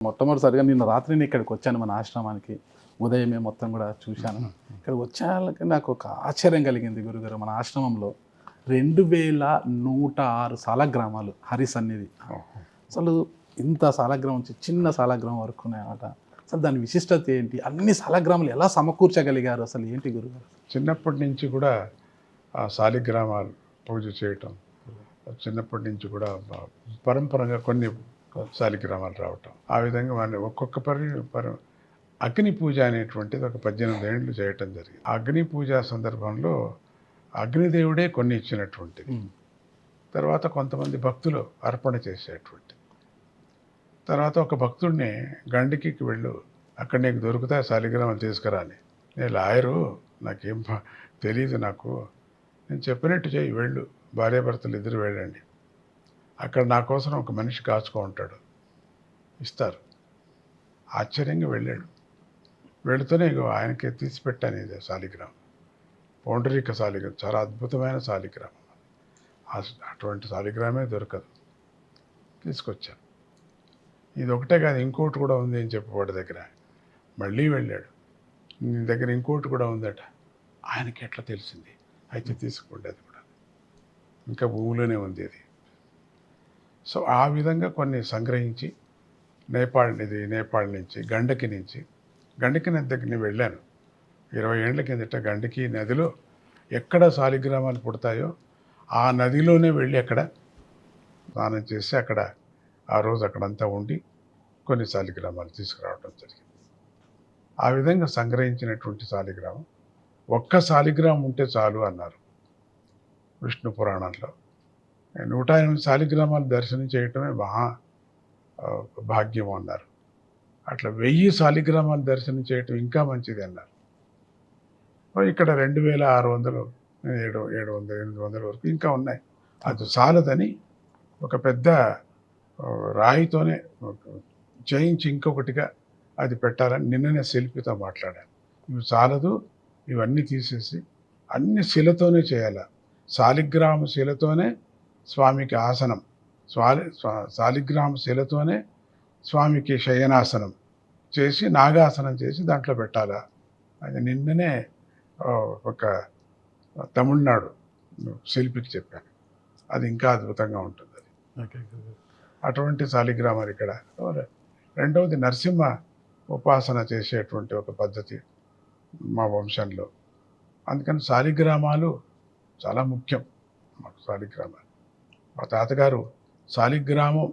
మొట్టమొదటిసారిగా నిన్న రాత్రి నేను ఇక్కడికి వచ్చాను మన ఆశ్రమానికి. ఉదయమే మొత్తం కూడా చూశాను. ఇక్కడికి వచ్చాక నాకు ఒక ఆశ్చర్యం కలిగింది గురుగారు. మన ఆశ్రమంలో 2106 సాలగ్రామాలు హరి సన్నిధి. అసలు ఇంత సాలగ్రామం నుంచి చిన్న సాలగ్రామం వరకు ఉన్నాయన్నమాట. అసలు దాని విశిష్టత ఏంటి? అన్ని సాలగ్రామాలు ఎలా సమకూర్చగలిగారు? అసలు ఏంటి గురుగారు? చిన్నప్పటి నుంచి కూడా ఆ సాలిగ్రామాలు పూజ చేయటం, చిన్నప్పటి నుంచి కూడా పరంపరంగా కొన్ని సాలిగ్రామాలు రావటం, ఆ విధంగా మన ఒక్కొక్క అగ్ని పూజ అనేటువంటిది ఒక 18 ఏళ్ళు చేయటం జరిగింది. అగ్ని పూజ సందర్భంలో అగ్నిదేవుడే కొన్ని ఇచ్చినటువంటిది. తర్వాత కొంతమంది భక్తులు అర్పణ చేసేటువంటి, తర్వాత ఒక భక్తుడిని గండికి వెళ్ళు, అక్కడ నీకు దొరుకుతాయి సాలిగ్రామాలు తీసుకురా అని. నేను లాయరు, నాకేం తెలియదు, నాకు నేను చెప్పినట్టు చేయి, వెళ్ళు, భార్యాభర్తలు ఇద్దరు వెళ్ళండి, అక్కడ నా కోసం ఒక మనిషి కాచుకో ఉంటాడు, ఇస్తారు. ఆశ్చర్యంగా వెళ్ళాడు. వెళుతూనే ఆయనకి తీసిపెట్టాను ఇది సాలిగ్రామం, పౌండరీక సాలిగ్రామం, చాలా అద్భుతమైన సాలిగ్రామం. అటువంటి సాలిగ్రామే దొరకదు. తీసుకొచ్చాను. ఇది ఒకటే కాదు, ఇంకోటి కూడా ఉంది అని చెప్పి వాడి దగ్గర. మళ్ళీ వెళ్ళాడు, నీ దగ్గర ఇంకోటి కూడా ఉందట. ఆయనకి ఎట్లా తెలిసింది? అయితే తీసుకోండి, అది కూడా ఇంకా భూమిలోనే ఉంది అది. సో ఆ విధంగా కొన్ని సంగ్రహించి నేపాళ్ నుంచి గండకి నది దగ్గర వెళ్ళాను. 20 ఏళ్ల కిందట గండకి నదిలో ఎక్కడ సాలిగ్రామాలు పుడతాయో ఆ నదిలోనే వెళ్ళి అక్కడ స్నానం చేసి అక్కడ ఆ రోజు అక్కడంతా ఉండి కొన్ని సాలిగ్రామాలు తీసుకురావడం జరిగింది. ఆ విధంగా సంగ్రహించినటువంటి సాలిగ్రామం, ఒక్క సాలిగ్రామం ఉంటే చాలు అన్నారు విష్ణు పురాణంలో. 108 సాలిగ్రామాలు దర్శనం చేయటమే మహా భాగ్యం అన్నారు. అట్లా 1000 సాలిగ్రామాలు దర్శనం చేయటం ఇంకా మంచిది అన్నారు. ఇక్కడ 2600, 700, 800 వరకు ఇంకా ఉన్నాయి. అది చాలదని ఒక పెద్ద రాయితోనే చేయించి ఇంకొకటిగా అది పెట్టాలని నిన్ననే శిల్పితో మాట్లాడాను. ఇవి చాలదు, ఇవన్నీ తీసేసి అన్ని శిలతోనే చేయాలి. సాలిగ్రామ శిలతోనే స్వామికి ఆసనం, సాలిగ్రామ శిలతోనే స్వామికి శయనాసనం చేసి నాగాసనం చేసి దాంట్లో పెట్టాలా. అది నిన్ననే ఒక తమిళనాడు శిల్పికి చెప్పాను. అది ఇంకా అద్భుతంగా ఉంటుంది అది. అటువంటి సాలిగ్రామాలు ఇక్కడ. రెండవది నరసింహ ఉపాసన చేసేటువంటి ఒక పద్ధతి మా వంశంలో. అందుకని సాలిగ్రామాలు చాలా ముఖ్యం మాకు. సాలిగ్రామాలు మా తాతగారు సాలిగ్రామం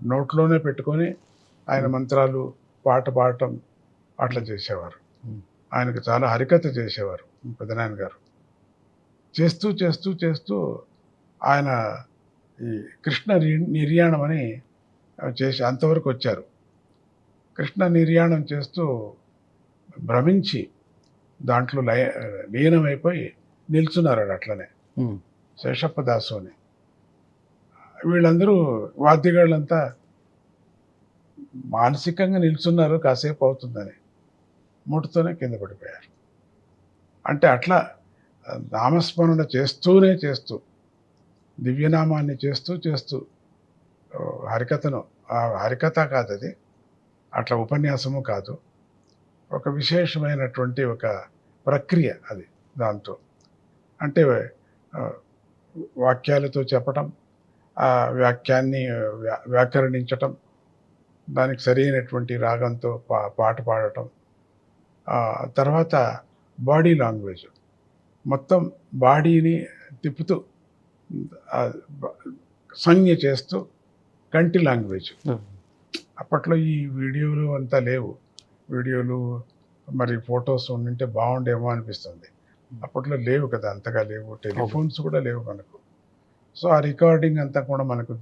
నోట్లోనే పెట్టుకొని ఆయన మంత్రాలు పాట పాడటం అట్లా చేసేవారు. ఆయనకు చాలా హరికథ చేసేవారు పెదనాయన గారు. చేస్తూ చేస్తూ చేస్తూ ఆయన ఈ కృష్ణ నిర్యాణం అని చేసి అంతవరకు వచ్చారు. కృష్ణ నిర్యాణం చేస్తూ భ్రమించి దాంట్లో లీనమైపోయి నిల్చున్నారు అట్లనే. శేషప్ప దాసు అని వీళ్ళందరూ వాద్యగాళ్ళంతా మానసికంగా నిల్చున్నారు, కాసేపు అవుతుందని ముట్టుతోనే కింద పడిపోయారు. అంటే అట్లా నామస్మరణ చేస్తూ దివ్యనామాన్ని చేస్తూ హరికథను, హరికథ కాదు అది, అట్లా ఉపన్యాసము కాదు, ఒక విశేషమైనటువంటి ఒక ప్రక్రియ అది. దాంతో అంటే వాక్యాలతో చెప్పటం, ఆ వాక్యాన్ని వ్యాకరణించటం, దానికి సరైనటువంటి రాగంతో పాట పాడటం, తర్వాత బాడీ లాంగ్వేజ్ మొత్తం బాడీని తిప్పుతూ సంజ్ఞ చేస్తూ కంటి లాంగ్వేజ్. అప్పట్లో ఈ వీడియోలు అంతా లేవు. వీడియోలు మరి ఫొటోస్ ఉండింటే బాగుండేమో అనిపిస్తుంది. అప్పట్లో లేవు కదా, అంతగా లేవు, టెలిఫోన్స్ కూడా లేవు మనకు. సో ఆ రికార్డింగ్ అంతా కూడా మనకు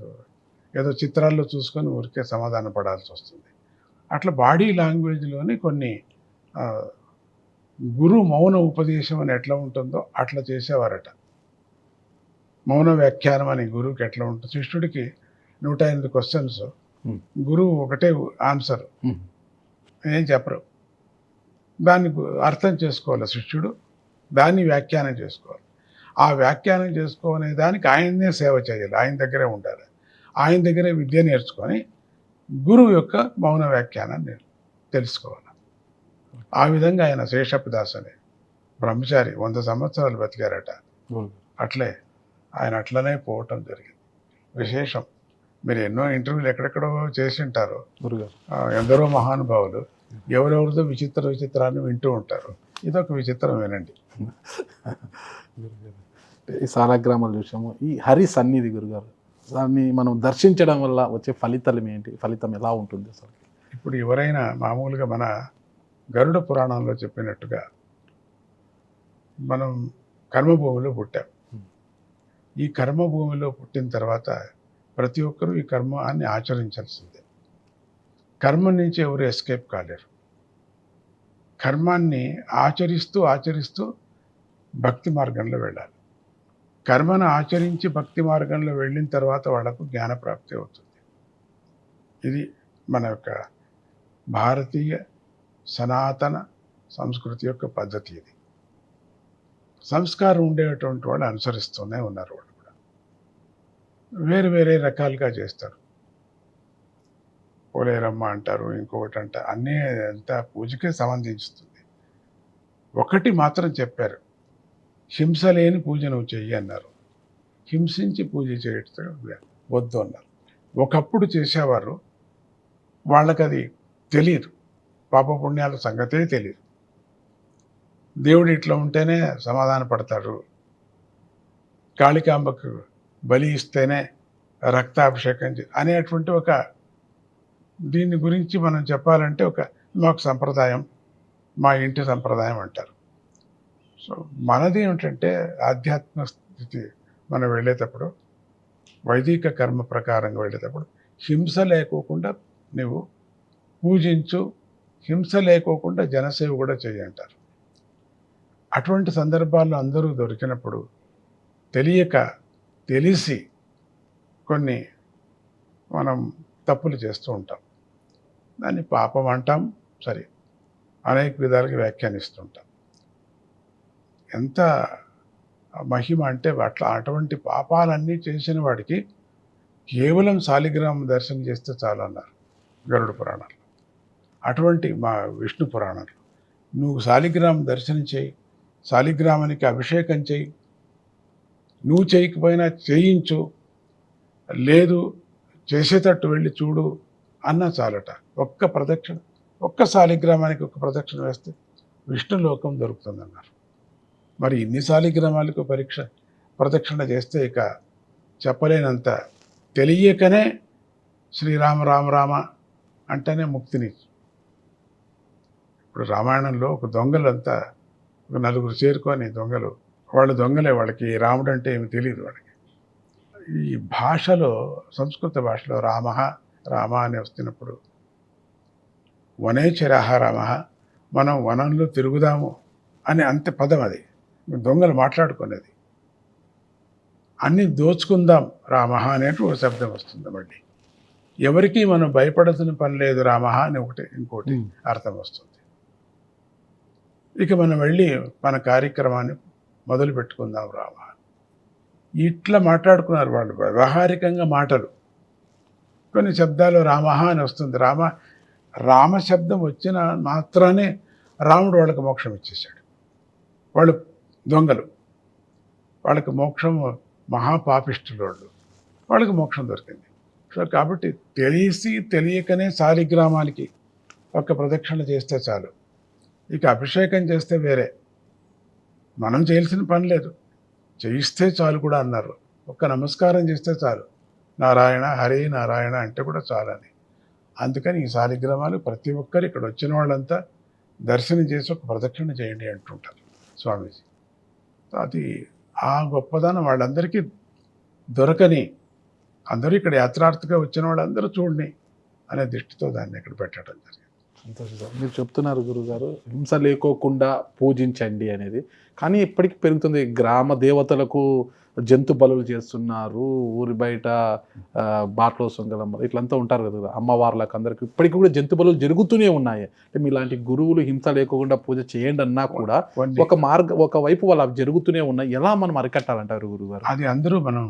ఏదో చిత్రాల్లో చూసుకొని ఊరికే సమాధాన పడాల్సి వస్తుంది. అట్లా బాడీ లాంగ్వేజ్లోని కొన్ని గురు మౌన ఉపదేశం అని ఎట్లా ఉంటుందో అట్లా చేసేవారట. మౌన వ్యాఖ్యానం అని గురువుకి ఎట్లా ఉంటుంది, శిష్యుడికి 108 క్వశ్చన్స్, గురువు ఒకటే ఆన్సర్, ఏం చెప్పరు. దాన్ని అర్థం చేసుకోవాలి శిష్యుడు, దాన్ని వ్యాఖ్యానం చేసుకోవాలి. ఆ వ్యాఖ్యానం చేసుకోనే దానికి ఆయన్నే సేవ చేయాలి, ఆయన దగ్గరే ఉండాలి, ఆయన దగ్గరే విద్య నేర్చుకొని గురువు యొక్క మౌన వ్యాఖ్యానాన్ని తెలుసుకోవాలి. ఆ విధంగా ఆయన శేషప్పదాస్ అనే బ్రహ్మచారి 100 సంవత్సరాలు బతికారట. అట్లే ఆయన అట్లనే పోవటం జరిగింది. విశేషం, మీరు ఎన్నో ఇంటర్వ్యూలు ఎక్కడెక్కడో చేసి ఉంటారు. గురుగారు ఎందరో మహానుభావులు ఎవరెవరితో విచిత్రాన్ని వింటూ ఉంటారు. ఇదొక విచిత్రం వినండి. ఈ సాలగ్రామాలు చూసాము. ఈ హరి సన్నిధి గురుగారు, దాన్ని మనం దర్శించడం వల్ల వచ్చే ఫలితం ఏంటి? ఫలితం ఎలా ఉంటుంది అసలు? ఇప్పుడు ఎవరైనా మామూలుగా మన గరుడ పురాణంలో చెప్పినట్టుగా మనం కర్మభూమిలో పుట్టాం. ఈ కర్మభూమిలో పుట్టిన తర్వాత ప్రతి ఒక్కరూ ఈ కర్మాన్ని ఆచరించాల్సిందే. కర్మ నుంచి ఎవరు ఎస్కేప్ కాలేరు. కర్మాన్ని ఆచరిస్తూ భక్తి మార్గంలో వెళ్ళాలి. కర్మను ఆచరించి భక్తి మార్గంలో వెళ్ళిన తర్వాత వాళ్లకు జ్ఞానప్రాప్తి అవుతుంది. ఇది మన యొక్క భారతీయ సనాతన సంస్కృతి యొక్క పద్ధతి. ఇది సంస్కారం ఉండేటువంటి వాళ్ళు అనుసరిస్తూనే ఉన్నారు. వాళ్ళు కూడా వేరే వేరే రకాలుగా చేస్తారు. పోలేరమ్మ అంటారు, ఇంకొకటి అంటారు. అన్నీ అంతా పూజకే సంబంధించుతుంది. ఒకటి మాత్రం చెప్పారు, హింస లేని పూజ నువ్వు చెయ్యి అన్నారు. హింసించి పూజ చేయటం వద్దు అన్నారు. ఒకప్పుడు చేసేవారు, వాళ్ళకి అది తెలియదు, పాపపుణ్యాల సంగతే తెలియదు. దేవుడు ఇట్లా ఉంటేనే సమాధాన పడతాడు, కాళికాంబకు బలి ఇస్తేనే రక్తాభిషేకం అనేటువంటి ఒక దీని గురించి మనం చెప్పాలంటే మాకు సంప్రదాయం, మా ఇంటి సంప్రదాయం అంటారు. సో మనది ఏమిటంటే ఆధ్యాత్మిక స్థితి, మనం వెళ్ళేటప్పుడు వైదిక కర్మ ప్రకారంగా వెళ్ళేటప్పుడు హింస లేకోకుండా నువ్వు పూజించు, హింస లేకోకుండా జనసేవ కూడా చేయంటారు. అటువంటి సందర్భాల్లో అందరూ దొరికినప్పుడు తెలిసి కొన్ని మనం తప్పులు చేస్తూ ఉంటాం. దాన్ని పాపం అంటాం, సరే, అనేక విధాలుగా వ్యాఖ్యానిస్తుంటాం. ఎంత మహిమ అంటే అటువంటి పాపాలన్నీ చేసిన వాడికి కేవలం శాలిగ్రామ దర్శనం చేస్తే చాలు అన్నారు గరుడ పురాణంలో. అటువంటి మా విష్ణు పురాణంలో నువ్వు శాలిగ్రామ దర్శనం చేయి, శాలిగ్రామానికి అభిషేకం చేయి, నువ్వు చేయకపోయినా చేయించు, లేదు చేసేటట్టు వెళ్ళి చూడు అన్నా చాలట. ఒక్క శాలిగ్రామానికి ఒక ప్రదక్షిణ వేస్తే విష్ణులోకం దొరుకుతుందన్నారు. మరి ఇన్ని శాలిగ్రామాలకు ప్రదక్షిణ చేస్తే ఇక చెప్పలేనంత, తెలియకనే శ్రీరామ రామ రామ అంటేనే ముక్తిని. ఇప్పుడు రామాయణంలో ఒక దొంగలంతా ఒక నలుగురు చేరుకొని వాళ్ళు దొంగలే, వాళ్ళకి రాముడు అంటే ఏమి తెలియదు వాళ్ళకి. ఈ భాషలో, సంస్కృత భాషలో రామ అని వస్తున్నప్పుడు వనేచరహ రామ, మనం వనంలో తిరుగుదాము అని అంతే పదం. అది దొంగలు మాట్లాడుకునేది. అన్నీ దోచుకుందాం రామ అనేటు ఒక శబ్దం వస్తుంది. మళ్ళీ ఎవరికి మనం భయపడాల్సిన పని లేదు రామ అని ఇంకోటి అర్థం వస్తుంది. ఇక మనం వెళ్ళి మన కార్యక్రమాన్ని మొదలు పెట్టుకుందాం రామ. ఇట్లా మాట్లాడుకున్నారు వాళ్ళు, వ్యవహారికంగా మాటలు. కొన్ని శబ్దాలు రామ అని వస్తుంది. రామ శబ్దం వచ్చిన మాత్రానే రాముడు వాళ్ళకి మోక్షం ఇచ్చేశాడు. వాళ్ళు దొంగలు, వాళ్ళకి మోక్షం, మహాపాపిష్టులు వాళ్ళు, వాళ్ళకి మోక్షం దొరికింది. సో కాబట్టి తెలియకనే శాలిగ్రామానికి ఒక ప్రదక్షిణ చేస్తే చాలు. ఇక అభిషేకం చేస్తే వేరే, మనం చేయాల్సిన పని లేదు, చేయిస్తే చాలు కూడా అన్నారు. ఒక్క నమస్కారం చేస్తే చాలు, నారాయణ హరి నారాయణ అంటే కూడా చాలని. అందుకని ఈ శాలిగ్రామాలు ప్రతి ఒక్కరు ఇక్కడ వచ్చిన వాళ్ళంతా దర్శనం చేసి ఒక ప్రదక్షిణ చేయండి అంటుంటారు స్వామీజీ. అది ఆ గొప్పదనం వాళ్ళందరికీ దొరకని, అందరూ ఇక్కడ యాత్రార్థిగా వచ్చిన వాళ్ళందరూ చూడండి అనే దృష్టితో దాన్ని ఇక్కడ పెట్టడం జరిగింది. సంతోషం. మీరు చెప్తున్నారు గురుగారు, హింస లేకోకుండా పూజించండి అనేది. కానీ ఇప్పటికీ పెరుగుతుంది. గ్రామ దేవతలకు జంతు బలులు చేస్తున్నారు, ఊరి బయట బాటలో సొంగలమ్మ ఇట్లంతా ఉంటారు కదా అమ్మవార్లకు, అందరికి ఇప్పటికీ కూడా జంతు బలులు జరుగుతూనే ఉన్నాయి. అంటే మీలాంటి గురువులు హింస లేకోకుండా పూజ చేయండి అన్నా కూడా ఒకవైపు వాళ్ళు అవి జరుగుతూనే ఉన్నాయి. ఎలా మనం అరికట్టాలంటారు గురుగారు? అది అందరూ మనం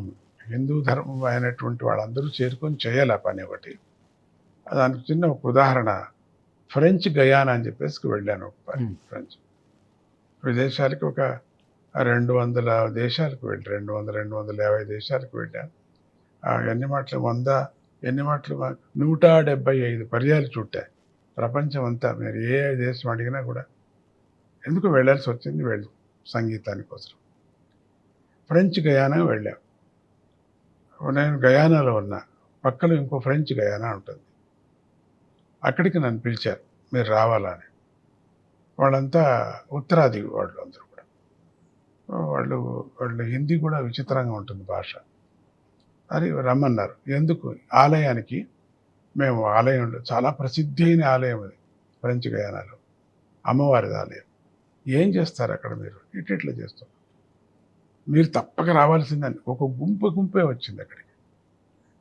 హిందూ ధర్మం అయినటువంటి వాళ్ళందరూ చేరుకొని చేయాలి ఆ పని. ఒకటి దానికి చిన్న ఒక ఉదాహరణ, ఫ్రెంచ్ గయానా అని చెప్పేసి వెళ్ళాను ఒకసారి. మ్మ్. ఫ్రెంచ్ విదేశాలకు ఒక 200 దేశాలకు వెళ్ళి 250 దేశాలకు వెళ్ళాను. ఎన్ని మాటలు 100 ఎన్ని మాటలు 175 పర్యాలు చుట్టా ప్రపంచం అంతా. మీరు ఏ దేశం అడిగినా కూడా ఎందుకు వెళ్ళాల్సి వచ్చింది, సంగీతాని కోసం. ఫ్రెంచ్ గయానా వెళ్ళాం. నేను గయానాలో ఉన్నా, పక్కన ఇంకో ఫ్రెంచ్ గయానా ఉంటుంది. అక్కడికి నన్ను పిలిచారు, మీరు రావాలని. వాళ్ళంతా ఉత్తరాది వాళ్ళు అందరూ కూడా. వాళ్ళు హిందీ కూడా విచిత్రంగా ఉంటుంది భాష. అది రమ్మన్నారు. ఎందుకు? ఆలయానికి. మేము ఆలయంలో చాలా ప్రసిద్ధి అయిన ఆలయం అది ఫ్రెంచ్ గయానాలో, అమ్మవారిది ఆలయం. ఏం చేస్తారు అక్కడ మీరు? ఇట్లా చేస్తాం, మీరు తప్పక రావాల్సిందని ఒక గుంపే వచ్చింది అక్కడికి.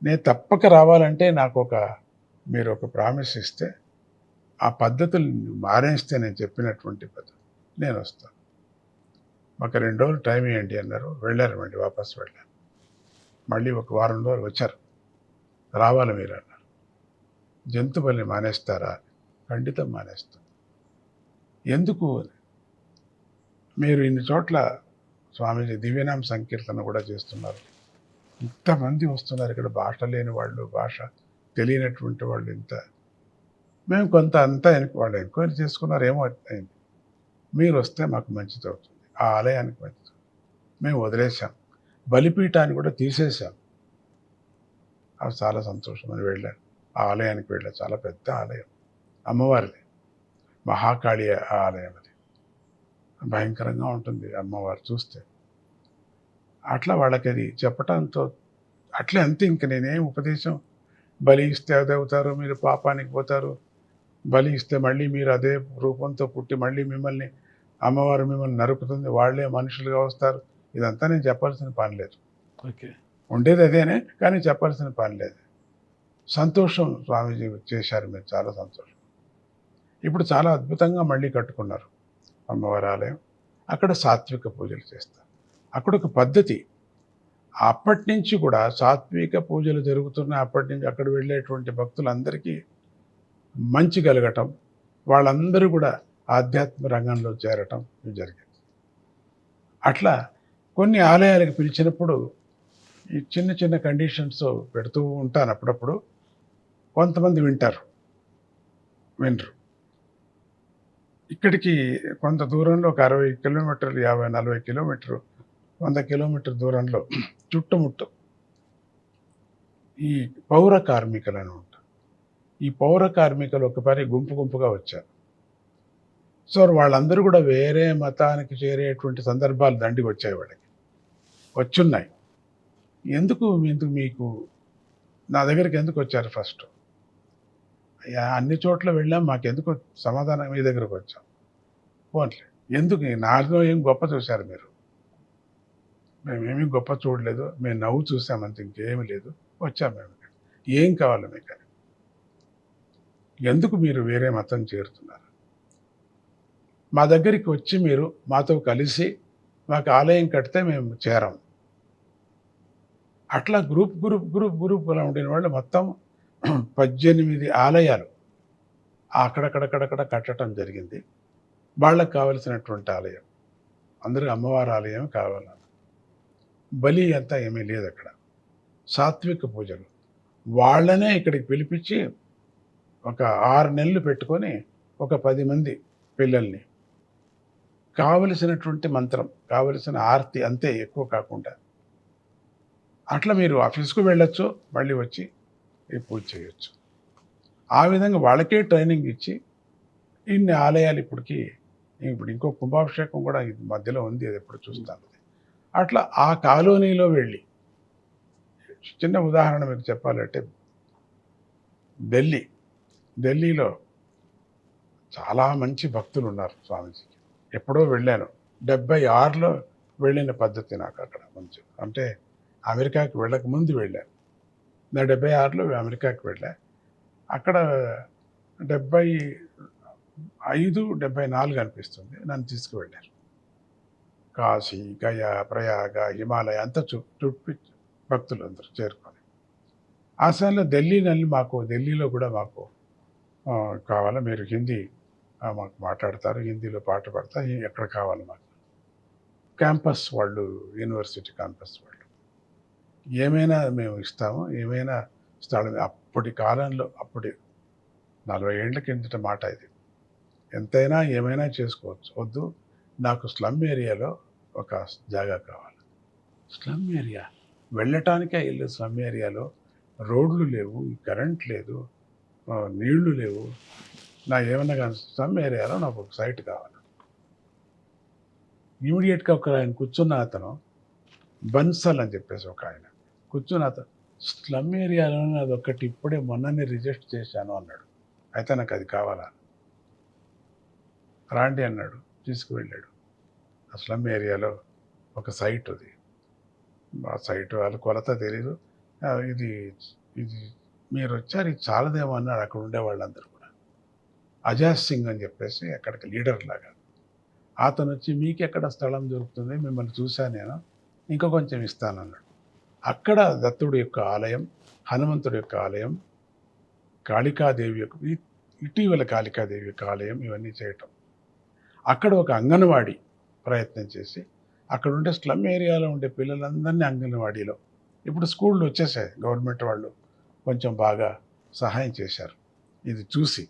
నేను తప్పక రావాలంటే నాకు మీరు ఒక ప్రామిస్ ఇస్తే, ఆ పద్ధతులు మారేస్తే, నేను చెప్పినటువంటి పద్ధతి నేను వస్తాను, మాకు 2 రోజులు టైం ఇవ్వండి అన్నారు. వెళ్ళారు, మళ్ళీ వాపస్ వెళ్ళారు. మళ్ళీ ఒక వారం రోజులు వచ్చారు, రావాలి మీరు అన్నారు. జంతు బలి మానేస్తారా? ఖండితం మానేస్తాం. ఎందుకు? మీరు ఇన్ని చోట్ల స్వామీజీ దివ్యనామ సంకీర్తన కూడా చేస్తున్నారు, ఇంతమంది వస్తున్నారు ఇక్కడ, భాష లేని వాళ్ళు, భాష తెలియనటువంటి వాళ్ళు ఇంత. మేము కొంత అంతా వాళ్ళు ఎంక్వైరీ చేసుకున్నారు, ఏమో అయింది. మీరు వస్తే మాకు మంచిది అవుతుంది, ఆ ఆలయానికి మంచిది. మేము వదిలేసాం, బలిపీఠాన్ని కూడా తీసేసాం. అది చాలా సంతోషం అని వెళ్ళాను. ఆ ఆలయానికి వెళ్ళాను. చాలా పెద్ద ఆలయం, అమ్మవారిది, మహాకాళి ఆలయం. అది భయంకరంగా ఉంటుంది అమ్మవారు చూస్తే. అట్లా వాళ్ళకి అది చెప్పటంతో అట్లే అంతే. ఇంక నేనేం ఉపదేశం, బలి ఇస్తే అది అవుతారు, మీరు పాపానికి పోతారు, బలి ఇస్తే మళ్ళీ మీరు అదే రూపంతో పుట్టి మళ్ళీ అమ్మవారు మిమ్మల్ని నరుకుతుంది, వాళ్ళే మనుషులుగా వస్తారు, ఇదంతా నేను చెప్పాల్సిన పని లేదు. ఓకే, ఉండేది అదేనే, కానీ చెప్పాల్సిన పని లేదు. సంతోషం స్వామీజీ చేశారు, మీరు చాలా సంతోషం. ఇప్పుడు చాలా అద్భుతంగా మళ్ళీ కట్టుకున్నారు అమ్మవారి ఆలయం. అక్కడ సాత్విక పూజలు చేస్తారు. అక్కడ ఒక పద్ధతి, అప్పటి నుంచి కూడా సాత్విక పూజలు జరుగుతున్నాయి. అప్పటి నుంచి అక్కడ వెళ్ళేటువంటి భక్తులందరికీ మంచి కలగటం, వాళ్ళందరూ కూడా ఆధ్యాత్మిక రంగంలో చేరటం జరిగింది. అట్లా కొన్ని ఆలయాలకు పిలిచినప్పుడు ఈ చిన్న చిన్న కండిషన్స్ పెడుతూ ఉంటాను. అప్పుడప్పుడు కొంతమంది వినరు. ఇక్కడికి కొంత దూరంలో ఒక 60 కిలోమీటర్లు, 50-40 కిలోమీటర్లు, 100 కిలోమీటర్ దూరంలో చుట్టుముట్టు ఈ పౌర కార్మికులు అని ఉంటారు. ఈ పౌర కార్మికులు ఒకసారి గుంపుగా వచ్చారు. సో వాళ్ళందరూ కూడా వేరే మతానికి చేరేటువంటి సందర్భాలు దండికి వచ్చాయి, వాళ్ళకి వచ్చున్నాయి. ఎందుకు మీకు నా దగ్గరికి ఎందుకు వచ్చారు? ఫస్ట్ అన్ని చోట్ల వెళ్ళాం, మాకెందుకు సమాధానం మీ దగ్గరకు వచ్చాం. పోన్లే, ఎందుకు? నాలో ఏం గొప్ప చూశారు మీరు? మేమేమీ గొప్ప చూడలేదు, మేము నవ్వు చూసామంత, ఇంకేమీ లేదు, వచ్చాం మేము. ఏం కావాలి మీకు? ఎందుకు మీరు వేరే మతం చేరుతున్నారు? మా దగ్గరికి వచ్చి మీరు మాతో కలిసి మాకు ఆలయం కడితే మేము చేరాం. అట్లా గ్రూప్గా ఉండిన వాళ్ళు మొత్తం 18 ఆలయాలు అక్కడక్కడ కట్టడం జరిగింది. వాళ్ళకు కావలసినటువంటి ఆలయం, అందరూ అమ్మవారి ఆలయం కావాలన్నారు. బలి అంతా ఏమీ లేదు అక్కడ, సాత్విక పూజలు. వాళ్ళనే ఇక్కడికి పిలిపించి ఒక 6 నెలలు పెట్టుకొని ఒక 10 మంది పిల్లల్ని, కావలసినటువంటి మంత్రం, కావలసిన ఆర్తి అంతే, ఎక్కువ కాకుండా. అట్లా మీరు ఆఫీస్కు వెళ్ళొచ్చు, మళ్ళీ వచ్చి ఈ పూజ చేయొచ్చు. ఆ విధంగా వాళ్ళకే ట్రైనింగ్ ఇచ్చి ఇన్ని ఆలయాలు ఇప్పుడు ఇంకో కుంభాభిషేకం కూడా ఇది మధ్యలో ఉంది, అది ఎప్పుడు చూస్తాను. అట్లా ఆ కాలనీలో వెళ్ళి, చిన్న ఉదాహరణ మీకు చెప్పాలంటే, ఢిల్లీలో చాలా మంచి భక్తులు ఉన్నారు స్వామీజీకి. ఎప్పుడో వెళ్ళాను, 76లో వెళ్ళిన పద్ధతి నాకు అక్కడ మంచి. అంటే అమెరికాకి వెళ్ళక ముందు వెళ్ళాను. నా 76లో అమెరికాకి వెళ్ళా. అక్కడ 75, 74 అనిపిస్తుంది, నన్ను తీసుకువెళ్ళారు. కాశీ, గయా, ప్రయాగ, హిమాలయ అంతా చుట్టూ భక్తులు అందరూ చేరుకొని ఆ సమయంలో ఢిల్లీలో కూడా మాకు కావాలా, మీరు హిందీ మాకు మాట్లాడతారు, హిందీలో పాట పాడతారు, ఎక్కడ కావాలి మాకు. క్యాంపస్ వాళ్ళు, యూనివర్సిటీ క్యాంపస్ వాళ్ళు, ఏమైనా మేము ఇస్తాము, ఏమైనా స్థలం. అప్పటి కాలంలో, అప్పటి 40 ఏళ్ల కిందట మాట ఇది. ఎంతైనా ఏమైనా చేసుకోవచ్చు, వద్దు నాకు స్లమ్ ఏరియాలో ఒక జాగా కావాలి. స్లమ్ ఏరియా, వెళ్ళటానికే ఇల్లు. స్లమ్ ఏరియాలో రోడ్లు లేవు, కరెంట్ లేదు, నీళ్లు లేవు. నా ఏమన్నా కానీ స్లమ్ ఏరియాలో నాకు ఒక సైట్ కావాలి. ఇమీడియట్గా ఒక ఆయన కూర్చున్న అతను, బన్సల్ అని చెప్పేసి ఒక ఆయన కూర్చున్న అతను, స్లమ్ ఏరియాలోనే అదొక్కటి ఇప్పుడే మొన్ననే రిజెక్ట్ చేశాను అన్నాడు. అయితే నాకు అది కావాలా, రాండి అన్నాడు, తీసుకువెళ్ళాడు. ఆ స్లమ్ ఏరియాలో ఒక సైట్ ఉంది. ఆ సైట్ వాళ్ళ కొలత తెలీదు, ఇది ఇది మీరు వచ్చారు, ఇది చాలదేమో అన్నాడు అక్కడ ఉండే వాళ్ళందరూ కూడా. అజాజ్ సింగ్ అని చెప్పేసి అక్కడికి లీడర్ లాగా అతను వచ్చి, మీకు ఎక్కడ స్థలం దొరుకుతుంది, మిమ్మల్ని చూశాను నేను, ఇంకా కొంచెం ఇస్తానన్నాడు. అక్కడ దత్తుడి యొక్క ఆలయం, హనుమంతుడి యొక్క ఆలయం, కాళికాదేవి యొక్క, ఇటీవల కాళికాదేవి యొక్క ఆలయం, ఇవన్నీ చేయటం. అక్కడ ఒక అంగన్వాడీ ప్రయత్నం చేసి, అక్కడ ఉండే స్లమ్ ఏరియాలో ఉండే పిల్లలందరినీ అంగన్వాడీలో, ఇప్పుడు స్కూళ్ళు వచ్చేసాయి, గవర్నమెంట్ వాళ్ళు కొంచెం బాగా సహాయం చేశారు. ఇది చూసి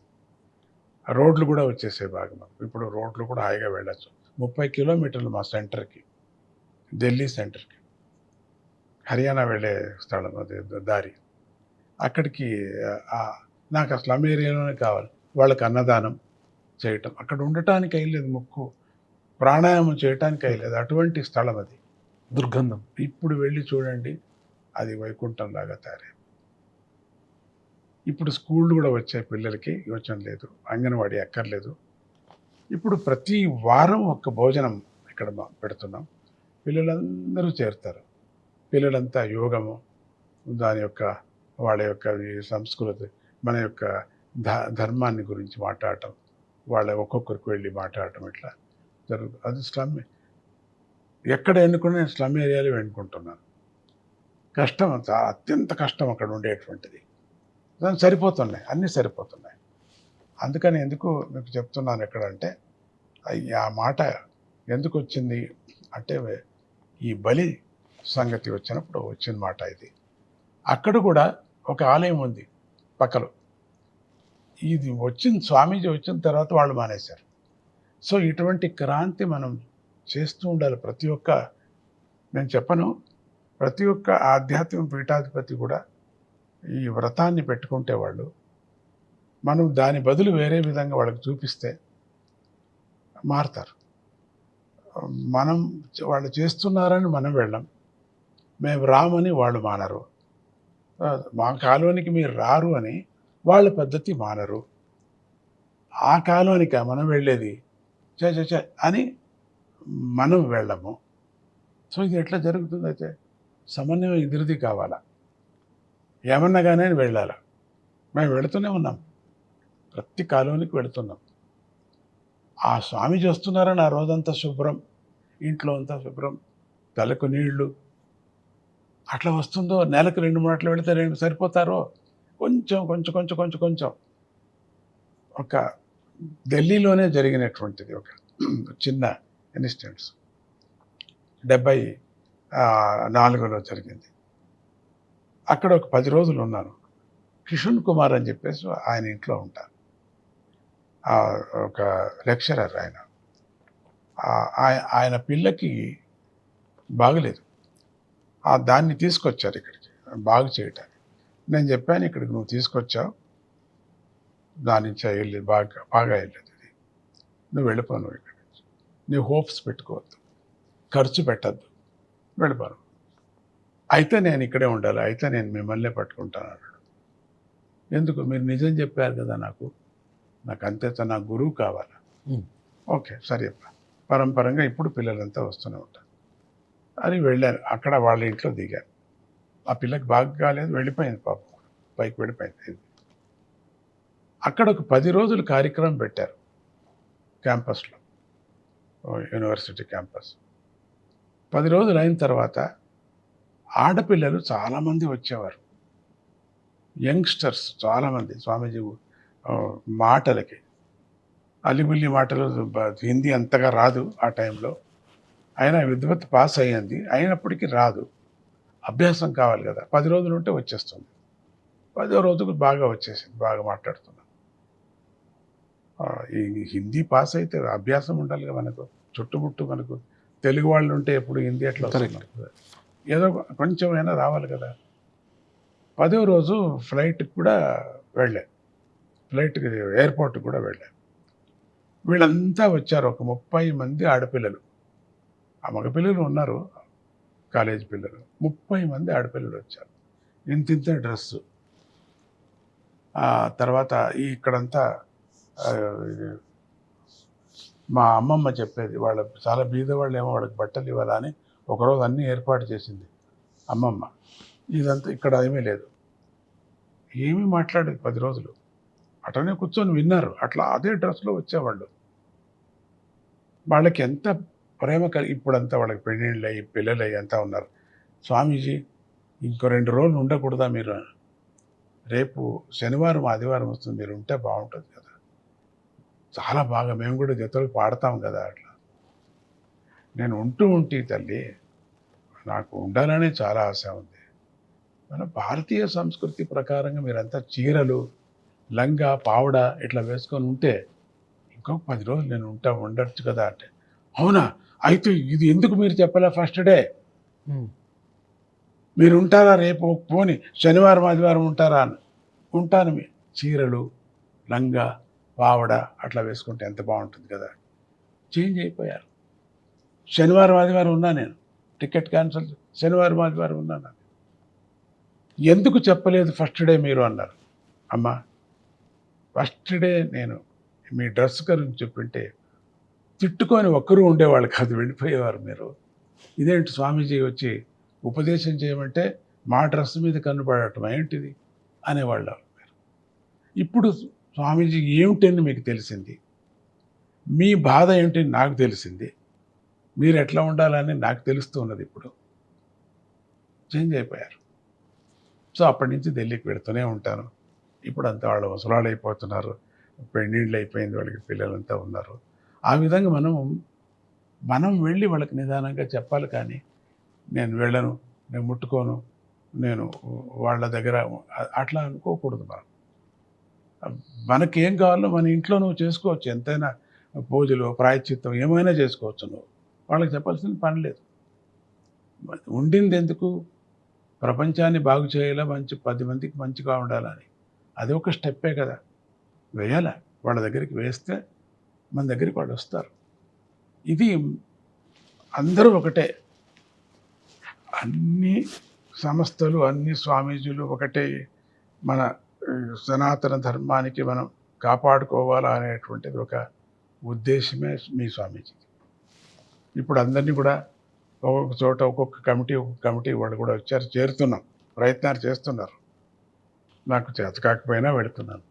రోడ్లు కూడా వచ్చేసాయి బాగా. ఇప్పుడు రోడ్లు కూడా హాయిగా వెళ్ళచ్చు. 30 కిలోమీటర్లు మా సెంటర్కి, ఢిల్లీ సెంటర్కి, హర్యానా వెళ్ళే స్థలం అది దారి. అక్కడికి నాకు ఆ స్లమ్ ఏరియాలోనే కావాలి. వాళ్ళకి అన్నదానం చేయటం, అక్కడ ఉండటానికి అయ్యలేదు, ముక్కు ప్రాణాయామం చేయటానికి అయ్యలేదు, అటువంటి స్థలం అది. దుర్గంధం. ఇప్పుడు వెళ్ళి చూడండి, అది వైకుంఠంలాగా తయారైంది. ఇప్పుడు స్కూళ్ళు కూడా వచ్చాయి, పిల్లలకి యోచన లేదు, అంగన్వాడీ అక్కర్లేదు. ఇప్పుడు ప్రతి వారం ఒక భోజనం ఇక్కడ పెడుతున్నాం. పిల్లలందరూ చేరుతారు. పిల్లలంతా యోగము, దాని యొక్క వాళ్ళ యొక్క సంస్కృతి, మన యొక్క ధర్మాన్ని గురించి మాట్లాడటం, వాళ్ళ ఒక్కొక్కరికి వెళ్ళి మాట్లాడటం, ఇట్లా జరుగుతుంది. అది స్లమ్. ఎక్కడ ఎన్నుకున్నా నేను స్లమ్ ఏరియాలో ఎన్నుకుంటున్నాను. కష్టం, అత్యంత కష్టం అక్కడ ఉండేటువంటిది. దాన్ని సరిపోతున్నాయి, అన్నీ సరిపోతున్నాయి. అందుకని ఎందుకు మీకు చెప్తున్నాను ఎక్కడంటే, ఆ మాట ఎందుకు వచ్చింది అంటే, ఈ బలి సంగతి వచ్చినప్పుడు వచ్చిన మాట ఇది. అక్కడ కూడా ఒక ఆలయం ఉంది పక్కలో. ఇది స్వామీజీ వచ్చిన తర్వాత వాళ్ళు మానేశారు. సో ఇటువంటి క్రాంతి మనం చేస్తూ ఉండాలి. నేను చెప్పను, ప్రతి ఒక్క ఆధ్యాత్మిక పీఠాధిపతి కూడా ఈ వ్రతాన్ని పెట్టుకుంటే వాళ్ళు, మనం దాని బదులు వేరే విధంగా వాళ్ళకి చూపిస్తే మారుతారు. వాళ్ళు చేస్తున్నారని మనం వెళ్ళం, మేము రామని వాళ్ళు మానరు, మా కాలువనికి మీరు రారు అని వాళ్ళ పద్ధతి మానరు. ఆ కాలువనిక మనం వెళ్ళేది చ అని మనం వెళ్ళము. సో ఇది ఎట్లా జరుగుతుంది? అయితే సమన్వయం ఇద్దరిది కావాలా. ఏమన్నా కానీ వెళ్ళాలా. మేము వెళుతూనే ఉన్నాం, ప్రతి కాలువనికి వెళుతున్నాం. ఆ స్వామి చేస్తున్నారని ఆ రోజంతా శుభ్రం, ఇంట్లో అంతా శుభ్రం, తలకు నీళ్లు అట్లా వస్తుందో. నెలకు 2 మాటలు వెళితే 2 సరిపోతారో, కొంచెం కొంచెం కొంచెం కొంచెం కొంచెం. ఒక ఢిల్లీలోనే జరిగినటువంటిది ఒక చిన్న ఇన్సిడెంట్స్ 74లో జరిగింది. అక్కడ ఒక 10 రోజులు ఉన్నాను. కిషున్ కుమార్ అని చెప్పేసి ఆయన ఇంట్లో ఉంటారు, ఒక లెక్చరర్ ఆయన. ఆయన పిల్లకి బాగలేదు, దాన్ని తీసుకొచ్చారు ఇక్కడికి బాగు చేయటానికి. నేను చెప్పాను, ఇక్కడికి నువ్వు తీసుకొచ్చావు, దాని నుంచి వెళ్ళేది బాగా వెళ్ళేది, ఇది నువ్వు వెళ్ళిపోను, ఇక్కడి నుంచి నువ్వు హోప్స్ పెట్టుకోవద్దు, ఖర్చు పెట్టద్దు, వెళ్ళిపోను. అయితే నేను ఇక్కడే ఉండాలి, అయితే నేను మిమ్మల్నే పట్టుకుంటాను అన్నాడు. ఎందుకు? మీరు నిజం చెప్పారు కదా, నాకు అంతే, నా గురువు కావాలా. ఓకే సరే, పరంపరంగా ఇప్పుడు పిల్లలంతా వస్తూనే ఉంటారు అని వెళ్ళాను. అక్కడ వాళ్ళ ఇంట్లో దిగాను. ఆ పిల్లకి బాగా కాలేదు, వెళ్ళిపోయింది పాపం, పైకి వెళ్ళిపోయింది. అక్కడ ఒక 10 రోజులు కార్యక్రమం పెట్టారు క్యాంపస్లో, యూనివర్సిటీ క్యాంపస్. 10 రోజులు అయిన తర్వాత ఆడపిల్లలు చాలామంది వచ్చేవారు. యంగ్స్టర్స్ చాలామంది స్వామీజీ మాటలకి అలిబిల్లి మాటలు హిందీ అంతగా రాదు ఆ టైంలో. అయినా విద్వత్ పాస్ అయ్యింది. అయినప్పటికీ రాదు. అభ్యాసం కావాలి కదా! 10 రోజులు ఉంటే వచ్చేస్తుంది. 10వ రోజుకు బాగా వచ్చేసింది. బాగా మాట్లాడుతున్నాను. ఈ హిందీ పాస్ అయితే అభ్యాసం ఉండాలిగా మనకు. చుట్టుముట్టు మనకు తెలుగు వాళ్ళు ఉంటే ఎప్పుడు హిందీ ఎట్లా వస్తుంది మనకు? ఏదో కొంచెమైనా రావాలి కదా! 10వ రోజు ఫ్లైట్‌కి కూడా వెళ్ళాను. ఫ్లైట్‌కి ఎయిర్‌పోర్ట్‌కి కూడా వెళ్ళాను. వీళ్ళంతా వచ్చారు. ఒక 30 మంది ఆడపిల్లలు. ఆ మగపిల్లలు ఉన్నారు. కాలేజీ పిల్లలు. 30 మంది ఆడపిల్లలు వచ్చారు. ఇంతింత డ్రెస్సు. తర్వాత ఇక్కడంతా ఇది మా అమ్మమ్మ చెప్పేది. వాళ్ళ చాలా బీదవాళ్ళేమో వాళ్ళకి బట్టలు ఇవ్వాలా అని ఒకరోజు అన్నీ ఏర్పాటు చేసింది అమ్మమ్మ. ఇదంతా ఇక్కడ ఏమీ లేదు. ఏమీ మాట్లాడేది 10 రోజులు. అట్లనే కూర్చొని విన్నారు. అట్లా అదే డ్రెస్‌లో వచ్చేవాళ్ళు. వాళ్ళకి ఎంత ప్రేమ ఇప్పుడంతా వాళ్ళకి పెళ్ళిళ్ళయి, పిల్లలయ్యి అంతా ఉన్నారు. స్వామీజీ ఇంకో 2 రోజులు ఉండకూడదా మీరు? రేపు శనివారం, ఆదివారం వస్తుంది. మీరు ఉంటే బాగుంటుంది కదా! చాలా బాగా మేము కూడా జతలు పాడతాం కదా! అట్లా. నేను ఉంటే తల్లి నాకు ఉండాలనే చాలా ఆశ ఉంది. మన భారతీయ సంస్కృతి ప్రకారంగా మీరంతా చీరలు, లంగా, పావడ ఇట్లా వేసుకొని ఉంటే ఇంకొక 10 రోజులు నేను ఉండొచ్చు కదా అంటే, అవునా? అయితే ఇది ఎందుకు మీరు చెప్పలే ఫస్ట్ డే? మీరు ఉంటారా రేపు? పోని శనివారం, ఆదివారం ఉంటారా అని. ఉంటాను. చీరలు, లంగా, పావడ అట్లా వేసుకుంటే ఎంత బాగుంటుంది కదా! చేంజ్ అయిపోయారు. శనివారం, ఆదివారం ఉన్నా నేను. టికెట్ క్యాన్సిల్ శనివారం, ఆదివారం ఉన్నాను. ఎందుకు చెప్పలేదు ఫస్ట్ డే మీరు అన్నారు. అమ్మా ఫస్ట్ డే నేను మీ డ్రెస్ గురించి చెప్పింటే తిట్టుకొని ఒక్కరూ ఉండేవాళ్ళు కాదు, వెళ్ళిపోయేవారు మీరు. ఇదేంటి స్వామీజీ వచ్చి ఉపదేశం చేయమంటే మా డ్రెస్ మీద కన్నుపడటం ఏంటిది అనేవాళ్ళు. ఇప్పుడు స్వామీజీ ఏమిటని మీకు తెలిసింది, మీ బాధ ఏంటని నాకు తెలిసింది, మీరు ఎట్లా ఉండాలని నాకు తెలుస్తూ ఉన్నది. ఇప్పుడు చేంజ్ అయిపోయారు. సో అప్పటి నుంచి ఢిల్లీకి వెళుతూనే ఉంటాను. ఇప్పుడు అంతా వాళ్ళు ముసలాళ్ళు అయిపోతున్నారు. పెళ్ళిళ్ళు అయిపోయింది, వాళ్ళకి పిల్లలంతా ఉన్నారు. ఆ విధంగా మనం వెళ్ళి వాళ్ళకి నిదానంగా చెప్పాలి. కానీ నేను వెళ్ళను, నేను ముట్టుకోను, నేను వాళ్ళ దగ్గర అట్లా అనుకోకూడదు. మనకేం కావాలో మన ఇంట్లో నువ్వు చేసుకోవచ్చు. ఎంతైనా పూజలు, ప్రాయశ్చిత్తం ఏమైనా చేసుకోవచ్చు. నువ్వు వాళ్ళకి చెప్పాల్సిన పని లేదు. ఉండింది ఎందుకు? ప్రపంచాన్ని బాగు చేయాలా, 10 మందికి మంచిగా ఉండాలని. అది ఒక స్టెప్పే కదా, వేయాల. వాళ్ళ దగ్గరికి వేస్తే మన దగ్గరికి వాళ్ళు వస్తారు. ఇది అందరూ ఒకటే. అన్ని సంస్థలు, అన్ని స్వామీజీలు ఒకటే. మన సనాతన ధర్మానికి మనం కాపాడుకోవాలా అనేటువంటిది ఒక ఉద్దేశమే మీ స్వామీజీ. ఇప్పుడు అందరినీ కూడా ఒక్కొక్క చోట ఒక్కొక్క కమిటీ వాళ్ళు కూడా వచ్చారు, చేరుతున్నాం, ప్రయత్నాలు చేస్తున్నారు. నాకు చేత కాకపోయినా వెళుతున్నాను.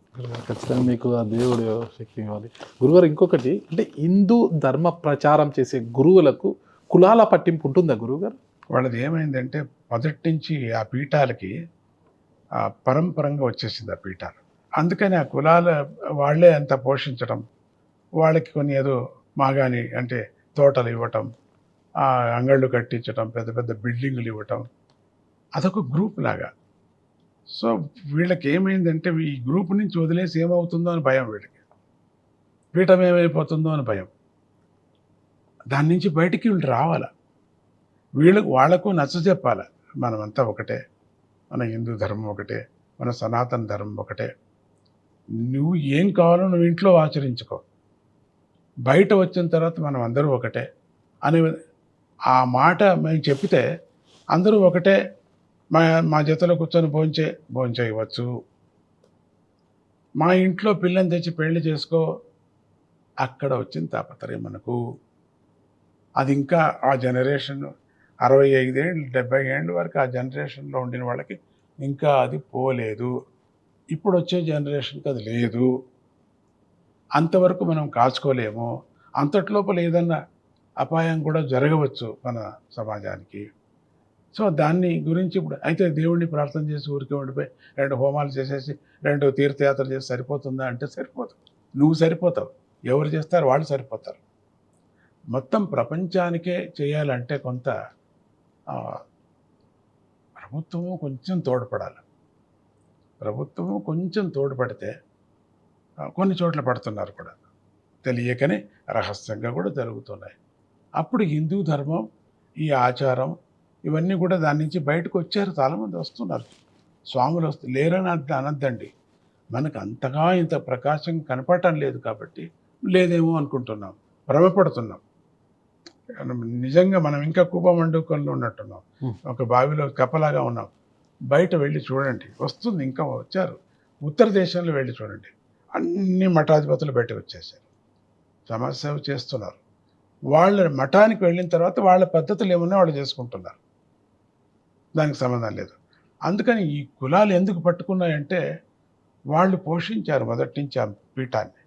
ఖచ్చితంగా మీకు ఆ దేవుడు శక్తి ఇవ్వాలి. గురుగారు ఇంకొకటి అంటే హిందూ ధర్మ ప్రచారం చేసే గురువులకు కులాల పట్టింపు ఉంటుందా గురువుగారు? వాళ్ళది ఏమైందంటే మొదటి నుంచి ఆ పీఠాలకి పరంపరంగా వచ్చేసింది ఆ పీఠాలు. అందుకని ఆ కులాల వాళ్ళే అంత పోషించడం, వాళ్ళకి కొన్ని ఏదో మాగాని అంటే తోటలు ఇవ్వటం, అంగళ్ళు కట్టించటం, పెద్ద పెద్ద బిల్డింగులు ఇవ్వటం, అదొక గ్రూప్ లాగా. సో వీళ్ళకి ఏమైందంటే ఈ గ్రూప్ నుంచి వదిలేసి ఏమవుతుందో అని భయం, వీళ్ళకి పీఠం ఏమైపోతుందో అని భయం. దాని నుంచి బయటికి వీళ్ళు రావాలా, వాళ్లకు నచ్చజెప్పాల. మనమంతా ఒకటే, మన హిందూ ధర్మం ఒకటే, మన సనాతన ధర్మం ఒకటే. నువ్వు ఏం కావాలో నువ్వు ఇంట్లో ఆచరించుకో, బయట వచ్చిన తర్వాత మనం అందరూ ఒకటే అనే ఆ మాట మేము చెప్తే అందరూ ఒకటే. మా జతలో కూర్చొని భోంచేయవచ్చు. మా ఇంట్లో పిల్లని తెచ్చి పెళ్లి చేసుకో, అక్కడ వచ్చిన తాపత్రయం మనకు. అది ఇంకా ఆ జనరేషన్ 65 ఏళ్ళు 70 ఏళ్ళ వరకు ఆ జనరేషన్లో ఉండిన వాళ్ళకి ఇంకా అది పోలేదు. ఇప్పుడు వచ్చే జనరేషన్కి అది లేదు. అంతవరకు మనం కాచుకోలేము. అంతట్లోపల ఏదన్నా అపాయం కూడా జరగవచ్చు మన సమాజానికి. సో దాన్ని గురించి ఇప్పుడు అయితే దేవుడిని ప్రార్థన చేసి ఊరికి ఉండిపోయి 2 హోమాలు చేసేసి 2 తీర్థయాత్రలు చేసి సరిపోతుందా అంటే సరిపోదు. నువ్వు సరిపోతావు, ఎవరు చేస్తారు వాళ్ళు సరిపోతారు. మొత్తం ప్రపంచానికే చేయాలంటే కొంత ప్రభుత్వము కొంచెం తోడ్పడాలి. ప్రభుత్వము కొంచెం తోడ్పడితే కొన్ని చోట్ల పడుతున్నారు కూడా, తెలియకనే రహస్యంగా కూడా జరుగుతున్నాయి. అప్పుడు హిందూ ధర్మం, ఈ ఆచారం ఇవన్నీ కూడా దాని నుంచి బయటకు వచ్చారు. చాలామంది వస్తున్నారు, స్వాములు లేరని అనద్దండి. మనకు అంతగా ఇంత ప్రకాశం కనపడటం లేదు కాబట్టి లేదేమో అనుకుంటున్నాం, భ్రమపడుతున్నాం. నిజంగా మనం ఇంకా కూపమండుకొని ఉన్నట్టున్నాం, ఒక బావిలో కప్పలాగా ఉన్నాం. బయట వెళ్ళి చూడండి, వస్తుంది, ఇంకా వచ్చారు. ఉత్తర దేశంలో వెళ్ళి చూడండి, అన్ని మఠాధిపతులు బయటకు వచ్చేసారు, సమాజసేవ చేస్తున్నారు. వాళ్ళ మఠానికి వెళ్ళిన తర్వాత వాళ్ళ పద్ధతులు ఏమన్నా వాళ్ళు చేసుకుంటున్నారు, దానికి సంబంధం లేదు. అందుకని ఈ కులాలు ఎందుకు పట్టుకున్నాయంటే వాళ్ళు పోషించారు మొదటి నుంచి ఆ పీఠాన్ని.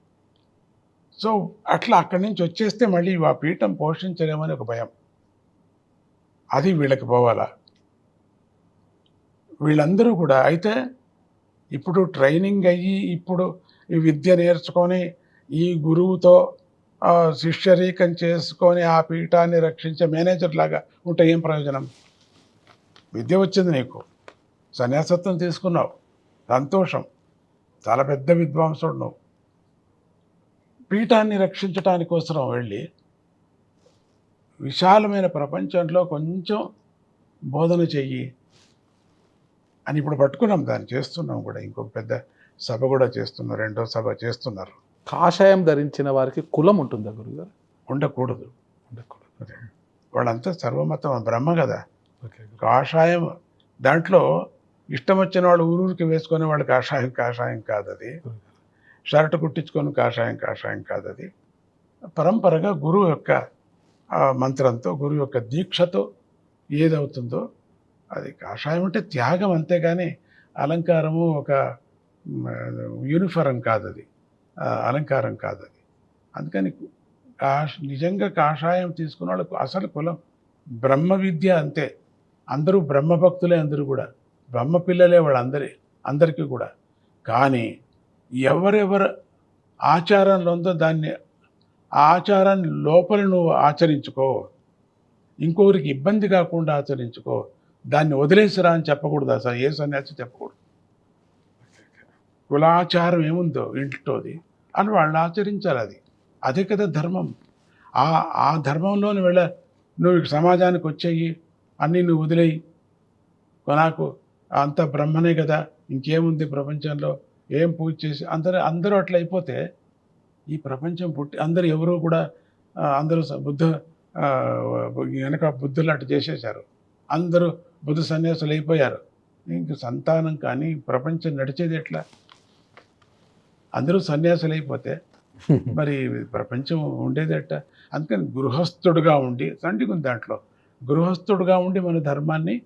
సో అట్లా అక్కడి నుంచి వచ్చేస్తే మళ్ళీ ఆ పీఠం పోషించలేమని ఒక భయం, అది వీళ్ళకి పోవాలా. వీళ్ళందరూ కూడా అయితే ఇప్పుడు ట్రైనింగ్ అయ్యి ఇప్పుడు ఈ విద్య నేర్చుకొని ఈ గురువుతో శిష్యరీకం చేసుకొని ఆ పీఠాన్ని రక్షించే మేనేజర్ లాగా ఉంటే ఏం ప్రయోజనం? విద్య వచ్చింది నీకు, సన్యాసత్వం తీసుకున్నావు, సంతోషం, చాలా పెద్ద విద్వాంసుడు నువ్వు. పీఠాన్ని రక్షించటానికి కోసం వెళ్ళి విశాలమైన ప్రపంచంలో కొంచెం బోధన చెయ్యి అని ఇప్పుడు పట్టుకున్నాం, దాన్ని చేస్తున్నాం కూడా. ఇంకొక పెద్ద సభ కూడా చేస్తున్నారు, 2వ సభ చేస్తున్నారు. కాషాయం ధరించిన వారికి కులం ఉంటుందా గురుగారు? ఉండకూడదు. వాళ్ళంతా సర్వమతం బ్రహ్మ కదా. కాషాయం దాంట్లో ఇష్టం వచ్చిన వాళ్ళు ఊరూరికి వేసుకునే వాళ్ళు కాషాయం కాదు అది. షర్ట్ కుట్టించుకొని కాషాయం కాదు అది. పరంపరగా గురువు యొక్క మంత్రంతో, గురువు యొక్క దీక్షతో ఏదవుతుందో అది కాషాయం. అంటే త్యాగం, అంతేగాని అలంకారము ఒక యూనిఫారం కాదు అది, అలంకారం కాదు అది. అందుకని నిజంగా కాషాయం తీసుకున్న వాళ్ళకు అసలు కులం బ్రహ్మ విద్య అంతే. అందరూ బ్రహ్మభక్తులే, అందరూ కూడా బ్రహ్మ పిల్లలే అందరికీ కూడా. కానీ ఎవరెవరు ఆచారంలో ఉందో దాన్ని, ఆ ఆచారాన్ని లోపల నువ్వు ఆచరించుకో, ఇంకొకరికి ఇబ్బంది కాకుండా ఆచరించుకో, దాన్ని వదిలేసిరా అని చెప్పకూడదు. అసలు ఏ సన్యాసి చెప్పకూడదు. కులాచారం ఏముందో ఇంట్లోది అని వాళ్ళు ఆచరించాలి. అదే కదా ధర్మం. ఆ ధర్మంలోని నువ్వు సమాజానికి వచ్చేయి, అన్నీ నువ్వు వదిలేయి, నాకు అంత బ్రహ్మనే కదా, ఇంకేముంది ప్రపంచంలో, ఏం పూజ చేసి అందరూ అట్లా అయిపోతే ఈ ప్రపంచం అందరూ ఎవరు కూడా అందరూ వెనక బుద్ధులు అట్టు చేసేశారు, అందరూ బుద్ధ సన్యాసులు అయిపోయారు. ఇంక సంతానం కానీ ప్రపంచం నడిచేది ఎట్లా? అందరూ సన్యాసులు అయిపోతే మరి ప్రపంచం ఉండేది ఎట్లా? అందుకని గృహస్థుడుగా ఉండి, సండిగుంది దాంట్లో, గృహస్థుడుగా ఉండి మన ధర్మాన్ని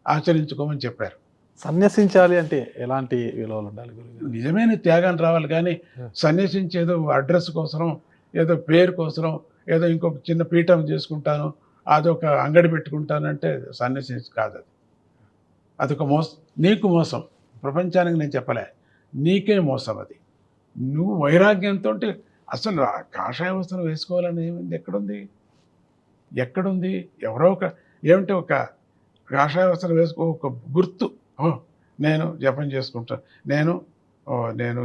ఆచరించుకోమని చెప్పారు. సన్యసించాలి అంటే ఎలాంటి విలువలు ఉండాలి గురుగారు? నిజమైన త్యాగం రావాలి. కానీ సన్యసించేదో అడ్రస్ కోసం, ఏదో పేరు కోసం, ఏదో ఇంకొక చిన్న పీఠం చేసుకుంటాను, అదొక అంగడి పెట్టుకుంటానంటే సన్యసించి కాదు అది. అదొక నీకు మోసం. ప్రపంచానికి నేను చెప్పలే, నీకే మోసం అది. నువ్వు వైరాగ్యంతో అసలు కాషాయ వస్త్రం వేసుకోవాలని ఏమైంది? ఎక్కడుంది? ఎవరో ఏమంటే ఒక కాషాయ వస్త్రం వేసుకో, ఒక గుర్తు, నేను జపం చేసుకుంటాను, నేను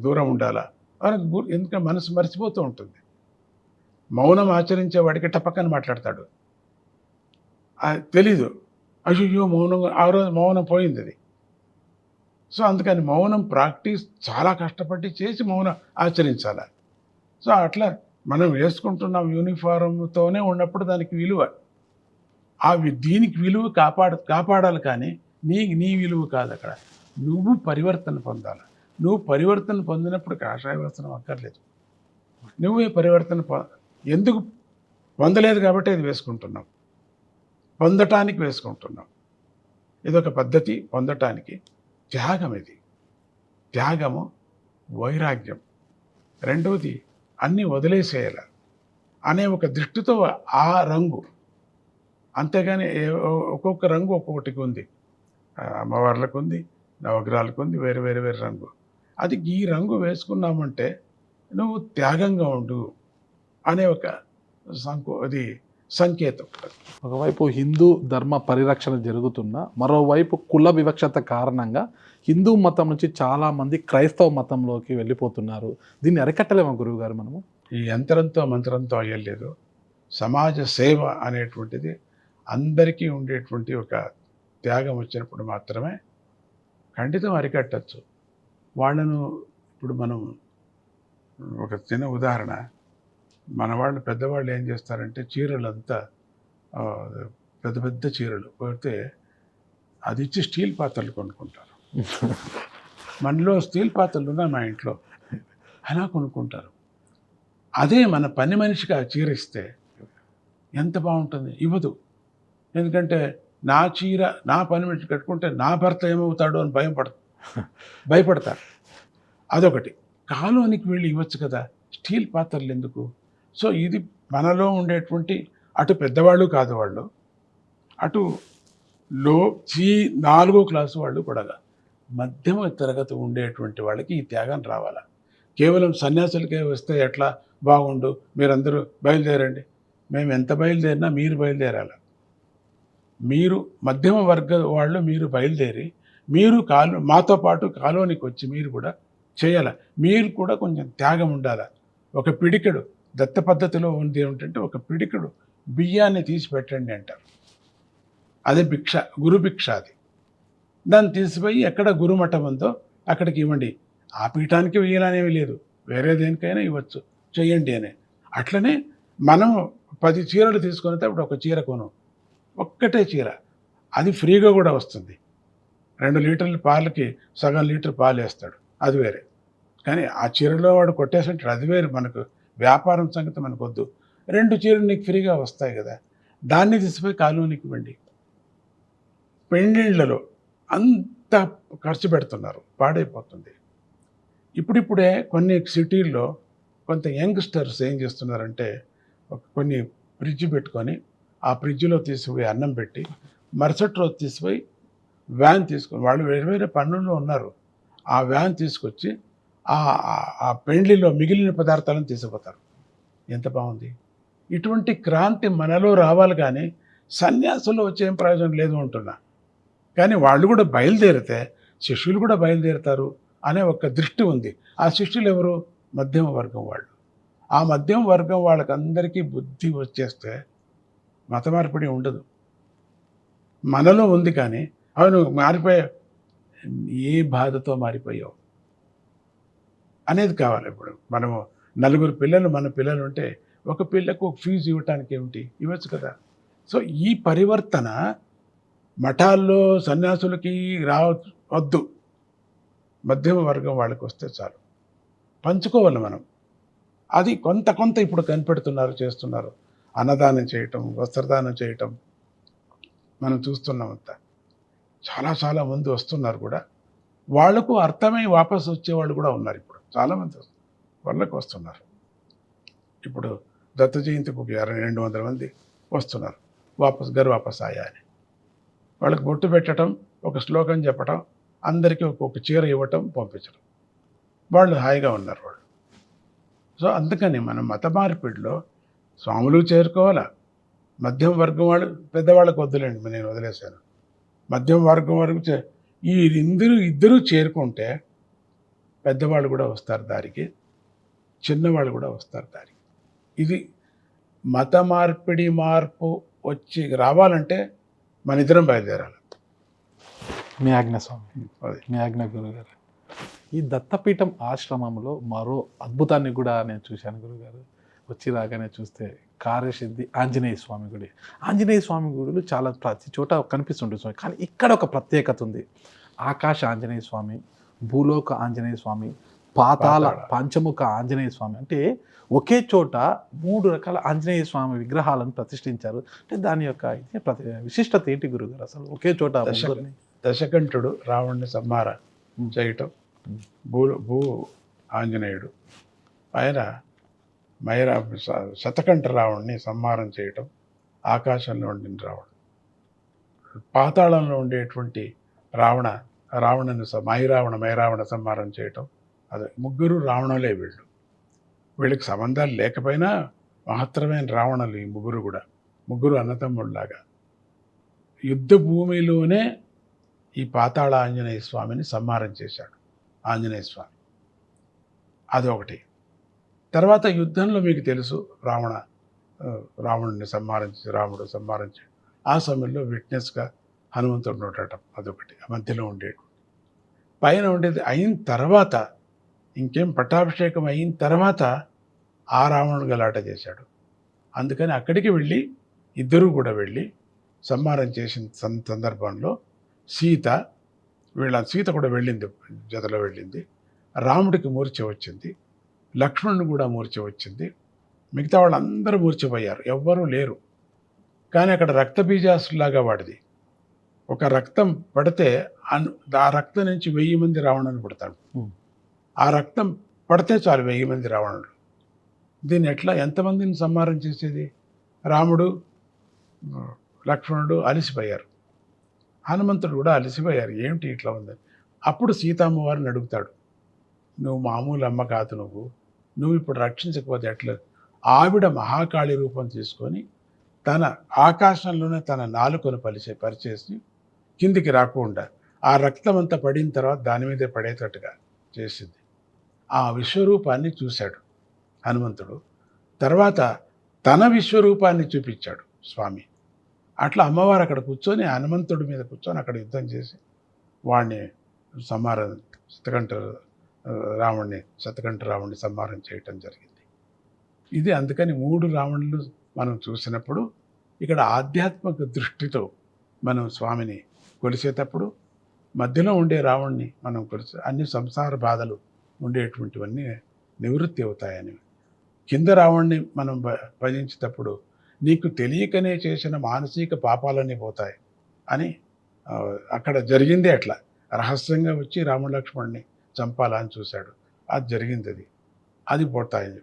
దూరం ఉండాలా అని. ఎందుకంటే మనసు మర్చిపోతూ ఉంటుంది. మౌనం ఆచరించే వాడికి టపక్కన మాట్లాడతాడు, తెలీదు, అయ్యో మౌనం, ఆ రోజు మౌనం పోయింది అది. సో అందుకని మౌనం ప్రాక్టీస్ చాలా కష్టపడి చేసి మౌనం ఆచరించాలి. సో అట్లా మనం వేసుకుంటున్నాం యూనిఫారంతోనే ఉన్నప్పుడు దానికి విలువ, దీనికి విలువ కాపాడాలి. కానీ నీ విలువ కాదు అక్కడ. నువ్వు పరివర్తన పొందాలి. నువ్వు పరివర్తన పొందినప్పుడు కాషాయ వస్త్రం అక్కర్లేదు. నువ్వే పరివర్తన ఎందుకు పొందలేదు కాబట్టి అది వేసుకుంటున్నాం, పొందటానికి వేసుకుంటున్నాం. ఇదొక పద్ధతి పొందటానికి. త్యాగం ఇది, త్యాగము, వైరాగ్యం. రెండవది అన్నీ వదిలేసేయాల అనే ఒక దృష్టితో ఆ రంగు అంతేగాని ఒక్కొక్క రంగు ఒక్కొక్కటికి ఉంది. అమ్మవార్లకు ఉంది, నవగ్రహాలకు ఉంది, వేరే వేరే వేరే రంగు. అది ఈ రంగు వేసుకున్నామంటే నువ్వు త్యాగంగా ఉండు అనే ఒక అది సంకేతం. ఒకవైపు హిందూ ధర్మ పరిరక్షణ జరుగుతున్నా మరోవైపు కుల వివక్షత కారణంగా హిందూ మతం నుంచి చాలామంది క్రైస్తవ మతంలోకి వెళ్ళిపోతున్నారు. దీన్ని అరికట్టలేమా గురువుగారు మనము? ఈ యంత్రంతో మంత్రంతో అయ్యలేదు. సమాజ సేవ అనేటువంటిది అందరికీ ఉండేటువంటి ఒక త్యాగం వచ్చినప్పుడు మాత్రమే ఖండితం అరికట్టచ్చు. వాళ్ళను ఇప్పుడు మనం ఒక చిన్న ఉదాహరణ, మన వాళ్ళు పెద్దవాళ్ళు ఏం చేస్తారంటే చీరలంతా పెద్ద పెద్ద చీరలు పోతే అది ఇచ్చి స్టీల్ పాత్రలు కొనుక్కుంటారు. మనలో స్టీల్ పాత్రలు ఉన్నాయి మా ఇంట్లో, అలా కొనుక్కుంటారు. అదే మన పని మనిషికి ఆ చీర ఇస్తే ఎంత బాగుంటుంది. ఇవ్వదు. ఎందుకంటే నా చీర నా పని మనిషి కట్టుకుంటే నా భర్త ఏమవుతాడో అని భయపడతారు. అదొకటి. కాలోనికి వెళ్ళి ఇవ్వచ్చు కదా, స్టీల్ పాత్రలు ఎందుకు? సో ఇది మనలో ఉండేటువంటి అటు పెద్దవాళ్ళు కాదు వాళ్ళు, అటు లో 4వ క్లాసు వాళ్ళు కూడా మధ్యమ తరగతి ఉండేటువంటి వాళ్ళకి ఈ త్యాగం రావాలా. కేవలం సన్యాసులకే వస్తే ఎట్లా బాగుండు, మీరందరూ బయలుదేరండి. మేము ఎంత బయలుదేరినా మీరు బయలుదేరాలి. మీరు మధ్యమ వర్గ వాళ్ళు మీరు బయలుదేరి మీరు మాతో పాటు కాలోనికి వచ్చి మీరు కూడా చేయాలి. మీరు కూడా కొంచెం త్యాగం ఉండాలి. ఒక పిడికెడు దత్త పద్ధతిలో ఉంది ఏమిటంటే ఒక పిడికెడు బియ్యాన్ని తీసి పెట్టండి అంటారు. అదే భిక్ష, గురు భిక్ష. అది దాన్ని తీసిపోయి ఎక్కడ గురుమఠం ఉందో అక్కడికి ఇవ్వండి. ఆ పీఠానికి వేయాలనేవి లేదు, వేరే దేనికైనా ఇవ్వచ్చు, చెయ్యండి అని. అట్లనే మనం 10 చీరలు తీసుకొని అప్పుడు ఒక చీర కొను, ఒక్కటే చీర, అది ఫ్రీగా కూడా వస్తుంది. 2 లీటర్ల పాలకి సగం లీటర్ పాలు వేస్తాడు, అది వేరే. కానీ ఆ చీరలో వాడు కొట్టేస్తుంటాడు, అది వేరు. మనకు వ్యాపారం సంగతి మనకు వద్దు. 2 చీరలు నీకు ఫ్రీగా వస్తాయి కదా, దాన్ని తీసిపోయి కాలనీకి ఇవ్వండి. పెళ్ళిళ్ళలో అంత ఖర్చు పెడుతున్నారు, పాడైపోతుంది. ఇప్పుడిప్పుడే కొన్ని సిటీల్లో కొంత యంగ్స్టర్స్ ఏం చేస్తున్నారంటే కొన్ని ఫ్రిడ్జ్ పెట్టుకొని ఆ ఫ్రిడ్జ్లో తీసిపోయి అన్నం పెట్టి మరుసటి రోజు తీసిపోయి వ్యాన్ తీసుకొని, వాళ్ళు వేరే వేరే పనుల్లో ఉన్నారు, ఆ వ్యాన్ తీసుకొచ్చి ఆ పెండ్లిలో మిగిలిన పదార్థాలను తీసుకుపోతారు. ఎంత బాగుంది. ఇటువంటి క్రాంతి మనలో రావాలి, కానీ సన్యాసులు వచ్చేం ప్రయోజనం లేదు అంటున్నా. కానీ వాళ్ళు కూడా బయలుదేరితే శిష్యులు కూడా బయలుదేరుతారు అనే ఒక దృష్టి ఉంది. ఆ శిష్యులు ఎవరు? మధ్యమ వర్గం వాళ్ళు. ఆ మధ్యమ వర్గం వాళ్ళకందరికీ బుద్ధి వచ్చేస్తే మత మార్పిడి ఉండదు. మనలో ఉంది, కానీ అవును మారిపోయావు, ఏ బాధతో మారిపోయావు అనేది కావాలి. ఇప్పుడు మనము 4 పిల్లలు మన పిల్లలు ఉంటే ఒక పిల్లకు ఒక ఫీజు ఇవ్వటానికి ఏమిటి, ఇవ్వచ్చు కదా. సో ఈ పరివర్తన మఠాల్లో సన్యాసులకి వద్దు, మధ్యమ వర్గం వాళ్ళకి వస్తే చాలు. పంచుకోవాలి మనం. అది కొంత ఇప్పుడు కనిపెడుతున్నారు, చేస్తున్నారు. అన్నదానం చేయటం, వస్త్రదానం చేయటం మనం చూస్తున్నామంతా. చాలా మంది వస్తున్నారు కూడా. వాళ్లకు అర్థమై వాపసు వచ్చేవాళ్ళు కూడా ఉన్నారు. ఇప్పుడు చాలామంది వాళ్ళకు వస్తున్నారు. ఇప్పుడు దత్త జయంతికి ఒక 200 మంది వస్తున్నారు, వాపస్ ఆయా అని. వాళ్ళకి బొట్టు పెట్టడం, ఒక శ్లోకం చెప్పటం, అందరికీ ఒక్కొక్క చీర ఇవ్వటం, పంపించడం. వాళ్ళు హాయిగా ఉన్నారు వాళ్ళు. సో అందుకని మనం మత మార్పిడిలో స్వాములు చేరుకోవాలా. మధ్యమ వర్గం వాళ్ళు, పెద్దవాళ్ళకి వద్దులేండి, నేను వదిలేశాను. మధ్యమ వర్గం వరకు ఈ ఇద్దరూ చేరుకుంటే పెద్దవాళ్ళు కూడా వస్తారు దారికి, చిన్నవాళ్ళు కూడా వస్తారు దారికి. ఇది మత మార్పు వచ్చి రావాలంటే మన ఇద్దరం బయలుదేరాలి. మీ ఆజ్ఞ స్వామి, మీ ఆజ్ఞ గురుగారు. ఈ దత్తపీఠం ఆశ్రమంలో మరో అద్భుతాన్ని కూడా నేను చూశాను గురుగారు. వచ్చి రాగానే చూస్తే కార్యసిద్ధి ఆంజనేయ స్వామి గుడి. ఆంజనేయ స్వామి గుడులు చాలా ప్రతి చోట కనిపిస్తుంటుంది స్వామి, కానీ ఇక్కడ ఒక ప్రత్యేకత ఉంది. ఆకాశ ఆంజనేయ స్వామి, భూలోక ఆంజనేయ స్వామి, పాతాళ పంచముఖ ఆంజనేయ స్వామి. అంటే ఒకే చోట 3 రకాల ఆంజనేయ స్వామి విగ్రహాలను ప్రతిష్ఠించారు. అంటే దాని యొక్క విశిష్టత ఏంటి గురుగారు? అసలు ఒకే చోట దశకంఠుడు రావణ్ణి సంహార చేయటం, భూ ఆంజనేయుడు ఆయన శతకంఠ రావణ్ణి సంహారం చేయటం, ఆకాశంలో ఉండిన రావణుడు, పాతాళంలో ఉండేటువంటి రావణుని మైరావణ సంహారం చేయటం. అదే ముగ్గురు రావణులే వీళ్ళు. వీళ్ళకి సంబంధాలు లేకపోయినా మహత్తరమైన రావణులు ఈ ముగ్గురు కూడా. ముగ్గురు అన్నతమ్ముళ్ళలాగా యుద్ధ భూమిలోనే ఈ పాతాళ ఆంజనేయ స్వామిని సంహారం చేశాడు ఆంజనేయ స్వామి. అదొకటి. తర్వాత యుద్ధంలో మీకు తెలుసు రావణుడిని రాముడు సంహారించి ఆ సమయంలో విట్నెస్గా హనుమంతుడు ఉండటం అదొకటి. మధ్యలో ఉండేది పైన ఉండేది అయిన తర్వాత ఇంకేం పట్టాభిషేకం అయిన తర్వాత ఆ రావణుడు గలాట చేశాడు. అందుకని అక్కడికి వెళ్ళి ఇద్దరూ కూడా వెళ్ళి సంహారం చేసిన సందర్భంలో సీత కూడా వెళ్ళింది, జతలో వెళ్ళింది. రాముడికి మూర్ఛ వచ్చింది, లక్ష్మణుడు కూడా మూర్ఛ వచ్చింది, మిగతా వాళ్ళందరూ మూర్ఛపోయారు, ఎవ్వరూ లేరు. కానీ అక్కడ రక్తబీజాసులాగా వాడిది. ఒక రక్తం పడితే ఆ రక్తం నుంచి 1000 మంది రావణులు పుడతాడు. ఆ రక్తం పడితే చాలు 1000 మంది రావణులు. దీన్ని ఎంతమందిని సంహారం చేసేది? రాముడు లక్ష్మణుడు అలసిపోయారు, హనుమంతుడు కూడా అలసిపోయారు. ఏమిటి ఇట్లా ఉందని అప్పుడు సీతమ్మవారిని అడుగుతాడు, నువ్వు మామూలు అమ్మ కాదు, నువ్వు ఇప్పుడు రక్షించకపోతే ఎట్లా? ఆవిడ మహాకాళి రూపం తీసుకొని తన ఆకాశంలోనే తన నాలుకను పరిచేసి కిందికి రాకుండా ఆ రక్తం అంతా పడిన తర్వాత దాని మీదే పడేటట్టుగా చేసింది. ఆ విశ్వరూపాన్ని చూశాడు హనుమంతుడు. తర్వాత తన విశ్వరూపాన్ని చూపించాడు స్వామి. అట్లా అమ్మవారు అక్కడ కూర్చొని హనుమంతుడి మీద కూర్చొని అక్కడ యుద్ధం చేసి వాడిని సంహారం శతకంఠ రాముడిని సంహారం చేయటం జరిగింది. ఇది అందుకని 3 రావణులు మనం చూసినప్పుడు ఇక్కడ ఆధ్యాత్మిక దృష్టితో మనం స్వామిని కొలిసేటప్పుడు మధ్యలో ఉండే రావణ్ణి మనం కొలిసే అన్ని సంసార బాధలు ఉండేటువంటివన్నీ నివృత్తి అవుతాయని, కింద రావణ్ణి మనం భజించేటప్పుడు నీకు తెలియకనే చేసిన మానసిక పాపాలన్నీ పోతాయి అని అక్కడ జరిగింది. అట్లా రహస్యంగా వచ్చి రాముడు లక్ష్మణ్ణి చంపాలని చూశాడు, అది జరిగింది, అది పోతాయి.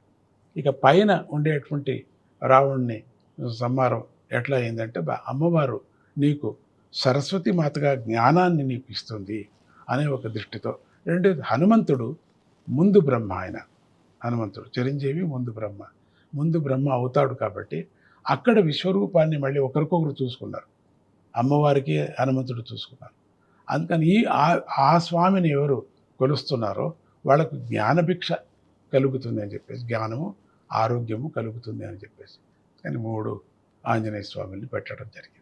ఇక పైన ఉండేటువంటి రావణ్ణి సంహారం ఎట్లా అయిందంటే అమ్మవారు నీకు సరస్వతి మాతగా జ్ఞానాన్ని నీకు ఇస్తుంది అనే ఒక దృష్టితో. రెండోది హనుమంతుడు ముందు బ్రహ్మ, హనుమంతుడు చిరంజీవి ముందు బ్రహ్మ అవుతాడు కాబట్టి అక్కడ విశ్వరూపాన్ని మళ్ళీ ఒకరికొకరు చూసుకున్నారు, అమ్మవారికి హనుమంతుడు చూసుకున్నారు. అందుకని ఆ స్వామిని ఎవరు కొలుస్తున్నారో వాళ్ళకు జ్ఞానభిక్ష కలుగుతుంది అని చెప్పేసి, జ్ఞానము ఆరోగ్యము కలుగుతుంది అని చెప్పేసి కానీ 3 ఆంజనేయ స్వామిని పెట్టడం జరిగింది.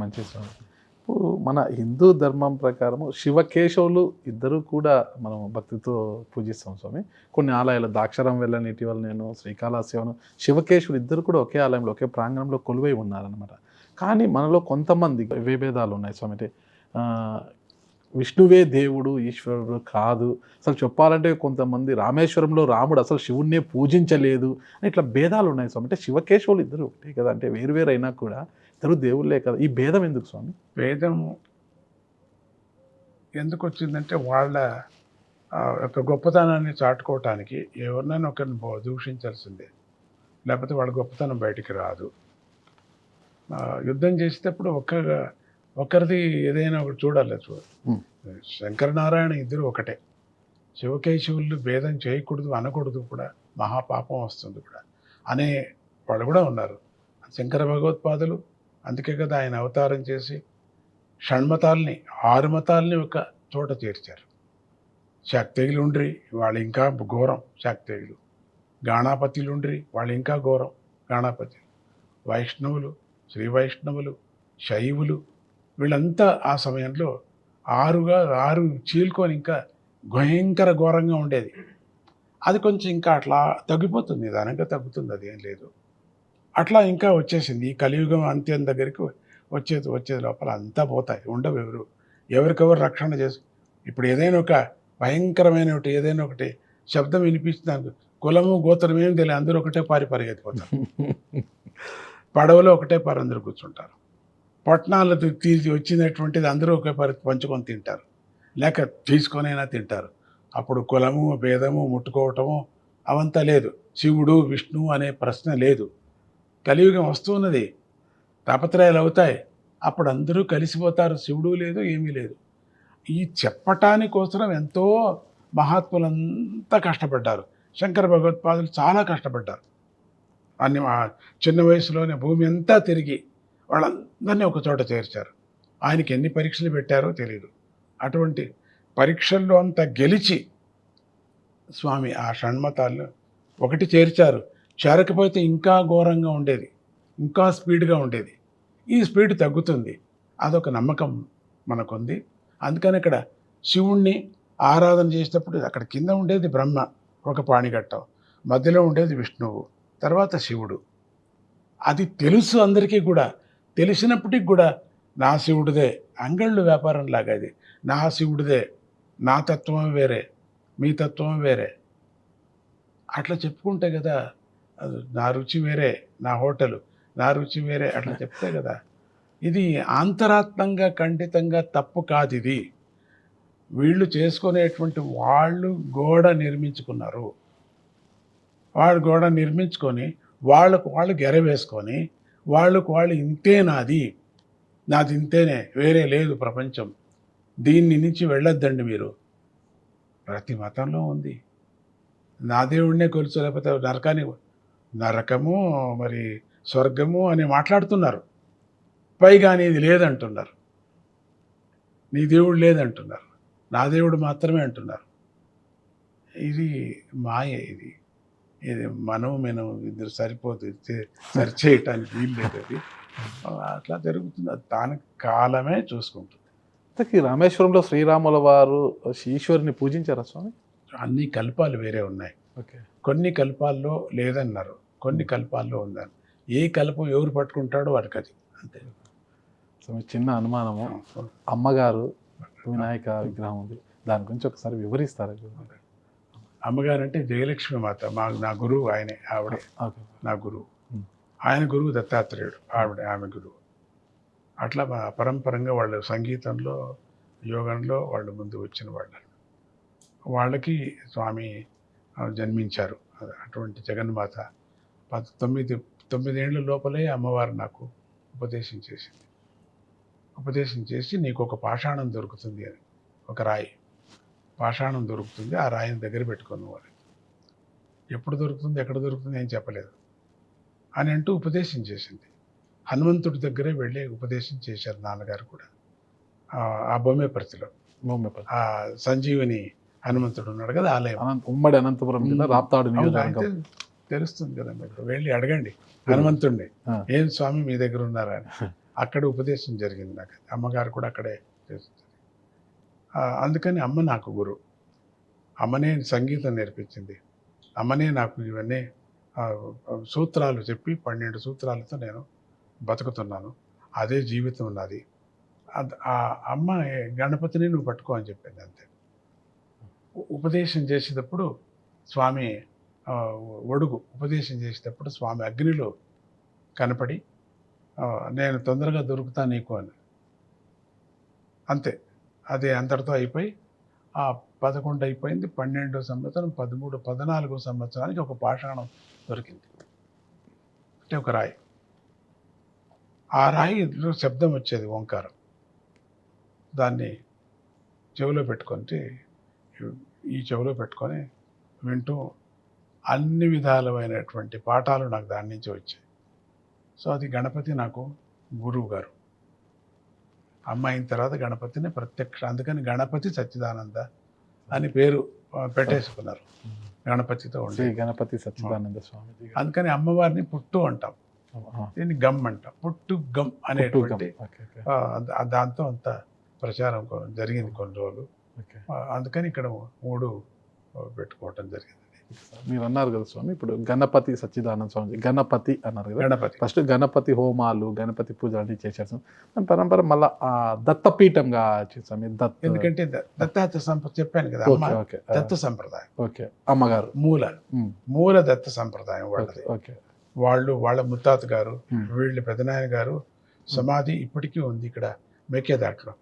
మంచి స్వామి. ఇప్పుడు మన హిందూ ధర్మం ప్రకారము శివకేశవులు ఇద్దరు కూడా మనం భక్తితో పూజిస్తాం స్వామి. కొన్ని ఆలయాలు ద్రాక్షారం వెళ్ళని ఇటీవల నేను శ్రీకాళహస్తిను శివకేశవులు ఇద్దరు కూడా ఒకే ఆలయంలో ఒకే ప్రాంగణంలో కొలువై ఉన్నారనమాట. కానీ మనలో కొంతమంది విభేదాలు ఉన్నాయి స్వామి. అంటే విష్ణువే దేవుడు ఈశ్వరుడు కాదు, అసలు చెప్పాలంటే కొంతమంది రామేశ్వరంలో రాముడు అసలు శివుణ్ణే పూజించలేదు అని ఇట్లా భేదాలు ఉన్నాయి స్వామి. అంటే శివకేశవులు ఇద్దరు ఒకటే కదా, అంటే వేరు అయినా కూడా ఇద్దరు దేవుళ్ళే కదా, ఈ భేదం ఎందుకు స్వామి? భేదం ఎందుకు వచ్చిందంటే వాళ్ళ యొక్క గొప్పతనాన్ని చాటుకోవటానికి ఎవరినైనా ఒకరిని దూషించాల్సిందే, లేకపోతే వాళ్ళ గొప్పతనం బయటికి రాదు. యుద్ధం చేసేటప్పుడు ఒకరిది ఏదైనా ఒకటి చూడాలి. శంకరనారాయణ ఇద్దరు ఒకటే, శివకేశవులు భేదం చేయకూడదు అనకూడదు కూడా, మహాపాపం వస్తుంది కూడా అనే వాళ్ళు కూడా ఉన్నారు. శంకర భగవత్పాదులు అందుకే కదా ఆయన అవతారం చేసి షణ్మతాల్ని 6 మతాల్ని ఒక చోట చేర్చారు. శాక్తేయులు ఉండ్రి వాళ్ళు ఇంకా ఘోరం, శాక్తేయులు. గాణాపతిలు ఉండ్రి వాళ్ళు ఇంకా ఘోరం, గాణాపతి. వైష్ణవులు, శ్రీ వైష్ణవులు, శైవులు వీళ్ళంతా ఆ సమయంలో 6 చీల్కొని ఇంకా భయంకర ఘోరంగా ఉండేది. అది కొంచెం ఇంకా అట్లా తగ్గిపోతుంది, నిదానంగా తగ్గుతుంది, అది ఏం లేదు. అట్లా ఇంకా వచ్చేసింది. ఈ కలియుగం అంత్యం దగ్గరికి వచ్చేది లోపల అంతా పోతాయి, ఉండవు. ఎవరికెవరు రక్షణ చేసి ఇప్పుడు ఏదైనా ఒక భయంకరమైన ఏదైనా ఒకటి శబ్దం వినిపిస్తుంది, కులము గోత్రం ఏం తెలియదు, అందరూ ఒకటే పరిగెత్తిపోతారు. పడవలో ఒకటే అందరూ కూర్చుంటారు. పట్టణాలు తీసి వచ్చినటువంటిది అందరూ ఒకే పంచుకొని తింటారు, లేక తీసుకొనైనా తింటారు. అప్పుడు కులము భేదము ముట్టుకోవటము అవంతా లేదు, శివుడు విష్ణువు అనే ప్రశ్న లేదు. కలియుగం వస్తున్నది, తాపత్రయాలు అవుతాయి. అప్పుడు అందరూ కలిసిపోతారు. శివుడు లేదు, ఏమీ లేదు. ఈ చెప్పటానికోసం ఎంతో మహాత్ములంతా కష్టపడ్డారు. శంకర భగవత్పాదులు చాలా కష్టపడ్డారు. అన్ని చిన్న వయసులోనే భూమి అంతా తిరిగి వాళ్ళందరినీ ఒక చోట చేర్చారు. ఆయనకి ఎన్ని పరీక్షలు పెట్టారో తెలియదు. అటువంటి పరీక్షల్లో అంతా గెలిచి స్వామి ఆ షణ్మతాలను ఒకటి చేర్చారు. చేరకపోతే ఇంకా ఘోరంగా ఉండేది, ఇంకా స్పీడ్గా ఉండేది. ఈ స్పీడ్ తగ్గుతుంది, అదొక నమ్మకం మనకుంది. అందుకని ఇక్కడ శివుణ్ణి ఆరాధన చేసేటప్పుడు అక్కడ కింద ఉండేది బ్రహ్మ, ఒక పాణిఘట్టం, మధ్యలో ఉండేది విష్ణువు, తర్వాత శివుడు. అది తెలుసు అందరికీ కూడా. తెలిసినప్పటికి కూడా నా శివుడిదే, అంగళ్ళు వ్యాపారం లాగా అది. నా శివుడిదే, నా తత్వం వేరే, మీ తత్వం వేరే, అట్లా చెప్పుకుంటే కదా. అది నా రుచి వేరే, నా హోటలు, నా రుచి వేరే, అట్లా చెప్తే కదా. ఇది ఆంతరాత్మంగా ఖండితంగా తప్పు కాదు. ఇది వీళ్ళు చేసుకునేటువంటి వాళ్ళు గోడ నిర్మించుకున్నారు. వాళ్ళు గోడ నిర్మించుకొని వాళ్ళకు వాళ్ళు గెర వేసుకొని వాళ్ళకు వాళ్ళు ఇంతే నాది ఇంతేనే, వేరే లేదు ప్రపంచం, దీన్ని నుంచి వెళ్ళొద్దండి మీరు. ప్రతి మతంలో ఉంది. నా దేవుడినే కొలుసు, లేకపోతే నరకము మరి స్వర్గము అని మాట్లాడుతున్నారు. పైగా నీది లేదంటున్నారు, నీ దేవుడు లేదంటున్నారు, నా దేవుడు మాత్రమే అంటున్నారు. ఇది మాయ. ఇది మనం ఇద్దరు సరిపోదు, సరిచేయటానికి వీలు లేదు. అది అట్లా జరుగుతుంది. అది దాని కాలమే చూసుకుంటుంది. ఇంతకీ రామేశ్వరంలో శ్రీరాముల వారు ఈశ్వరుని పూజించారా స్వామి? అన్ని కల్పాలు వేరే ఉన్నాయి. ఓకే. కొన్ని కల్పాల్లో లేదన్నారు, కొన్ని కల్పాల్లో ఉందని. ఏ కల్పం ఎవరు పట్టుకుంటాడో వాడికి అది అంతే. సో మీ చిన్న అనుమానము, అమ్మగారు వినాయక విగ్రహం ఉంది, దాని గురించి ఒకసారి వివరిస్తారా? అమ్మగారు అంటే జయలక్ష్మి మాత, నా గురువు ఆయనే, ఆవిడే నా గురువు. ఆయన గురువు దత్తాత్రేయుడు, ఆమె గురువు. అట్లా పరంపరంగా వాళ్ళు సంగీతంలో, యోగంలో వాళ్ళు ముందు వచ్చిన వాళ్ళకి స్వామి జన్మించారు. అటువంటి జగన్మాత 9 ఏళ్ళ లోపలే అమ్మవారు నాకు ఉపదేశం చేసి నీకు ఒక పాషాణం దొరుకుతుంది అని, ఒక రాయి పాషాణం దొరుకుతుంది, ఆ రాయిని దగ్గర పెట్టుకుని వారు. ఎప్పుడు దొరుకుతుంది, ఎక్కడ దొరుకుతుంది ఏం చెప్పలేదు అని అంటూ ఉపదేశం చేసింది. హనుమంతుడి దగ్గరే వెళ్ళి ఉపదేశం చేశారు నాన్నగారు కూడా. ఆ బొమ్మేపర్తిలో ఆ సంజీవని హనుమంతుడు ఉన్నాడు కదా, ఆలయం, ఉమ్మడి అనంతపురం జిల్లా రాప్తాడు నియోజకవర్గం. తెలుస్తుంది కదా మీకు, వెళ్ళి అడగండి హనుమంతుడిని, ఏం స్వామి మీ దగ్గర ఉన్నారా అని. అక్కడ ఉపదేశం జరిగింది నాకు. అమ్మగారు కూడా అక్కడే చేస్తుంది. అందుకని అమ్మ నాకు గురువు. అమ్మనే సంగీతం నేర్పించింది. అమ్మనే నాకు ఇవన్నీ సూత్రాలు చెప్పి 12 సూత్రాలతో నేను బతుకుతున్నాను. అదే జీవితం నాది. ఆ అమ్మ గణపతిని నువ్వు పట్టుకో అని చెప్పింది అంతే. ఉపదేశం చేసేటప్పుడు స్వామి ఉపదేశం చేసేటప్పుడు స్వామి అగ్నిలో కనపడి నేను తొందరగా దొరుకుతా నీకు అని, అంతే. అది అంతటితో అయిపోయి ఆ 11 అయిపోయింది. 12వ సంవత్సరం 13, 14వ సంవత్సరానికి ఒక పాషాణం దొరికింది. అంటే ఒక రాయి. ఆ రాయిలో శబ్దం వచ్చేది, ఓంకారం. దాన్ని చెవిలో పెట్టుకుంటే, ఈ చెవిలో పెట్టుకొని వింటూ అన్ని విధాలమైనటువంటి పాఠాలు నాకు దాని నుంచి వచ్చాయి. సో అది గణపతి నాకు గురువు గారు. అమ్మ అయిన తర్వాత గణపతిని ప్రత్యక్ష, అందుకని గణపతి సచ్చిదానంద అని పేరు పెట్టేసుకున్నారు. గణపతితో ఉండే గణపతి సచ్చిదానంద స్వామి. అందుకని అమ్మవారిని పుట్టు అంటాం, దీన్ని గమ్ అంటాం. పుట్టు గమ్ అనేటువంటి దాంతో అంత ప్రచారం జరిగింది కొన్ని రోజులు. అందుకని ఇక్కడ 3 పెట్టుకోవటం జరిగింది. మీరు అన్నారు కదా స్వామి, ఇప్పుడు గణపతి సచ్చిదానంద స్వామి, గణపతి అన్నారు కదా, గణపతి ఫస్ట్ గణపతి హోమాలు, గణపతి పూజలు అన్ని చేశారు. పరంపర మళ్ళా దత్తపీఠంగా చేసాము. ఎందుకంటే దత్తాత్ర చెప్పాను కదా, దత్త సంప్రదాయం. ఓకే. అమ్మగారు మూల దత్త సంప్రదాయం వాళ్ళది. వాళ్ళ ముత్తాత గారు, వీళ్ళ పెదనాయన గారు సమాధి ఇప్పటికీ ఉంది ఇక్కడ మేకేదాట్లో.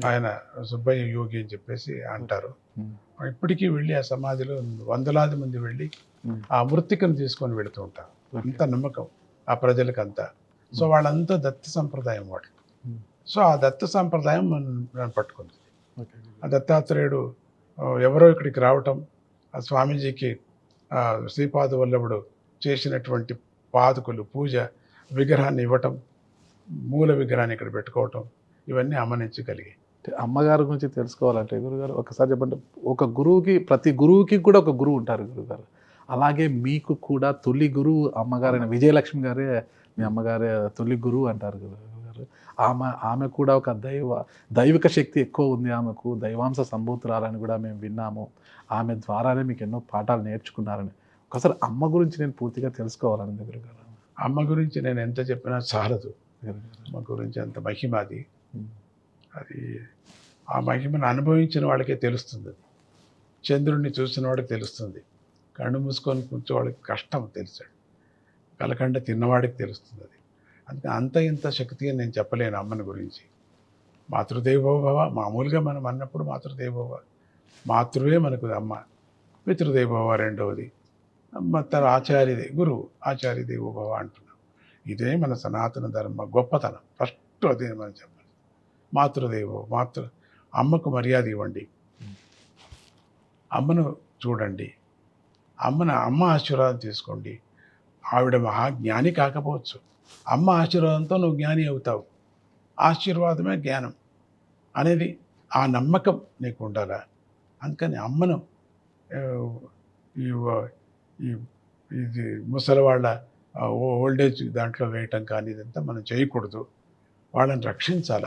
ఆయన సుబ్బయ్య యోగి అని చెప్పేసి అంటారు. ఇప్పటికీ వెళ్ళి ఆ సమాధిలో వందలాది మంది వెళ్ళి ఆ మృత్తికను తీసుకొని వెళుతూ ఉంటారు. అంత నమ్మకం ఆ ప్రజలకు. అంతా సో వాళ్ళంతా దత్త సంప్రదాయం వాళ్ళు. సో ఆ దత్త సంప్రదాయం మనం పట్టుకుంది. ఆ దత్తాత్రేయుడు ఎవరో ఇక్కడికి రావటం, ఆ స్వామీజీకి శ్రీపాద వల్లభుడు చేసినటువంటి పాదుకులు పూజ విగ్రహాన్ని ఇవ్వటం, మూల విగ్రహాన్ని ఇక్కడ పెట్టుకోవటం, ఇవన్నీ అమ్మ నుంచి కలిగాయి. అమ్మగారి గురించి తెలుసుకోవాలంటే గురుగారు ఒకసారి చెప్పండి. ఒక గురువుకి, ప్రతి గురువుకి కూడా ఒక గురువు ఉంటారు గురుగారు. అలాగే మీకు కూడా తొలి గురువు అమ్మగారైన విజయలక్ష్మి గారే మీ అమ్మగారే తొలి గురువు అంటారు గురుగారు. ఆమె కూడా ఒక దైవిక శక్తి ఎక్కువ ఉంది ఆమెకు, దైవాంశ సంభూతురాలని కూడా మేము విన్నాము. ఆమె ద్వారానే మీకు ఎన్నో పాఠాలు నేర్చుకున్నారని. ఒకసారి అమ్మ గురించి నేను పూర్తిగా తెలుసుకోవాలని గురుగారు. అమ్మ గురించి నేను ఎంత చెప్పినా చాలదు. అమ్మ గురించి అంత మహిమ అది. అది ఆ మహిమను అనుభవించిన వాళ్ళకే తెలుస్తుంది. అది చంద్రుడిని చూసిన వాడికి తెలుస్తుంది, కళ్ళు మూసుకొని కూర్చోవాడికి కష్టం తెలుసాడు, కలకండ తిన్నవాడికి తెలుస్తుంది. అది అందుకని అంత ఇంత శక్తి అని నేను చెప్పలేను అమ్మని గురించి. మాతృదేవోభవ మామూలుగా మనం అన్నప్పుడు మాతృదేవోభవ, మాతృవే మనకు అమ్మ. పితృదేవోభవ రెండవది, ఆచార్యదే గురువు, ఆచార్య దేవోభవ అంటున్నాం. ఇదే మన సనాతన ధర్మ గొప్పతనం. ఫస్ట్ అదే మనం చెప్పాలి. మాతృదేవో అమ్మకు మర్యాద ఇవ్వండి, అమ్మను చూడండి, అమ్మ ఆశీర్వాదం తీసుకోండి. ఆవిడ మహాజ్ఞాని కాకపోవచ్చు, అమ్మ ఆశీర్వాదంతో నువ్వు జ్ఞాని అవుతావు. ఆశీర్వాదమే జ్ఞానం అనేది ఆ నమ్మకం నీకు ఉండాలా. అందుకని అమ్మను ఇది ముసలివాళ్ళ ఓల్డేజ్ దాంట్లో వేయటం కానీ ఇదంతా మనం చేయకూడదు. వాళ్ళని రక్షించాల.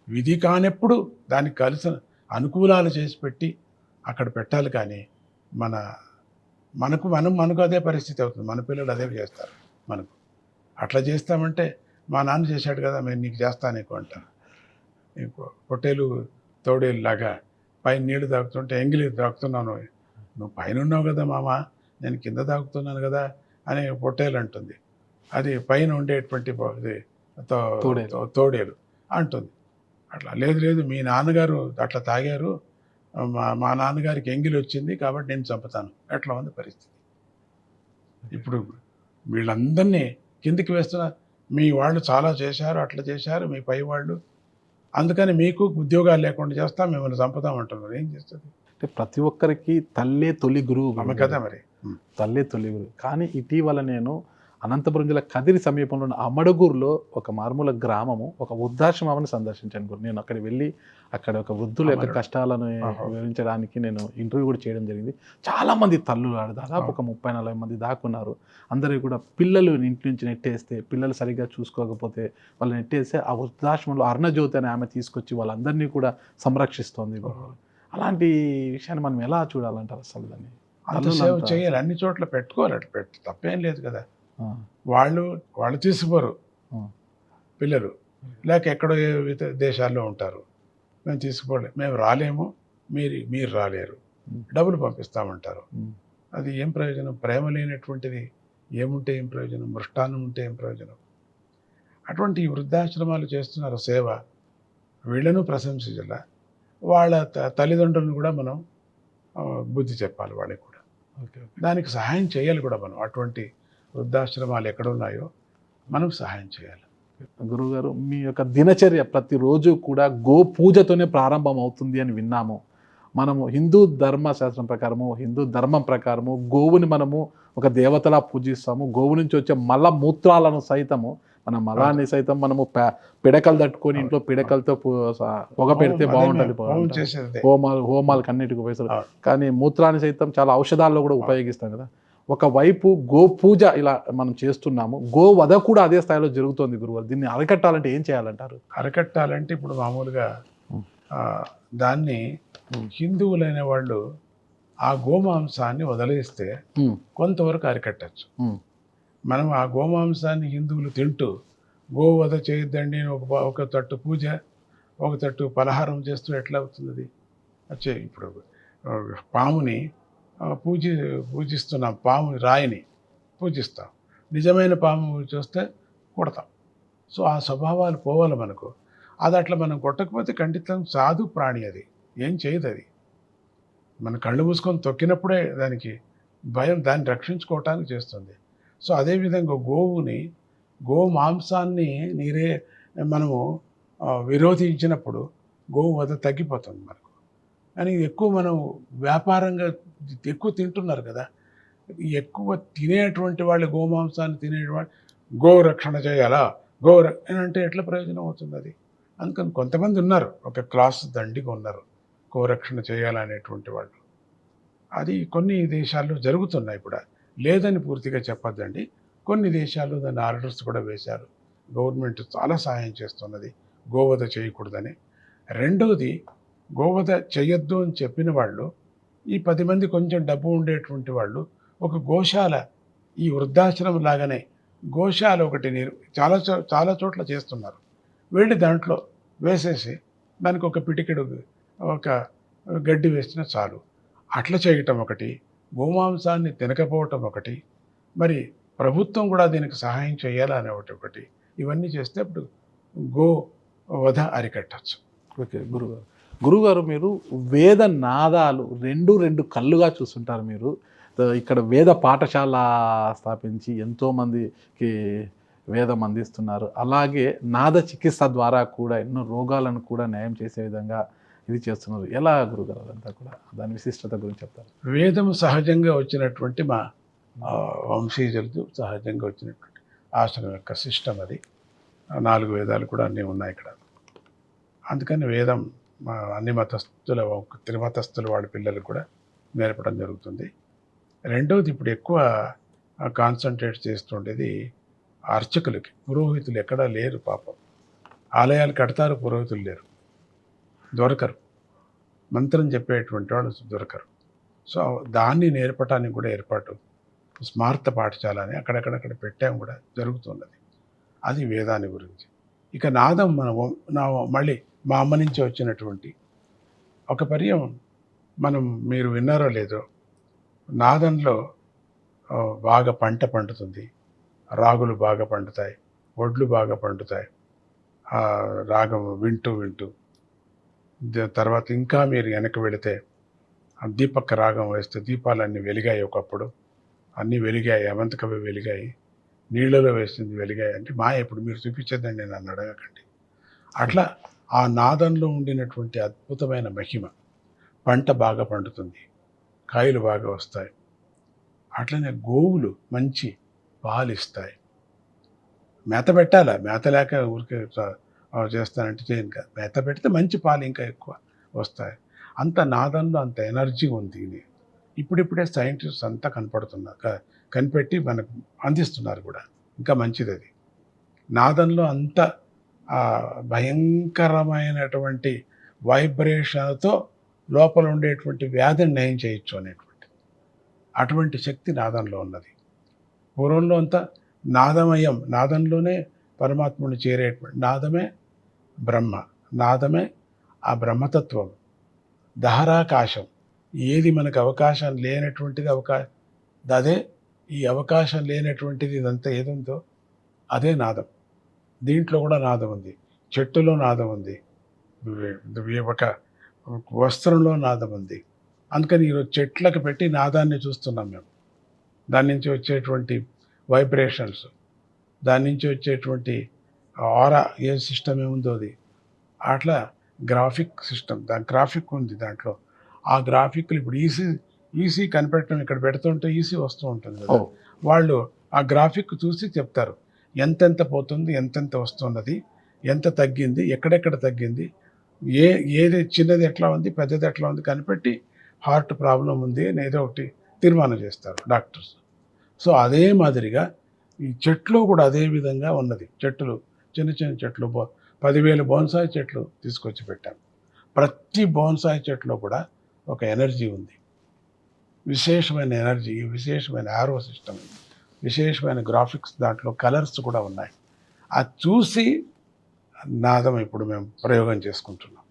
విధి కానప్పుడు దానికి కలిసిన అనుకూలాలు చేసి పెట్టి అక్కడ పెట్టాలి. కానీ మనకు అదే పరిస్థితి అవుతుంది. మన పిల్లలు అదే చేస్తారు మనకు. అట్లా చేస్తామంటే మా నాన్న చేశాడు కదా, మేము నీకు చేస్తాను నీకు అంటారు. పొట్టేలు తోడేలు లాగా పైన నీళ్లు తాగుతుంటే ఎంగిలి తాగుతున్నాను, నువ్వు పైన ఉన్నావు కదా మామ, నేను కింద తాగుతున్నాను కదా అని పొట్టేలు అంటుంది. అది పైన ఉండేటువంటి తోడేలు అంటుంది. అట్లా లేదు మీ నాన్నగారు అట్లా తాగారు, మా నాన్నగారికి ఎంగిలి వచ్చింది కాబట్టి నేను చంపుతాను. ఎట్లా ఉంది పరిస్థితి. ఇప్పుడు వీళ్ళందరినీ కిందికి వేస్తున్న మీ వాళ్ళు చాలా చేశారు, అట్లా చేశారు మీ పై వాళ్ళు, అందుకని మీకు ఉద్యోగాలు లేకుండా చేస్తాం, మిమ్మల్ని చంపుతామంటున్నారు. ఏం చేస్తుంది? అంటే ప్రతి ఒక్కరికి తల్లే తొలి గురువు ఆమె కదా మరి. తల్లే తొలి గురువు. కానీ ఇటీవల నేను అనంతపురం జిల్లా కదిరి సమీపంలో ఉన్న అమడగూరులో ఒక మారుమూల గ్రామము, ఒక వృద్ధాశ్రమాన్ని సందర్శించాను గురు. నేను అక్కడికి వెళ్ళి అక్కడ ఒక వృద్ధుల యొక్క కష్టాలను వివరించడానికి నేను ఇంటర్వ్యూ కూడా చేయడం జరిగింది. చాలామంది తల్లులు దాదాపు ఒక 30-40 మంది దాకున్నారు. అందరూ కూడా పిల్లలు ఇంటి నుంచి నెట్టేస్తే, పిల్లలు సరిగ్గా చూసుకోకపోతే వాళ్ళు నెట్టేస్తే ఆ వృద్ధాశ్రమంలో అరుణజ్యోతి అనే ఆమె తీసుకొచ్చి వాళ్ళందరినీ కూడా సంరక్షిస్తోంది. అలాంటి విషయాన్ని మనం ఎలా చూడాలంటారు అసలు? దాన్ని అంత సేవ చేయాలి, అన్ని చోట్ల పెట్టుకోవాలి. అట్లా తప్పేం లేదు కదా. వాళ్ళు తీసుకోరు పిల్లలు, లేక ఎక్కడో దేశాల్లో ఉంటారు, మేము తీసుకోలేదు, మేము రాలేము, మీరు రాలేరు, డబ్బులు పంపిస్తామంటారు. అది ఏం ప్రయోజనం? ప్రేమ లేనటువంటిది ఏముంటే ఏం ప్రయోజనం? మృష్టాన్నం ఉంటే ఏం ప్రయోజనం? అటువంటి వృద్ధాశ్రమాలు చేస్తున్నారు సేవ, వీళ్ళను ప్రశంసించాల. వాళ్ళ తల్లిదండ్రులను కూడా మనం బుద్ధి చెప్పాలి వాళ్ళకి కూడా. దానికి సహాయం చేయాలి కూడా మనం. అటువంటి వృద్ధాశ్రమాలు ఎక్కడున్నాయో మనం సహాయం చేయాలి. గురువుగారు, మీ యొక్క దినచర్య ప్రతిరోజు కూడా గో పూజతోనే ప్రారంభం అవుతుంది అని విన్నాము. మనము హిందూ ధర్మశాస్త్రం ప్రకారము, హిందూ ధర్మం ప్రకారము గోవుని మనము ఒక దేవతలా పూజిస్తాము. గోవు నుంచి వచ్చే మల మూత్రాలను సైతము, మన మలాన్ని సైతం మనము పిడకలు తట్టుకొని ఇంట్లో పిడకలతో పొగ పెడితే బాగుంటుంది. హోమాలకు అన్నిటికీ ఉపయోగిస్తారు. కానీ మూత్రాన్ని సైతం చాలా ఔషధాల్లో కూడా ఉపయోగిస్తాం కదా. ఒకవైపు గో పూజ ఇలా మనం చేస్తున్నాము, గో వధ కూడా అదే స్థాయిలో జరుగుతోంది గురువు. దీన్ని అరికట్టాలంటే ఏం చేయాలంటారు? అరికట్టాలంటే ఇప్పుడు మామూలుగా దాన్ని హిందువులైన వాళ్ళు ఆ గోమాంసాన్ని వదిలేస్తే కొంతవరకు అరికట్టచ్చు. మనం ఆ గోమాంసాన్ని హిందువులు తింటూ గోవధ చేయొద్దండి ఒక తట్టు పూజ, ఒక తట్టు పలహారం చేస్తూ ఎట్లా అవుతుంది? వచ్చే ఇప్పుడు పాముని పూజిస్తున్నాం, పాముని రాయిని పూజిస్తాం, నిజమైన పాము చూస్తే కొడతాం. సో ఆ స్వభావాలు పోవాలి మనకు. అది అట్లా మనం కొట్టకపోతే ఖండితం సాధు ప్రాణి, అది ఏం చేయదు. అది మన కళ్ళు మూసుకొని తొక్కినప్పుడే దానికి భయం, దాన్ని రక్షించుకోవటానికి చేస్తుంది. సో అదేవిధంగా గోవుని గో మాంసాన్ని మనము విరోధించినప్పుడు గోవధ తగ్గిపోతుంది మనకు. కానీ ఎక్కువ మనం వ్యాపారంగా ఎక్కువ తింటున్నారు కదా, ఎక్కువ తినేటువంటి వాళ్ళు గోమాంసాన్ని తినేటువంటి గోరక్షణ చేయాలా అంటే ఎట్లా ప్రయోజనం అవుతుంది అది? అందుకని కొంతమంది ఉన్నారు, ఒక క్లాస్ దండిగా ఉన్నారు గోరక్షణ చేయాలనేటువంటి వాళ్ళు. అది కొన్ని దేశాల్లో జరుగుతున్నాయి ఇప్పుడు, లేదని పూర్తిగా చెప్పొద్దండి. కొన్ని దేశాల్లో దాన్ని ఆర్డర్స్ కూడా వేశారు, గవర్నమెంట్ చాలా సహాయం చేస్తున్నది గోవధ చేయకూడదని. రెండవది, గోవధ చేయొద్దు అని చెప్పిన వాళ్ళు, ఈ 10 మంది కొంచెం డబ్బు ఉండేటువంటి వాళ్ళు ఒక గోశాల, ఈ వృద్ధాశ్రమం లాగానే గోశాల ఒకటి చాలా చోట్ల చేస్తున్నారు. వెళ్ళి దాంట్లో వేసేసి దానికి ఒక పిటికెడు ఒక గడ్డి వేసినా చాలు. అట్లా చేయటం ఒకటి, గోమాంసాన్ని తినకపోవటం ఒకటి, మరి ప్రభుత్వం కూడా దీనికి సహాయం చేయాలనే ఒకటి. ఇవన్నీ చేస్తే అప్పుడు గో వధ అరికట్టచ్చు. ఓకే గురుగారు, మీరు వేద నాదాలు రెండు కళ్ళుగా చూస్తుంటారు. మీరు ఇక్కడ వేద పాఠశాల స్థాపించి ఎంతోమందికి వేదం అందిస్తున్నారు. అలాగే నాద చికిత్స ద్వారా కూడా ఎన్నో రోగాలను కూడా న్యాయం చేసే విధంగా ఇది చేస్తున్నారు. ఎలా గురుగారు అదంతా కూడా, దాని విశిష్టత గురించి చెప్తారు? వేదము సహజంగా వచ్చినటువంటి మా వంశీయులతో సహజంగా వచ్చినటువంటి ఆశ్రమం యొక్క సిస్టమ్ అది. 4 వేదాలు కూడా అన్నీ ఉన్నాయి ఇక్కడ. అందుకని వేదం అన్ని మతస్థుల, త్రిమతస్థుల వాళ్ళ పిల్లలకు కూడా నేర్పడం జరుగుతుంది. రెండవది, ఇప్పుడు ఎక్కువ కాన్సన్ట్రేట్ చేస్తుండేది అర్చకులకి. పురోహితులు ఎక్కడా లేరు పాపం. ఆలయాలు కడతారు, పురోహితులు లేరు, దొరకరు. మంత్రం చెప్పేటువంటి వాళ్ళు దొరకరు. సో దాన్ని నేర్పడానికి కూడా ఏర్పాటు స్మార్త పాఠశాల అని అక్కడక్కడ పెట్టాము కూడా జరుగుతున్నది. అది వేదాన్ని గురించి. ఇక నాదం మళ్ళీ మా అమ్మ నుంచి వచ్చినటువంటి ఒక పర్యం. మీరు విన్నారో లేదో, నాదంలో బాగా పంట పండుతుంది, రాగులు బాగా పండుతాయి, వడ్లు బాగా పండుతాయి. రాగం వింటూ తర్వాత ఇంకా మీరు వెనక వెళితే దీపక్క రాగం వేస్తే దీపాలన్నీ వెలిగాయి. ఒకప్పుడు అన్నీ వెలిగాయి, అవంతకవి వెలిగాయి, నీళ్ళలో వేసింది వెలిగాయి. అంటే ఇప్పుడు మీరు చూపించేదండి, నన్ను అడగకండి. అట్లా ఆ నాదంలో ఉండినటువంటి అద్భుతమైన మహిమ. పంట బాగా పండుతుంది, కాయలు బాగా వస్తాయి. అట్లనే గోవులు మంచి పాలు ఇస్తాయి. మేత పెట్టాలా, మేత లేక ఊరికే చేస్తానంటే చేయను కదా. మేత పెడితే మంచి పాలు ఇంకా ఎక్కువ వస్తాయి. అంత నాదంలో అంత ఎనర్జీ ఉంది. ఇప్పుడిప్పుడే సైంటిస్ట్ అంతా కనిపెట్టి మనకు అందిస్తున్నారు కూడా. ఇంకా మంచిది అది. నాదంలో అంత భయంకరమైనటువంటి వైబ్రేషన్తో లోపల ఉండేటువంటి వ్యాధిని నయం చేయొచ్చు అటువంటి శక్తి నాదంలో ఉన్నది. పూర్వంలో అంతా నాదమయం, నాదంలోనే పరమాత్ముని చేరేటువంటి నాదమే బ్రహ్మ, నాదమే ఆ బ్రహ్మతత్వం. దహరాకాశం, ఏది మనకు అవకాశం లేనటువంటిది అదే ఈ అవకాశం లేనటువంటిది. ఇదంతా ఏదుందో అదే నాదం. దీంట్లో కూడా నాదం ఉంది, చెట్టులో నాదం ఉంది, ఒక వస్త్రంలో నాదం ఉంది. అందుకని ఈరోజు చెట్లకు పెట్టి నాదాన్ని చూస్తున్నాం మేము. దాని నుంచి వచ్చేటువంటి వైబ్రేషన్స్, దాని నుంచి వచ్చేటువంటి ఆరా, ఏ సిస్టమ్ ఏముందో అది. అట్లా గ్రాఫిక్ సిస్టమ్, దాని గ్రాఫిక్ ఉంది దాంట్లో. ఆ గ్రాఫిక్లు ఇప్పుడు ఈసీ కనిపెట్టడం, ఇక్కడ పెడుతుంటే ఈసీ వస్తూ ఉంటుంది కదా. వాళ్ళు ఆ గ్రాఫిక్ చూసి చెప్తారు ఎంతెంత పోతుంది, ఎంతెంత వస్తున్నది, ఎంత తగ్గింది, ఎక్కడెక్కడ తగ్గింది, ఏది చిన్నది ఎట్లా ఉంది, పెద్దది ఎట్లా ఉంది కనిపెట్టి హార్ట్ ప్రాబ్లం ఉంది అని ఏదో ఒకటి తీర్మానం చేస్తారు డాక్టర్స్. సో అదే మాదిరిగా ఈ చెట్లు కూడా అదే విధంగా ఉన్నది. చెట్లు, చిన్న చిన్న చెట్లు, 10,000 బోన్సాయి చెట్లు తీసుకొచ్చి పెట్టాం. ప్రతి బోన్సాయి చెట్లో కూడా ఒక ఎనర్జీ ఉంది, విశేషమైన ఎనర్జీ, విశేషమైన ఆరో సిస్టమ్, విశేషమైన గ్రాఫిక్స్, దాంట్లో కలర్స్ కూడా ఉన్నాయి. అది చూసి నాదం ఇప్పుడు మేము ప్రయోగం చేసుకుంటున్నాం.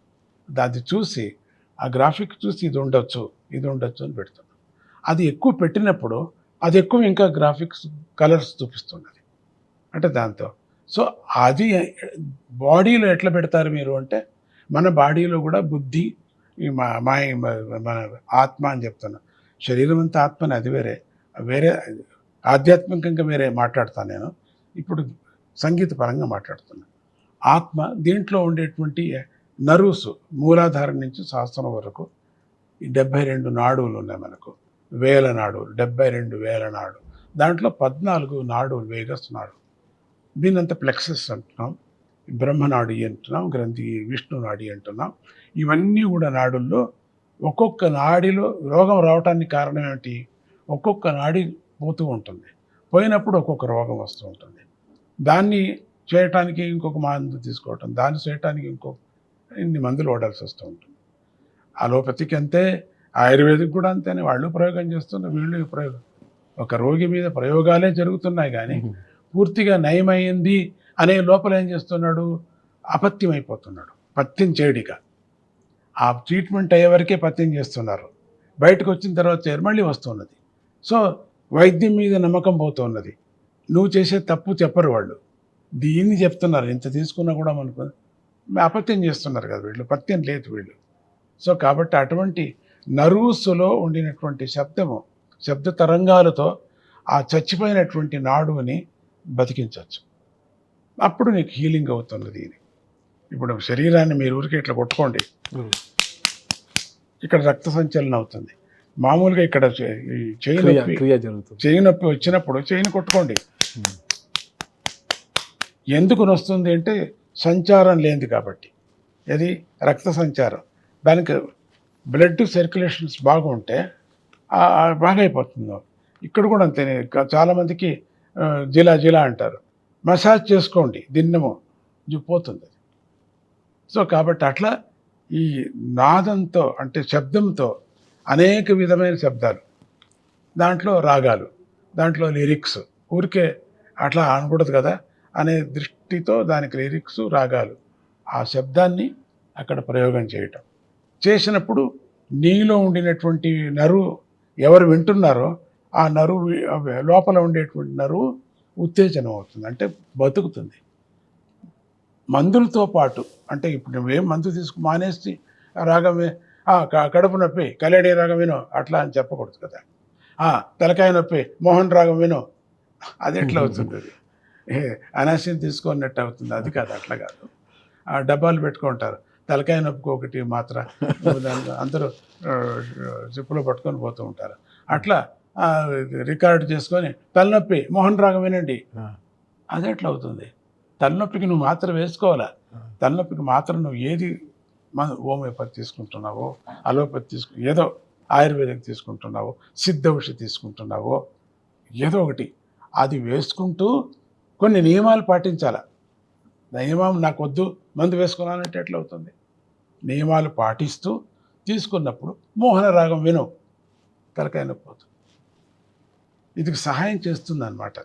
అది చూసి ఆ గ్రాఫిక్ చూసి ఇది ఉండొచ్చు అని పెడుతున్నాం. అది ఎక్కువ పెట్టినప్పుడు అది ఎక్కువ ఇంకా గ్రాఫిక్స్, కలర్స్ చూపిస్తున్నది అంటే దాంతో. సో అది బాడీలో ఎట్లా పెడతారు మీరు అంటే, మన బాడీలో కూడా బుద్ధి, మన ఆత్మ అని చెప్తున్నా. శరీరం అంతా ఆత్మని, అది వేరే ఆధ్యాత్మికంగా వేరే మాట్లాడతాను నేను. ఇప్పుడు సంగీతపరంగా మాట్లాడుతున్నా. ఆత్మ దీంట్లో ఉండేటువంటి నర్వ్స్ మూలాధారం నుంచి సహస్రం వరకు ఈ 72 నాడువులు ఉన్నాయి మనకు. వేల నాడువులు, 72,000 నాడు. దాంట్లో 14 నాడువులు వేగస్ నాడు. దీన్నంతా ప్లెక్సస్ అంటున్నాం, బ్రహ్మనాడి అంటున్నాం, గ్రంథి విష్ణు నాడి అంటున్నాం. ఇవన్నీ కూడా నాడుల్లో ఒక్కొక్క నాడిలో రోగం రావటానికి కారణం ఏమిటి? ఒక్కొక్క నాడి పోతూ ఉంటుంది, పోయినప్పుడు ఒక్కొక్క రోగం వస్తూ ఉంటుంది. దాన్ని చేయటానికి ఇంకొక మందు తీసుకోవటం, దాన్ని చేయటానికి ఇన్ని మందులు వాడాల్సి వస్తూ ఉంటుంది. అలోపతికి అంతే, ఆయుర్వేదిక్ కూడా అంతేనే. వాళ్ళు ప్రయోగం చేస్తున్నారు, వీళ్ళు ప్రయోగం. ఒక రోగి మీద ప్రయోగాలే జరుగుతున్నాయి కానీ పూర్తిగా నయమైంది అనే లోపల ఏం చేస్తున్నాడు? అపత్యం అయిపోతున్నాడు. పత్యం చేయడిక. ఆ ట్రీట్మెంట్ అయ్యే వరకే పత్యం చేస్తున్నారు, బయటకు వచ్చిన తర్వాత మళ్ళీ వస్తున్నది. సో వైద్యం మీద నమ్మకం పోతున్నది. నువ్వు చేసే తప్పు చెప్పరు వాళ్ళు, దీన్ని చెప్తున్నారు. ఇంత తీసుకున్నా కూడా మనకు అపత్యం చేస్తున్నారు కదా వీళ్ళు, పత్యం లేదు వీళ్ళు. సో కాబట్టి అటువంటి నర్వ్స్లో ఉండినటువంటి శబ్ద తరంగాలతో ఆ చచ్చిపోయినటువంటి నాడుని బతికించవచ్చు. అప్పుడు నీకు హీలింగ్ అవుతున్నది. ఇప్పుడు శరీరాన్ని మీరు ఊరికే ఇట్లా కొట్టుకోండి, ఇక్కడ రక్త సంచలనం అవుతుంది. మామూలుగా ఇక్కడ చెయ్యి నొప్పి వచ్చినప్పుడు చెయ్యిని కొట్టుకోండి. ఎందుకు నొస్తుంది అంటే సంచారం లేనిది కాబట్టి. అది రక్త సంచారం, దానికి బ్లడ్ సర్క్యులేషన్స్ బాగుంటే బాగా అయిపోతుంది. ఇక్కడ కూడా అంతే. చాలామందికి జిలా జిలా అంటారు, మసాజ్ చేసుకోండి, దిన్నము పోతుంది. సో కాబట్టి అట్లా ఈ నాదంతో అంటే శబ్దంతో అనేక విధమైన శబ్దాలు, దాంట్లో రాగాలు, దాంట్లో లిరిక్స్, ఊరికే అట్లా అనకూడదు కదా అనే దృష్టితో దానికి లిరిక్స్, రాగాలు, ఆ శబ్దాన్ని అక్కడ ప్రయోగం చేయటం. చేసినప్పుడు నీలో ఉండినటువంటి నరువు ఎవరు వింటున్నారో ఆ నరువు లోపల ఉండేటువంటి నరువు ఉత్తేజనం అవుతుంది, అంటే బతుకుతుంది. మందులతో పాటు అంటే ఇప్పుడు నువ్వేం మందు మానేసి రాగమే కడుపు నొప్పి కళ్యాణి రాగం వినో అట్లా అని చెప్పకూడదు కదా. తలకాయ నొప్పి మోహన్ రాగం వినో, అది ఎట్లా అవుతుంది? అది అనాసిన్ తీసుకున్నట్టు అవుతుంది. అది కాదు, అట్లా కాదు. డబ్బాలు పెట్టుకుంటారు, తలకాయ నొప్పికి ఒకటి మాత్ర, అందరూ జిప్పులో పట్టుకొని పోతూ ఉంటారు. అట్లా రికార్డు చేసుకొని తలనొప్పి మోహన్ రాగం వినండి, అది ఎట్లా అవుతుంది? తలనొప్పికి నువ్వు మాత్ర వేసుకోవాలా. తలనొప్పికి మాత్రం నువ్వు ఏది హోమియోపతి తీసుకుంటున్నావో, అలోపతి ఏదో ఆయుర్వేదిక్ తీసుకుంటున్నావో, సిద్ధ ఔషధి తీసుకుంటున్నావో, ఏదో ఒకటి అది వేసుకుంటూ కొన్ని నియమాలు పాటించాలా. నియమం నాకు వద్దు మందు వేసుకున్నానంటే ఎట్లా అవుతుంది? నియమాలు పాటిస్తూ తీసుకున్నప్పుడు మోహన రాగం విను, తలకాయ నొప్పి పోతుంది. ఇది సహాయం చేస్తుంది అన్నమాట.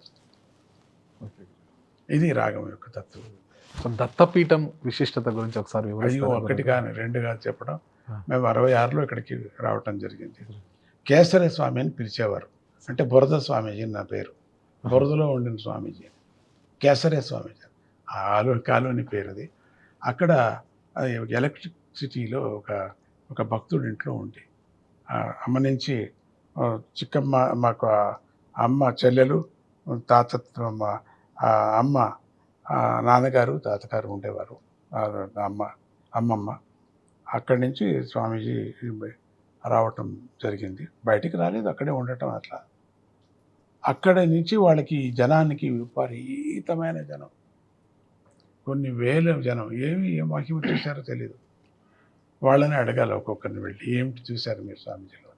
ఇది రాగం యొక్క తత్వం. దత్తపీఠం విశిష్టత గురించి ఒకసారి అయ్యో, ఒకటి కానీ రెండు కానీ చెప్పడం. మేము 66లో ఇక్కడికి రావటం జరిగింది. కేసరి స్వామి అని పిలిచేవారు, అంటే బురద స్వామీజీ నా పేరు. బురదలో ఉండిన స్వామీజీ కేసరి స్వామీజీ, కాలోని పేరు అది. అక్కడ ఎలక్ట్రిసిటీలో ఒక భక్తుడి ఇంట్లో ఉండి అమ్మ నుంచి చిక్కమ్మ, మాకు అమ్మ చెల్లెలు, తాత అమ్మ నాన్నగారు తాతగారు ఉండేవారు, అమ్మమ్మ. అక్కడి నుంచి స్వామీజీ రావటం జరిగింది. బయటికి రాలేదు, అక్కడే ఉండటం. అట్లా అక్కడి నుంచి వాళ్ళకి జనానికి విపరీతమైన జనం, కొన్ని వేల జనం. ఏం మహిమ చూశారో తెలీదు. వాళ్ళని అడగాలి ఒక్కొక్కరిని వెళ్ళి, ఏమిటి చూశారు మీరు స్వామీజీలో?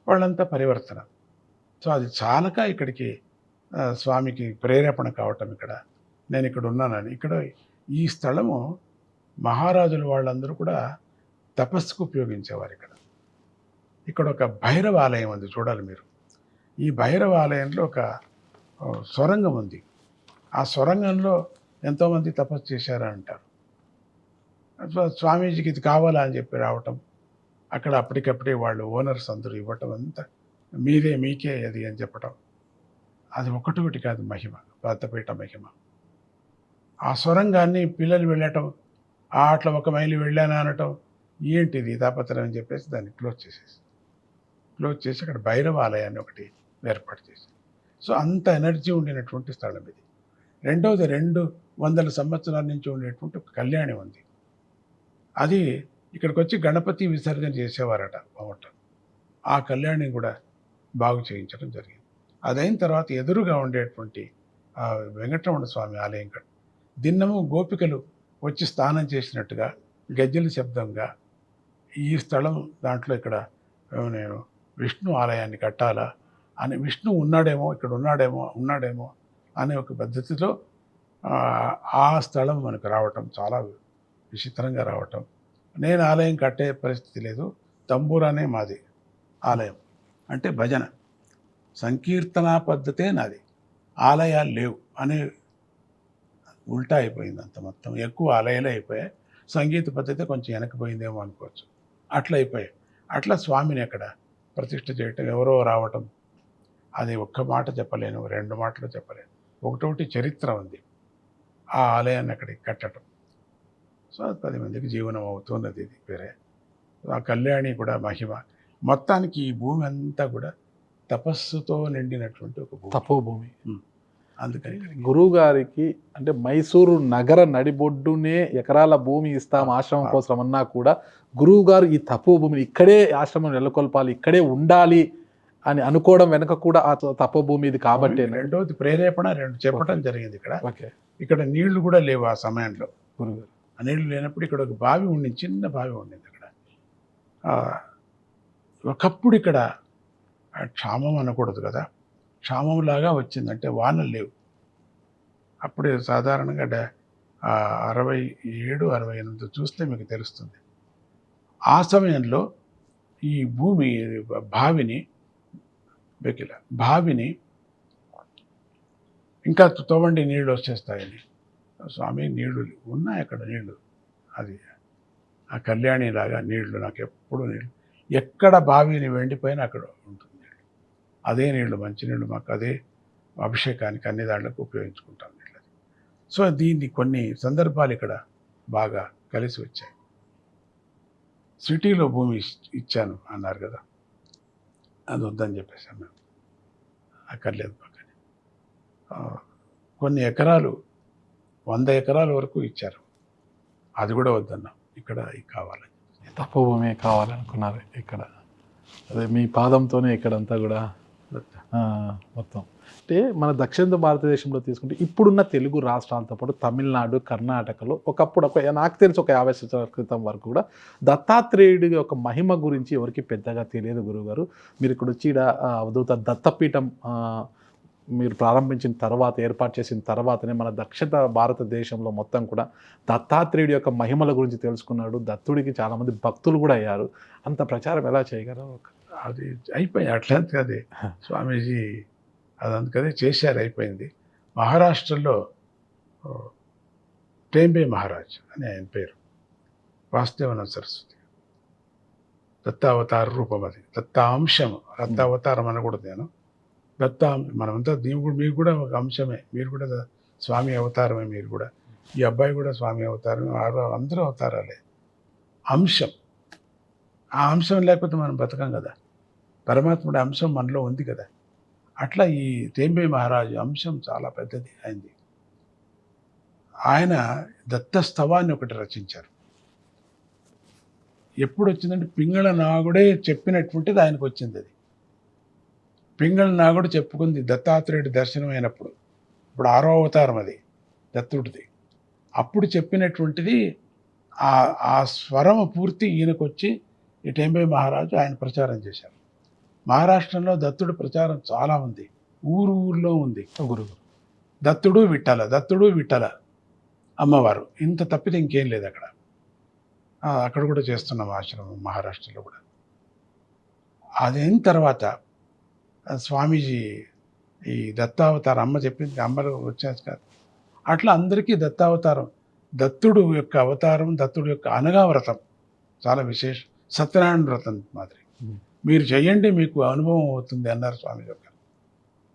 వాళ్ళంతా పరివర్తన. సో అది చాలక ఇక్కడికి స్వామికి ప్రేరేపణ కావటం. ఇక్కడ నేను ఇక్కడ ఉన్నానని, ఇక్కడ ఈ స్థలము మహారాజులు వాళ్ళందరూ కూడా తపస్సుకు ఉపయోగించేవారు. ఇక్కడ ఒక భైరవ ఆలయం ఉంది, చూడాలి మీరు. ఈ భైరవ ఆలయంలో ఒక సొరంగం ఉంది. ఆ సొరంగంలో ఎంతోమంది తపస్సు చేశారని అంటారు. స్వామీజీకి ఇది కావాలా అని చెప్పి రావటం, అక్కడ అప్పటికప్పుడే వాళ్ళు ఓనర్స్ అందరూ ఇవ్వటం, అంతా మీకే అది అని చెప్పటం. అది ఒకటి కాదు మహిమ, దత్తపీఠ మహిమ. ఆ సొరంగాన్ని పిల్లలు వెళ్ళటం, అట్లా 1 మైలు వెళ్ళాను అనటం, ఏంటిది తాపత్రయం అని చెప్పేసి దాన్ని క్లోజ్ చేసి అక్కడ భైరవ ఆలయాన్ని ఒకటి ఏర్పాటు చేసి. సో అంత ఎనర్జీ ఉండినటువంటి స్థలం ఇది. రెండవది 200 సంవత్సరాల నుంచి ఉండేటువంటి ఒక కళ్యాణి ఉంది. అది ఇక్కడికి వచ్చి గణపతి విసర్జన చేసేవారట మొదట. ఆ కళ్యాణి కూడా బాగు చేయించడం జరిగింది. అదైన తర్వాత ఎదురుగా ఉండేటువంటి వెంకటరమణ స్వామి ఆలయం కట్ట దిన్నము గోపికలు వచ్చి స్నానం చేసినట్టుగా గజ్జల శబ్దంగా ఈ స్థలం దాంట్లో ఇక్కడ నేను విష్ణు ఆలయాన్ని కట్టాలా అని, విష్ణు ఉన్నాడేమో ఇక్కడ ఉన్నాడేమో అనే ఒక పద్ధతిలో ఆ స్థలం మనకు రావటం చాలా విచిత్రంగా రావటం. నేను ఆలయం కట్టే పరిస్థితి లేదు, తంబూరానే మాది ఆలయం, అంటే భజన సంకీర్తనా పద్ధతే నాది, ఆలయాలు లేవు అనే ఉల్టా అయిపోయింది అంత మొత్తం. ఎక్కువ ఆలయాలే అయిపోయాయి, సంగీత పద్ధతి కొంచెం వెనకపోయిందేమో అనుకోవచ్చు. అట్లా అయిపోయాయి. అట్లా స్వామిని అక్కడ ప్రతిష్ఠ చేయటం, ఎవరో రావటం, అది ఒక్క మాట చెప్పలేను, 2 మాటలు చెప్పలేను. ఒకటొకటి చరిత్ర ఉంది ఆ ఆలయాన్ని అక్కడికి కట్టడం. సో 10 మందికి జీవనం అవుతున్నది. ఇది వేరే ఆ కళ్యాణి కూడా మహిమ. మొత్తానికి ఈ భూమి అంతా కూడా తపస్సుతో నిండినటువంటి ఒక భూమి, తపోభూమి. అందుకని గురువు గారికి అంటే మైసూరు నగర నడిబొడ్డునే ఎకరాల భూమి ఇస్తాం ఆశ్రమం కోసం అన్నా కూడా గురువు గారు ఈ తపోభూమిని ఇక్కడే ఆశ్రమం నెలకొల్పాలి, ఇక్కడే ఉండాలి అని అనుకోవడం వెనక కూడా ఆ తపోభూమి ఇది కాబట్టి. రెండవది ప్రేరేపణ 2 చెప్పడం జరిగింది. ఓకే, ఇక్కడ నీళ్లు కూడా లేవు ఆ సమయంలో. గురుగారు ఆ నీళ్లు లేనప్పుడు ఇక్కడ ఒక బావి ఉండింది, చిన్న బావి ఉండింది అక్కడ. ఒకప్పుడు ఇక్కడ క్షామం అనకూడదు కదా, క్షామంలాగా వచ్చిందంటే వానలు లేవు. అప్పుడే సాధారణంగా 67, 68 చూస్తే మీకు తెలుస్తుంది. ఆ సమయంలో ఈ భూమి బావిని ఇంకా తోవండి నీళ్ళు వచ్చేస్తాయని, స్వామి నీళ్లు ఉన్నాయి అక్కడ, నీళ్లు అది ఆ కళ్యాణి లాగా నీళ్లు, నాకు ఎప్పుడు నీళ్ళు, ఎక్కడ బావిని వెండిపోయినా అక్కడ ఉంటుంది నీళ్ళు, అదే నీళ్లు, మంచినీళ్ళు, మాకు అదే అభిషేకానికి అన్ని దాంట్లకు ఉపయోగించుకుంటాం నీళ్ళు. సో దీన్ని కొన్ని సందర్భాలు ఇక్కడ బాగా కలిసి వచ్చాయి. సిటీలో భూమి ఇచ్చాను అన్నారు కదా, అది వద్దని చెప్పేసాను మేము, అక్కర్లేదు పక్కనే. కొన్ని ఎకరాలు 100 ఎకరాల వరకు ఇచ్చారు, అది కూడా వద్దన్నాం, ఇక్కడ కావాలని, తపోభూమి కావాలనుకున్నారు ఇక్కడ. అదే మీ పాదంతోనే ఇక్కడంతా కూడా మొత్తం. అంటే మన దక్షిణ భారతదేశంలో తీసుకుంటే ఇప్పుడున్న తెలుగు రాష్ట్రాలతో పాటు తమిళనాడు, కర్ణాటకలో ఒకప్పుడు నాకు తెలిసి ఒక 50 సంవత్సరాల క్రితం వరకు కూడా దత్తాత్రేయుడి యొక్క మహిమ గురించి ఎవరికి పెద్దగా తెలియదు. గురువుగారు మీరు ఇక్కడ వచ్చి అవధూత దత్తపీఠం మీరు ప్రారంభించిన తర్వాత, ఏర్పాటు చేసిన తర్వాతనే మన దక్షిణ భారతదేశంలో మొత్తం కూడా దత్తాత్రేయుడి యొక్క మహిమల గురించి తెలుసుకున్నాడు. దత్తుడికి చాలామంది భక్తులు కూడా అయ్యారు. అంత ప్రచారం ఎలా చేయగలరు? అది అయిపోయింది అట్లంతే, అదే స్వామీజీ అదంతకదే చేశారు, అయిపోయింది. మహారాష్ట్రలో టేంబే మహారాజ్ అని ఆయన పేరు, వాసుదేవన సరస్వతి, దత్తావతార రూపం, అది దత్తాంశం, దత్తావతారం అనకూడదు నేను, మనమంతా దేవుడు, మీరు కూడా ఒక అంశమే, మీరు కూడా స్వామి అవతారమే, మీరు కూడా, ఈ అబ్బాయి కూడా స్వామి అవతారం, అందరూ అవతారాలే, అంశం. ఆ అంశం లేకపోతే మనం బతకం కదా, పరమాత్ముడి అంశం మనలో ఉంది కదా. అట్లా ఈ టేంబే మహారాజు అంశం చాలా పెద్దది అయింది. ఆయన దత్తస్తవాన్ని ఒకటి రచించారు. ఎప్పుడు వచ్చిందంటే పింగళ నాగుడే చెప్పినటువంటిది ఆయనకు వచ్చింది. అది పింగళ నాగుడు చెప్పుకుంది దత్తాత్రేయుడి దర్శనం అయినప్పుడు, ఇప్పుడు 6వ అవతారం అది దత్తుడిది, అప్పుడు చెప్పినటువంటిది ఆ స్వరం పూర్తి ఈయనకు వచ్చి ఈ టేంబే మహారాజు ఆయన ప్రచారం చేశారు. మహారాష్ట్రంలో దత్తుడి ప్రచారం చాలా ఉంది, ఊర్లో ఉంది. గురువు దత్తుడు విఠల అమ్మవారు, ఇంత తప్పితే ఇంకేం లేదు అక్కడ. అక్కడ కూడా చేస్తున్నాం ఆశ్రమం, మహారాష్ట్రలో కూడా. అదైన తర్వాత స్వామీజీ ఈ దత్తావతారం, అమ్మ చెప్పింది, అమ్మలు వచ్చారు కాదు, అట్లా అందరికీ దత్తావతారం, దత్తుడు యొక్క అవతారం, దత్తుడు యొక్క అనగా వ్రతం చాలా విశేషం, సత్యనారాయణ వ్రతం మాదిరి మీరు చేయండి మీకు అనుభవం అవుతుంది అన్నారు స్వామి గారు.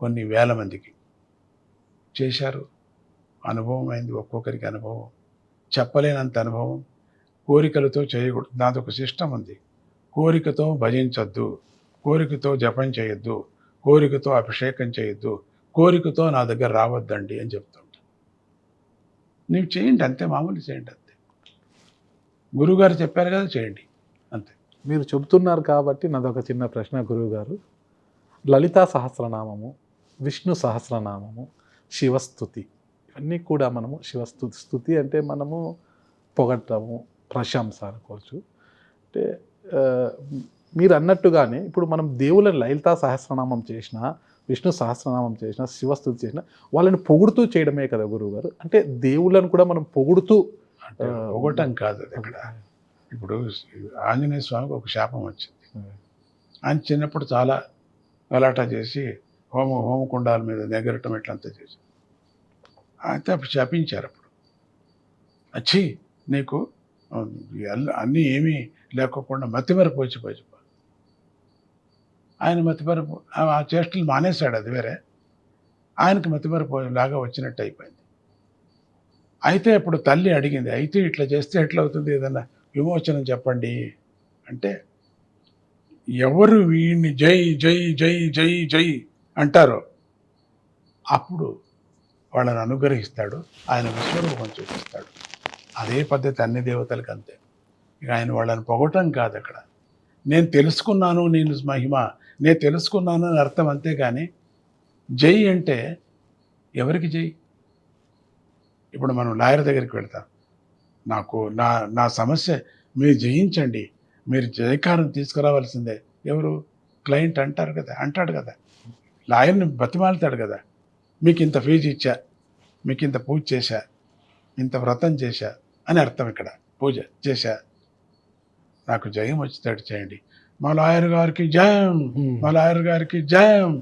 కొన్ని వేల మందికి చేశారు, అనుభవం అయింది, ఒక్కొక్కరికి అనుభవం, చెప్పలేనంత అనుభవం. కోరికలతో చేయకూడదు, నాది ఒక సిస్టమ్ ఉంది, కోరికతో భజించొద్దు, కోరికతో జపం చేయొద్దు, కోరికతో అభిషేకం చేయొద్దు, కోరికతో నా దగ్గర రావద్దండి అని చెప్తుంటా. నీవు చేయండి అంతే, మామూలు చేయండి అంతే. గురువుగారు చెప్పారు కదా, చేయండి అంతే. మీరు చెబుతున్నారు కాబట్టి నాదొక చిన్న ప్రశ్న గురువుగారు. లలితా సహస్రనామము, విష్ణు సహస్రనామము, శివస్థుతి, ఇవన్నీ కూడా మనము శివస్థుతి, స్థుతి అంటే మనము పొగట్టము, ప్రశంస అనుకోవచ్చు. అంటే ఆ, మీరు అన్నట్టుగానే ఇప్పుడు మనం దేవుల లలితా సహస్రనామం చేసిన, విష్ణు సహస్రనామం చేసిన, శివస్థుతి చేసిన, వాళ్ళని పొగుడుతూ చేయడమే కదా గురువుగారు. అంటే దేవుళ్ళను కూడా మనం పొగుడుతూ అంటే పొగటం కాదు అది. అక్కడ ఇప్పుడు ఆంజనేయ స్వామికి ఒక శాపం వచ్చింది. ఆయన చిన్నప్పుడు చాలా గలాటా చేసి హోమకుండాల మీద నెగరటం ఇట్లంతా చేసి అయితే అప్పుడు శపించారు. అప్పుడు వచ్చి నీకు అన్నీ ఏమీ లేకోకుండా మతిమరపు వచ్చిపోయి ఆయన మతిమరపు ఆ చేష్టలు మానేశాడు, అది వేరే. ఆయనకి మతిమరపు లాగా వచ్చినట్టు అయిపోయింది. అయితే అప్పుడు తల్లి అడిగింది, అయితే ఇట్లా చేస్తే ఎట్లా అవుతుంది, ఏదన్నా విమోచనం చెప్పండి అంటే, ఎవరు వీడిని జై జై జై జై జై అంటారో అప్పుడు వాళ్ళని అనుగ్రహిస్తాడు, ఆయన విశ్వరూపం చూపిస్తాడు. అదే పద్ధతి అన్ని దేవతలకు అంతే. ఇక ఆయన వాళ్ళని పొగటం కాదు అక్కడ. నేను తెలుసుకున్నాను, నేను మహిమ, నేను తెలుసుకున్నాను అని అర్థం, అంతే. కానీ జై అంటే ఎవరికి జై? ఇప్పుడు మనం లాయర్ దగ్గరికి వెళ్తాం, నాకు నా సమస్య మీరు జయించండి, మీరు జయకారం తీసుకురావాల్సిందే. ఎవరు? క్లయింట్ అంటాడు కదా, లాయర్ని బతిమాలుతాడు కదా, మీకు ఇంత ఫీజు ఇచ్చా, మీకు ఇంత పూజ చేశా, ఇంత వ్రతం చేశా అని అర్థం. ఇక్కడ పూజ చేశా, నాకు జయం వచ్చేటట్టు చేయండి, మా లాయర్ గారికి జయం, మా లాయర్ గారికి జయం.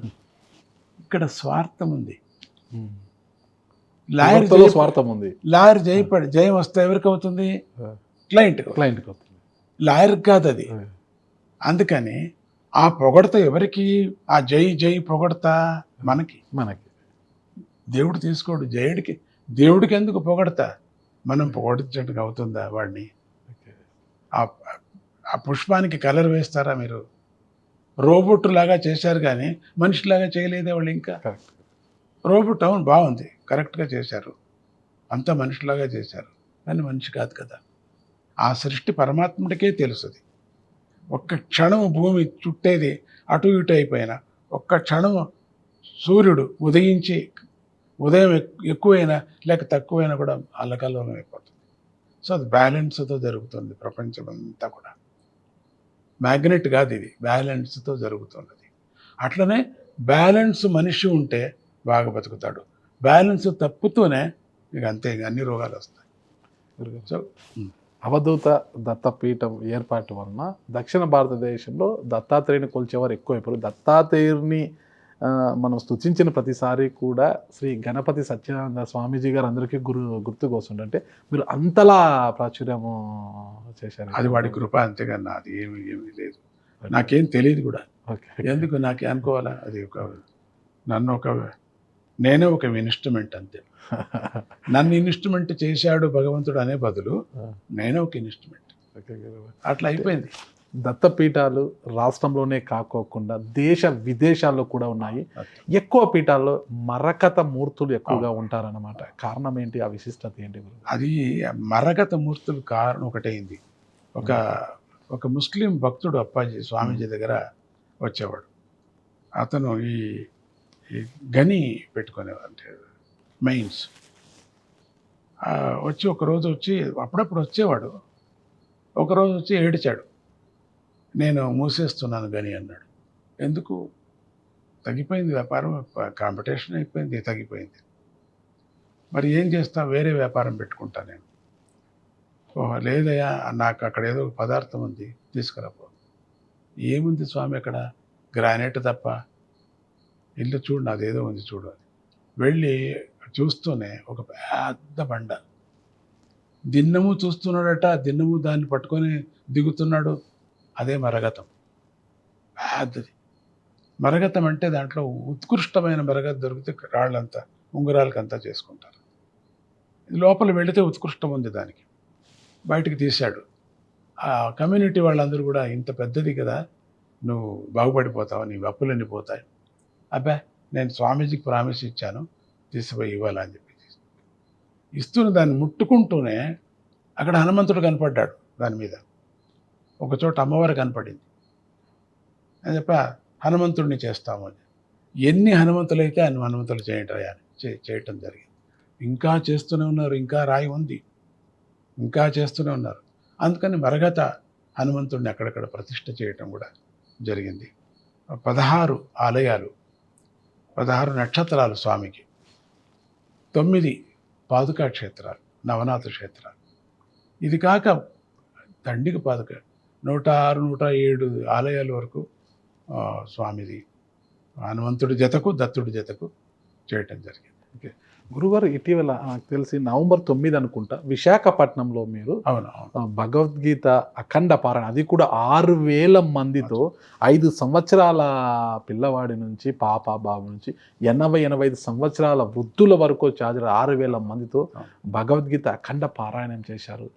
ఇక్కడ స్వార్థం ఉంది. లాయర్ స్వార్థం ఉంది. లాయర్ జయం వస్తే ఎవరికి అవుతుంది? క్లయింట్కి అవుతుంది, లాయర్కి కాదు అది. అందుకని ఆ పొగడత ఎవరికి? ఆ జై జై పొగడతా మనకి. దేవుడు తీసుకోడు జయుడికి. దేవుడికి ఎందుకు పొగడతా? మనం పొగడించడానికి అవుతుందా వాడిని? ఆ పుష్పానికి కలర్ వేస్తారా మీరు? రోబోట్ లాగా చేశారు కానీ మనిషిలాగా చేయలేదే వాళ్ళు. ఇంకా రోబోట్ అవును బాగుంది, కరెక్ట్గా చేశారు, అంతా మనిషిలాగా చేశారు, కానీ మనిషి కాదు కదా. ఆ సృష్టి పరమాత్ముడికే తెలుసుది. ఒక్క క్షణం భూమి చుట్టేది అటు ఇటు అయిపోయినా, ఒక్క క్షణం సూర్యుడు ఉదయించి ఉదయం ఎక్కువైనా లేక తక్కువైనా కూడా అల్లకల్లోలం అయిపోతుంది. సో అది బ్యాలెన్స్తో జరుగుతుంది. ప్రపంచం అంతా కూడా మ్యాగ్నెట్ కాదు, ఇది బ్యాలెన్స్తో జరుగుతున్నది. అట్లనే బ్యాలెన్స్ మనిషి ఉంటే బాగా బతుకుతాడు. బ్యాలెన్స్ తప్పుతూనే ఇక అంతే, ఇక అన్ని రోగాలు వస్తాయి. సో అవధూత దత్తపీఠం ఏర్పాటు వలన దక్షిణ భారతదేశంలో దత్తాత్రేయుని కొలిచేవారు ఎక్కువైపోయారు. దత్తాత్రేయుని మనం స్తుతించిన ప్రతిసారి కూడా శ్రీ గణపతి సత్యానంద స్వామీజీ గారు అందరికీ గుర్తుకొస్తుంటే మీరు అంతలా ప్రాచుర్యము చేశారు. అది వాడి కృప, అంతేగాని నాది ఏమీ లేదు. నాకేం తెలియదు కూడా. ఎందుకు నాకే అనుకోవాలా? అది నేనే ఒక ఇన్స్ట్రుమెంట్ అంతే. నన్ను ఇన్స్ట్రుమెంట్ చేశాడు భగవంతుడు అనే బదులు నేనే ఒక ఇన్స్ట్రుమెంట్. అట్లా అయిపోయింది. దత్తపీఠాలు రాష్ట్రంలోనే కాకోకుండా దేశ విదేశాల్లో కూడా ఉన్నాయి. ఎక్కువ పీఠాల్లో మరకత మూర్తులు ఎక్కువగా ఉంటారన్నమాట. కారణం ఏంటి? ఆ విశిష్టత ఏంటి? అది మరకత మూర్తులు కారణం ఒకటైంది. ఒక ముస్లిం భక్తుడు అప్పాజీ స్వామీజీ దగ్గర వచ్చేవాడు. అతను ఈ గని పెట్టుకునేవాడు, అంటే మైన్స్. ఒకరోజు వచ్చి అప్పుడప్పుడు వచ్చేవాడు. ఒకరోజు వచ్చి ఏడిచాడు, నేను మూసేస్తున్నాను గని అన్నాడు. ఎందుకు? తగ్గిపోయింది వ్యాపారం, కాంపిటీషన్ అయిపోయింది, తగ్గిపోయింది. మరి ఏం చేస్తా? వేరే వ్యాపారం పెట్టుకుంటా నేను. ఓహో లేదయ్యా, నాకు అక్కడ ఏదో పదార్థం ఉంది, తీసుకురాపో. ఏముంది స్వామి అక్కడ? గ్రానైట్ తప్ప. ఇల్లు చూడు, నాదేదో ఉంది చూడు. వెళ్ళి చూస్తూనే ఒక పెద్ద బండ, దిన్నము చూస్తున్నాడట, దిన్నము దాన్ని పట్టుకొని దిగుతున్నాడు. అదే మరగతం, పెద్దది. మరగతం అంటే దాంట్లో ఉత్కృష్టమైన మరగత దొరికితే రాళ్ళంతా ఉంగరాలకంతా చేసుకుంటారు. లోపల వెళితే ఉత్కృష్టం ఉంది దానికి. బయటికి తీశాడు. ఆ కమ్యూనిటీ వాళ్ళందరూ కూడా, ఇంత పెద్దది కదా, నువ్వు బాగుపడిపోతావు, నీ అప్పులన్నీ పోతాయి. అబ్బా, నేను స్వామీజీకి ప్రామిస్ ఇచ్చాను, తీసిపోయి ఇవ్వాలని చెప్పి ఇస్తున్న దాన్ని ముట్టుకుంటూనే అక్కడ హనుమంతుడు కనపడ్డాడు దాని మీద. ఒక చోట అమ్మవారు కనపడింది. అని చెప్ప హనుమంతుడిని చేస్తామని. ఎన్ని హనుమంతులైతే అన్ని హనుమంతులు చేయటం జరిగింది. ఇంకా చేస్తూనే ఉన్నారు, ఇంకా రాయి ఉంది, ఇంకా చేస్తూనే ఉన్నారు. అందుకని మరగత హనుమంతుడిని అక్కడక్కడ ప్రతిష్ఠ చేయటం కూడా జరిగింది. 16 ఆలయాలు, 16 నక్షత్రాలు స్వామికి, 9 పాదుకా క్షేత్రాలు, నవనాథ క్షేత్రాలు. ఇది కాక దండికి పాదుక 106, 107 ఆలయాల వరకు స్వామిది హనుమంతుడి జతకు దత్తుడి జతకు చేయటం జరిగింది. గురుగారు ఇటీవల నాకు తెలిసి నవంబర్ 9 అనుకుంటా విశాఖపట్నంలో మీరు అవును భగవద్గీత అఖండ పారాయణ, అది కూడా 6,000 మందితో 5 సంవత్సరాల పిల్లవాడి నుంచి పాప బాబు నుంచి 85 సంవత్సరాల వృద్ధుల వరకు హాజరు 6,000 మందితో భగవద్గీత అఖండ పారాయణం చేశారు.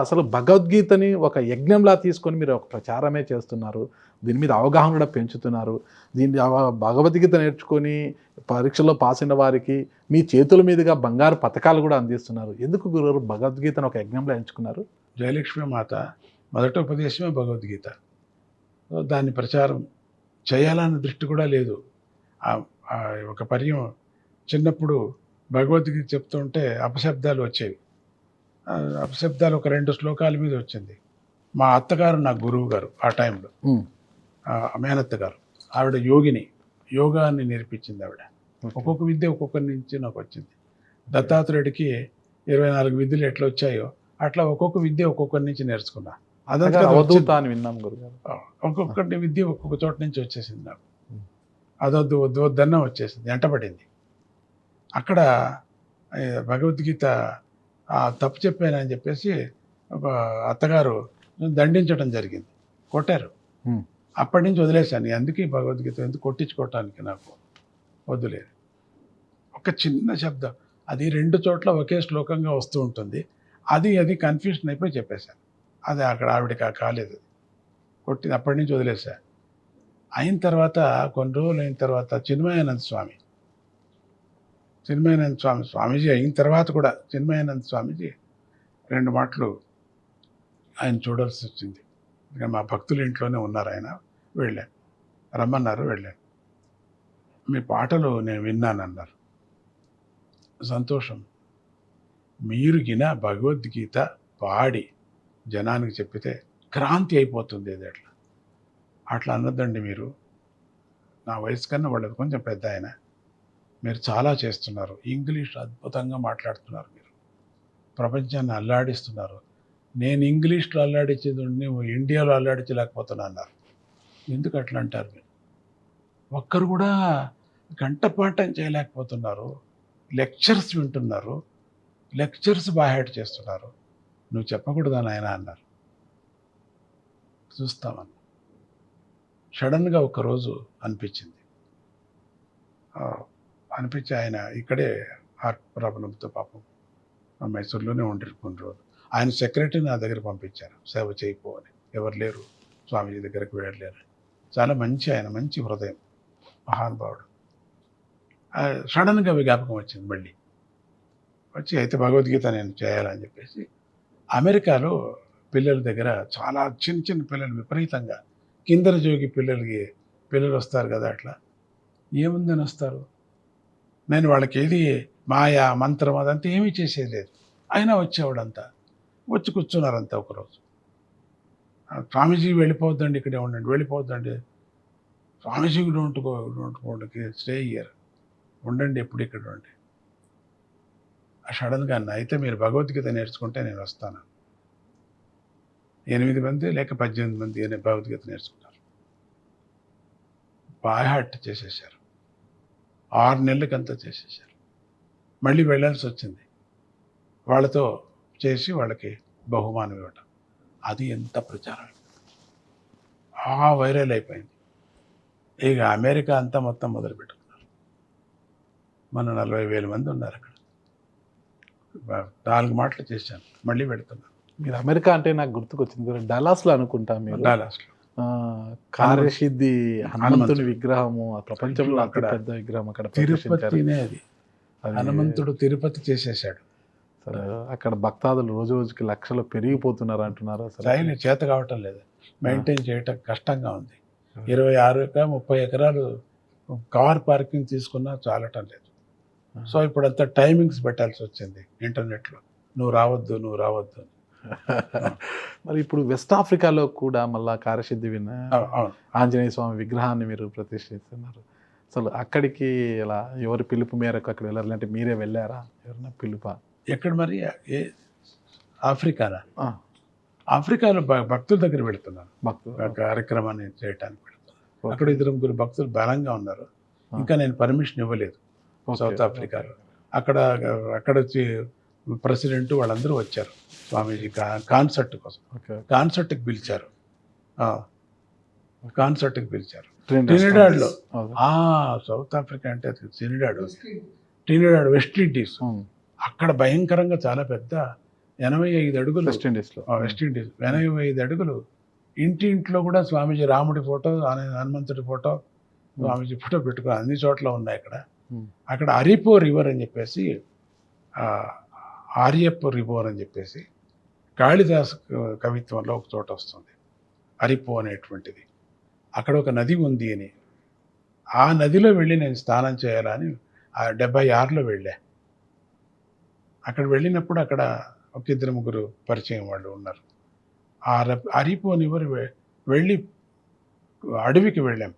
అసలు భగవద్గీతని ఒక యజ్ఞంలా తీసుకొని మీరు ఒక ప్రచారమే చేస్తున్నారు, దీని మీద అవగాహన కూడా పెంచుతున్నారు. భగవద్గీత నేర్చుకొని పరీక్షలో పాస్ అయిన వారికి మీ చేతుల మీదుగా బంగారు పథకాలు కూడా అందిస్తున్నారు. ఎందుకు గురుగారు భగవద్గీతను ఒక యజ్ఞంలో ఎంచుకున్నారు? జయలక్ష్మి మాత మొదటి ఉపదేశమే భగవద్గీత. దాన్ని ప్రచారం చేయాలన్న దృష్టి కూడా లేదు. ఒక పర్యం చిన్నప్పుడు భగవద్గీత చెప్తుంటే అపశబ్దాలు వచ్చేవి. అపశబ్దాలు ఒక 2 శ్లోకాల మీద వచ్చింది. మా అత్తగారు నా గురువు గారు ఆ టైంలో, మేనత్త గారు, ఆవిడ యోగిని, యోగాన్ని నేర్పించింది ఆవిడ. ఒక్కొక్క విద్య ఒక్కొక్కరి నుంచి నాకు వచ్చింది. దత్తాత్రేయుడికి 24 విద్యలు ఎట్లా వచ్చాయో అట్లా ఒక్కొక్క విద్య ఒక్కొక్కరి నుంచి నేర్చుకున్నా. అదంతా అవధూత అని విన్నాం గురుగారు. ఒక్కొక్కటి విద్య ఒక్కొక్క చోట నుంచి వచ్చేసింది నాకు. అదొద్దు వద్దు వద్దన్న వచ్చేసింది, వెంటబడింది. అక్కడ భగవద్గీత తప్పు చెప్పానని చెప్పేసి ఒక అత్తగారు దండించడం జరిగింది, కొట్టారు. అప్పటి నుంచి వదిలేశాను. అందుకే భగవద్గీత ఎందుకు కొట్టించుకోవటానికి నాకు వద్దులేదు. ఒక చిన్న శబ్దం అది 2 చోట్ల ఒకే శ్లోకంగా వస్తూ ఉంటుంది. అది కన్ఫ్యూషన్ అయిపోయి చెప్పేశాను. అది అక్కడ ఆవిడకి కాలేదు, కొట్టింది. అప్పటి నుంచి వదిలేశా. అయిన తర్వాత కొన్ని రోజులు అయిన తర్వాత చిన్మయానంద స్వామీజీ అయిన తర్వాత కూడా చిన్మయానంద స్వామీజీ 2 మాటలు ఆయన చూడాల్సి వచ్చింది. మా భక్తుల ఇంట్లోనే ఉన్నారు ఆయన. వెళ్ళాను, రమ్మన్నారు, వెళ్ళాను. మీ పాటలు నేను విన్నానన్నారు. సంతోషం. మీరు గిన భగవద్గీత పాడి జనానికి చెప్పితే క్రాంతి అయిపోతుంది. అది అట్లా అన్నదండి. మీరు నా వయసు కన్నా వాళ్ళది కొంచెం పెద్ద ఆయన. మీరు చాలా చేస్తున్నారు, ఇంగ్లీష్ అద్భుతంగా మాట్లాడుతున్నారు, మీరు ప్రపంచాన్ని అల్లాడిస్తున్నారు. నేను ఇంగ్లీష్లో అల్లాడించేది నువ్వు ఇండియాలో అల్లాడించలేకపోతున్నా అన్నారు. ఎందుకు అట్లా అంటారు? మీరు ఒక్కరు కూడా గంటపాఠం చేయలేకపోతున్నారు, లెక్చర్స్ వింటున్నారు, లెక్చర్స్ బాహ్యాట్ చేస్తున్నారు. నువ్వు చెప్పకూడదా నాయన అన్నారు. చూస్తామన్నా. సడన్గా ఒకరోజు అనిపించి ఆయన ఇక్కడే హార్ట్ ప్రాబ్లంతో పాపం మైసూర్లోనే ఉండి కొన్ని రోజులు ఆయన సెక్రటరీ నా దగ్గర పంపించారు, సేవ చేయిపో అని. ఎవరు లేరు, స్వామీజీ దగ్గరికి వెళ్ళలేరు. చాలా మంచి ఆయన, మంచి హృదయం, మహానుభావుడు. సడన్గా జ్ఞాపకం వచ్చింది. మళ్ళీ వచ్చి అయితే భగవద్గీత నేను చేయాలని చెప్పేసి అమెరికాలో పిల్లల దగ్గర చాలా చిన్న చిన్న పిల్లలు విపరీతంగా కిందన జోగి పిల్లలు వస్తారు కదా, అట్లా ఏముందని వస్తారు. నేను వాళ్ళకి ఏది మాయా మంత్రం అదంతా ఏమీ చేసేది లేదు. అయినా వచ్చేవాడంతా వచ్చి కూర్చున్నారంతా. ఒకరోజు స్వామీజీ వెళ్ళిపోవద్దండి, ఇక్కడే ఉండండి, వెళ్ళిపోవద్దండి, స్వామీజీ డోంట్ స్టే హియర్, ఉండండి, ఎప్పుడు ఇక్కడ ఉండండి. సడన్గా అన్న అయితే మీరు భగవద్గీత నేర్చుకుంటే నేను వస్తాను. 8 మంది లేక 18 మంది భగవద్గీత నేర్చుకున్నారు. బాయ్హార్ట్ చేసేసారు. 6 నెలలకంతా చేసేసారు. మళ్ళీ వెళ్ళాల్సి వచ్చింది. వాళ్ళతో చేసి వాళ్ళకి బహుమానం ఇవ్వటం. అది ఎంత ప్రచారం, వైరల్ అయిపోయింది. ఇక అమెరికా అంతా మొత్తం మొదలు పెట్టుకున్నారు. మన 40,000 మంది ఉన్నారు అక్కడ. 4 మాటలు చేశాను, మళ్ళీ పెడుతున్నాను. మీరు అమెరికా అంటే నాకు గుర్తుకొచ్చింది, డల్లాస్లో అనుకుంటా. మీరు డల్లాస్లో కార్యసిద్ధి హనుమంతుని విగ్రహము, ప్రపంచంలో అక్కడ పెద్ద విగ్రహం అక్కడ తిరుపతినే. అది హనుమంతుడు తిరుపతి చేసేసాడు. అసలు అక్కడ భక్తాదులు రోజు రోజుకి లక్షలు పెరిగిపోతున్నారు అంటున్నారు అసలు. శైలి చేత కావటం లేదు, మెయింటైన్ చేయటం కష్టంగా ఉంది. 26 30 ఎకరాలు కార్ పార్కింగ్ తీసుకున్నా చాలటం లేదు. సో ఇప్పుడు అంతా టైమింగ్స్ పెట్టాల్సి వచ్చింది ఇంటర్నెట్లో, నువ్వు రావద్దు నువ్వు రావద్దు. మరి ఇప్పుడు వెస్ట్ ఆఫ్రికాలో కూడా మళ్ళా కార్యసిద్ధి అవును, ఆంజనేయ స్వామి విగ్రహాన్ని మీరు ప్రతిష్ఠిస్తున్నారు. అసలు అక్కడికి ఎలా, ఎవరి పిలుపు మేరకు అక్కడ వెళ్ళారు, అంటే మీరే వెళ్ళారా, ఎవరైనా పిలుపా? ఎక్కడ మరి ఏ ఆఫ్రికానా? ఆ, ఆఫ్రికాలో భక్తుల దగ్గర పెడుతున్నాను, భక్తులు. ఆ కార్యక్రమాన్ని చేయడానికి పెడుతున్నాను. ఓకే. అక్కడ 2 భక్తులు బలంగా ఉన్నారు. ఇంకా నేను పర్మిషన్ ఇవ్వలేదు ఓకే. సౌత్ ఆఫ్రికాలో. అక్కడ వచ్చి ప్రెసిడెంట్ వాళ్ళందరూ వచ్చారు స్వామీజీ కాన్సర్ట్ కోసం. ఓకే. కాన్సర్ట్కి పిలిచారు, కాన్సర్ట్కి పిలిచారు ట్రినిడాడ్. ట్రినిడాడ్లో. అవును. సౌత్ ఆఫ్రికా అంటే అది ట్రినిడాడ్ వెస్ట్ ఇండీస్. ఉమ్. అక్కడ భయంకరంగా చాలా పెద్ద 85 అడుగులు వెస్ట్ ఇండీస్లో. వెస్ట్ ఇండీస్ 85 అడుగులు. ఇంట్లో కూడా స్వామీజీ రాముడి ఫోటో, హనుమంతుడి ఫోటో, స్వామీజీ ఫోటో పెట్టుకుని అన్ని చోట్ల ఉన్నాయి అక్కడ. ఉమ్. అక్కడ అరిపో రివర్ అని చెప్పేసి, ఆర్యప్ప రివర్ అని చెప్పేసి కాళిదాస్ కవిత్వంలో ఒక చోట వస్తుంది అరిపో అనేటువంటిది. అక్కడ ఒక నది ఉంది అని, ఆ నదిలో వెళ్ళి నేను స్నానం చేయాలని 76లో వెళ్ళా. అక్కడ వెళ్ళినప్పుడు అక్కడ ఒక 2 పరిచయం వాళ్ళు ఉన్నారు. ఆ అరిపో రివర్ వెళ్ళి అడవికి వెళ్ళాం,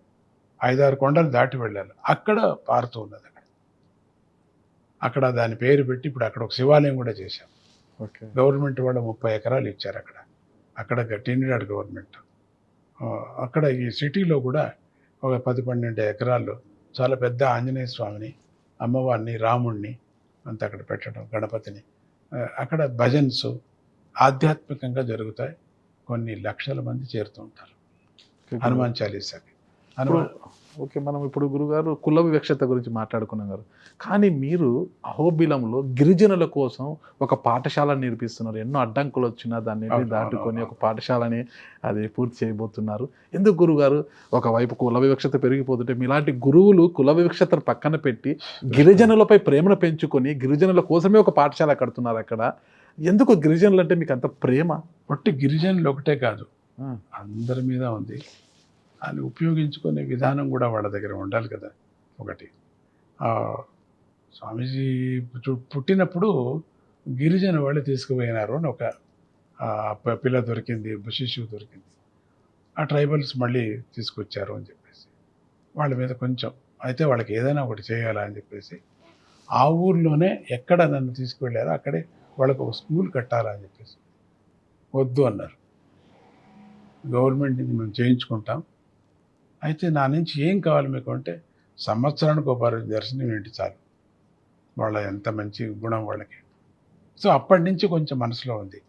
5-6 కొండలు దాటి వెళ్ళాలి. అక్కడ పారుతూ ఉన్నది. అక్కడ దాని పేరు పెట్టి ఇప్పుడు అక్కడ ఒక శివాలయం కూడా చేశాం. ఓకే. గవర్నమెంట్ వాళ్ళు 30 ఎకరాలు ఇచ్చారు అక్కడ ట్రినిడాడ్ గవర్నమెంట్. అక్కడ ఈ సిటీలో కూడా ఒక 10-12 ఎకరాల్లో చాలా పెద్ద ఆంజనేయ స్వామిని, అమ్మవారిని, రాముణ్ణి అంతా అక్కడ పెట్టడం, గణపతిని. అక్కడ భజన్స్ ఆధ్యాత్మికంగా జరుగుతాయి. కొన్ని లక్షల మంది చేరుతూ ఉంటారు హనుమాన్ చాలీసాకి. ఓకే, మనం ఇప్పుడు గురుగారు కుల వివక్షత గురించి మాట్లాడుకున్నాం గారు, కానీ మీరు అహోబిలంలో గిరిజనుల కోసం ఒక పాఠశాల నిర్మిస్తున్నారు. ఎన్నో అడ్డంకులు వచ్చినా దాన్ని దాటుకొని ఒక పాఠశాలని అది పూర్తి చేయబోతున్నారు. ఎందుకు గురుగారు? ఒకవైపు కుల వివక్షత పెరిగిపోతుంటే మీలాంటి గురువులు కుల వివక్షతను పక్కన పెట్టి గిరిజనులపై ప్రేమను పెంచుకొని గిరిజనుల కోసమే ఒక పాఠశాల కడుతున్నారు అక్కడ. ఎందుకు గిరిజనులు అంటే మీకు అంత ప్రేమ? ఒట్టి గిరిజనులు ఒకటే కాదు, అందరి మీద ఉంది. అని ఉపయోగించుకునే విధానం కూడా వాళ్ళ దగ్గర ఉండాలి కదా. ఒకటి, స్వామీజీ పుట్టినప్పుడు గిరిజన వాళ్ళు తీసుకుపోయినారు అని ఒక పిల్ల దొరికింది, శిశువు దొరికింది. ఆ ట్రైబల్స్ మళ్ళీ తీసుకొచ్చారు అని చెప్పేసి వాళ్ళ మీద కొంచెం అయితే వాళ్ళకి ఏదైనా ఒకటి చేయాలా అని చెప్పేసి ఆ ఊర్లోనే ఎక్కడ నన్ను తీసుకువెళ్ళారో అక్కడే వాళ్ళకు ఒక స్కూల్ కట్టాలా అని చెప్పేసి వద్దు అన్నారు. గవర్నమెంట్ నుంచి మేము చేయించుకుంటాం, అయితే నా నుంచి ఏం కావాలి మీకు అంటే సంవత్సరానికి ఒక దర్శనం ఏంటి చాలు, వాళ్ళ ఎంత మంచి గుణం వాళ్ళకి. సో అప్పటి నుంచి కొంచెం మనసులో ఉంది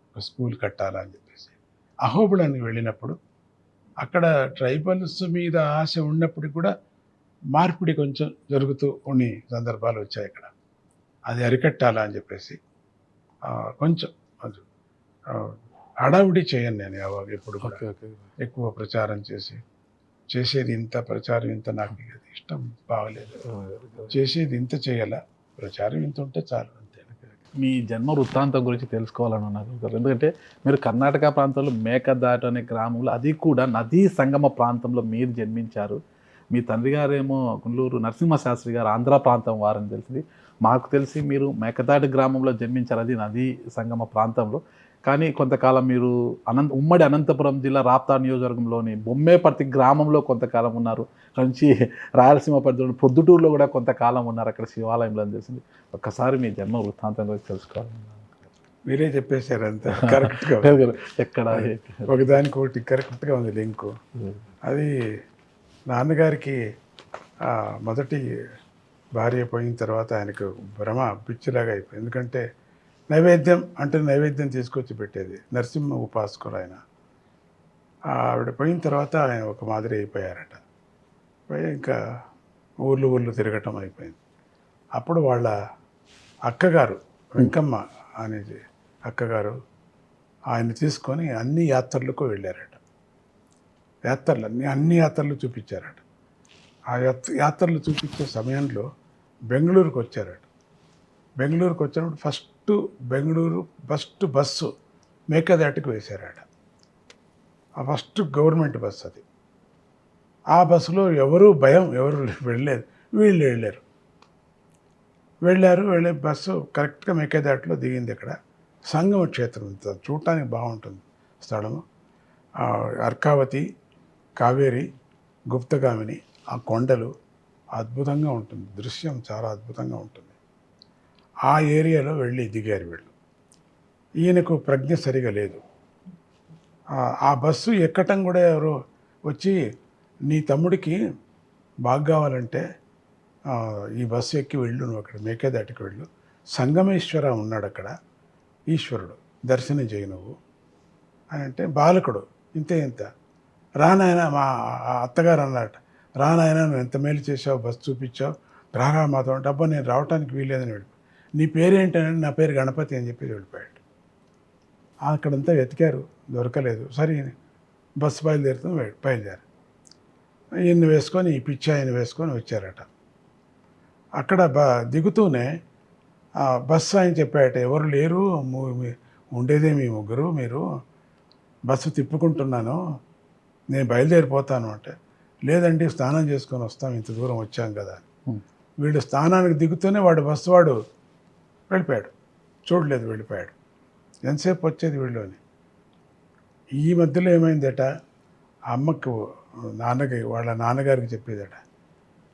ఒక స్కూల్ కట్టాలని చెప్పేసి. అహోబిలానికి వెళ్ళినప్పుడు అక్కడ ట్రైబల్స్ మీద ఆశ ఉన్నప్పటికీ కూడా మార్పిడి కొంచెం జరుగుతూ ఉండి సందర్భాలు వచ్చాయి అక్కడ. అది అరికట్టాలా అని చెప్పేసి కొంచెం హడావుడి చేయను నేను ఎప్పుడు కూడా. ఎక్కువ ప్రచారం చేసేది ఇంత, ప్రచారం ఇంత నాకు ఇష్టం బాగలేదు. చేసేది ఇంత చేయాల, ప్రచారం ఇంత ఉంటే చాలు అంతే. మీ జన్మ వృత్తాంతం గురించి తెలుసుకోవాలని ఉన్నారు. ఎందుకంటే మీరు కర్ణాటక ప్రాంతంలో మేకదాటు అనే గ్రామంలో, అది కూడా నదీ సంగమ ప్రాంతంలో మీరు జన్మించారు. మీ తండ్రి గారేమో గుంటూరు నరసింహశాస్త్రి గారు ఆంధ్ర ప్రాంతం వారని తెలిసింది. మాకు తెలిసి మీరు మేకదాటు గ్రామంలో జన్మించారు, అది నదీ సంగమ ప్రాంతంలో. కానీ కొంతకాలం మీరు ఉమ్మడి అనంతపురం జిల్లా రాప్తా నియోజకవర్గంలోని బొమ్మేపర్తి గ్రామంలో కొంతకాలం ఉన్నారు. అక్కడ నుంచి రాయలసీమ పరిధిలో పొద్దుటూరులో కూడా కొంతకాలం ఉన్నారు, అక్కడ శివాలయంలో అని తెలిసింది. ఒక్కసారి మీ జన్మ వృత్తాంతం గురించి తెలుసుకోవాలి. మీరే చెప్పేశారు అంత కరెక్ట్గా. ఎక్కడ ఒకదానికి ఒకటి కరెక్ట్గా ఉంది లింకు. అది నాన్నగారికి మొదటి భార్య పోయిన తర్వాత ఆయనకు భ్రమ పిచ్చిలాగా అయిపోయింది. ఎందుకంటే నైవేద్యం అంటే నైవేద్యం తీసుకొచ్చి పెట్టేది, నరసింహ ఉపాసకులు ఆయన. ఆవిడ పోయిన తర్వాత ఆయన ఒక మాదిరి అయిపోయారట. పోయి ఇంకా ఊర్లు తిరగటం అయిపోయింది. అప్పుడు వాళ్ళ అక్కగారు వెంకమ్మ అనేది అక్కగారు ఆయన తీసుకొని అన్ని యాత్రలకు వెళ్ళారట. అన్ని యాత్రలు చూపించారట. ఆ యాత్రలు చూపించే సమయంలో బెంగళూరుకు వచ్చారట. బెంగళూరుకు వచ్చినప్పుడు ఫస్ట్ బెంగళూరు ఫస్ట్ బస్సు మేకదాటికి వేశారాడ. ఆ ఫస్ట్ గవర్నమెంట్ బస్సు అది. ఆ బస్సులో ఎవరు వెళ్ళలేదు, వీళ్ళు వెళ్ళే బస్సు కరెక్ట్గా మేకేదాటిలో దిగింది. ఇక్కడ సంగమ క్షేత్రం చూడటానికి బాగుంటుంది స్థలము. అర్కావతి, కావేరి, గుప్తగామిని, ఆ కొండలు అద్భుతంగా ఉంటుంది, దృశ్యం చాలా అద్భుతంగా ఉంటుంది. ఆ ఏరియాలో వెళ్ళి దిగారు వీళ్ళు. ఈయనకు ప్రజ్ఞ సరిగా లేదు. ఆ బస్సు ఎక్కటం కూడా ఎవరో వచ్చి, నీ తమ్ముడికి బాగా కావాలంటే ఈ బస్సు ఎక్కి వెళ్ళు, నువ్వు అక్కడ మేకేదాటికి వెళ్ళు, సంగమేశ్వర ఉన్నాడు అక్కడ, ఈశ్వరుడు, దర్శనం చేయి నువ్వు అని అంటే, బాలకుడు ఇంత రానాయన, మా అత్తగారు అన్నట, రానాయన నువ్వు ఎంత మేలు చేసావు, బస్సు చూపించావు, రాగా మాతో అంటే, అబ్బా నేను రావడానికి వీల్లేదని వెళ్ళిపోయి, నీ పేరేంటని, నా పేరు గణపతి అని చెప్పి వెళ్ళిపోయాడు. అక్కడంతా వెతికారు, దొరకలేదు. సరే బస్సు బయలుదేరారు. ఈయన్ని వేసుకొని, ఈ పిచ్చి ఆయన వేసుకొని వచ్చారట. అక్కడ దిగుతూనే బస్సు ఆయన చెప్పాడట, ఎవరు లేరు, ఉండేదే మీ ముగ్గురు, మీరు బస్సు తిప్పుకుంటున్నాను, నేను బయలుదేరిపోతాను అంటే, లేదండి స్నానం చేసుకొని వస్తాం, ఇంత దూరం వచ్చాం కదా. వీడు స్నానానికి దిగుతూనే బస్సు వెళ్ళిపోయాడు, చూడలేదు, వెళ్ళిపోయాడు. ఎంతసేపు వచ్చేది వీళ్ళని. ఈ మధ్యలో ఏమైందట, అమ్మకు వాళ్ళ నాన్నగారికి చెప్పేదట,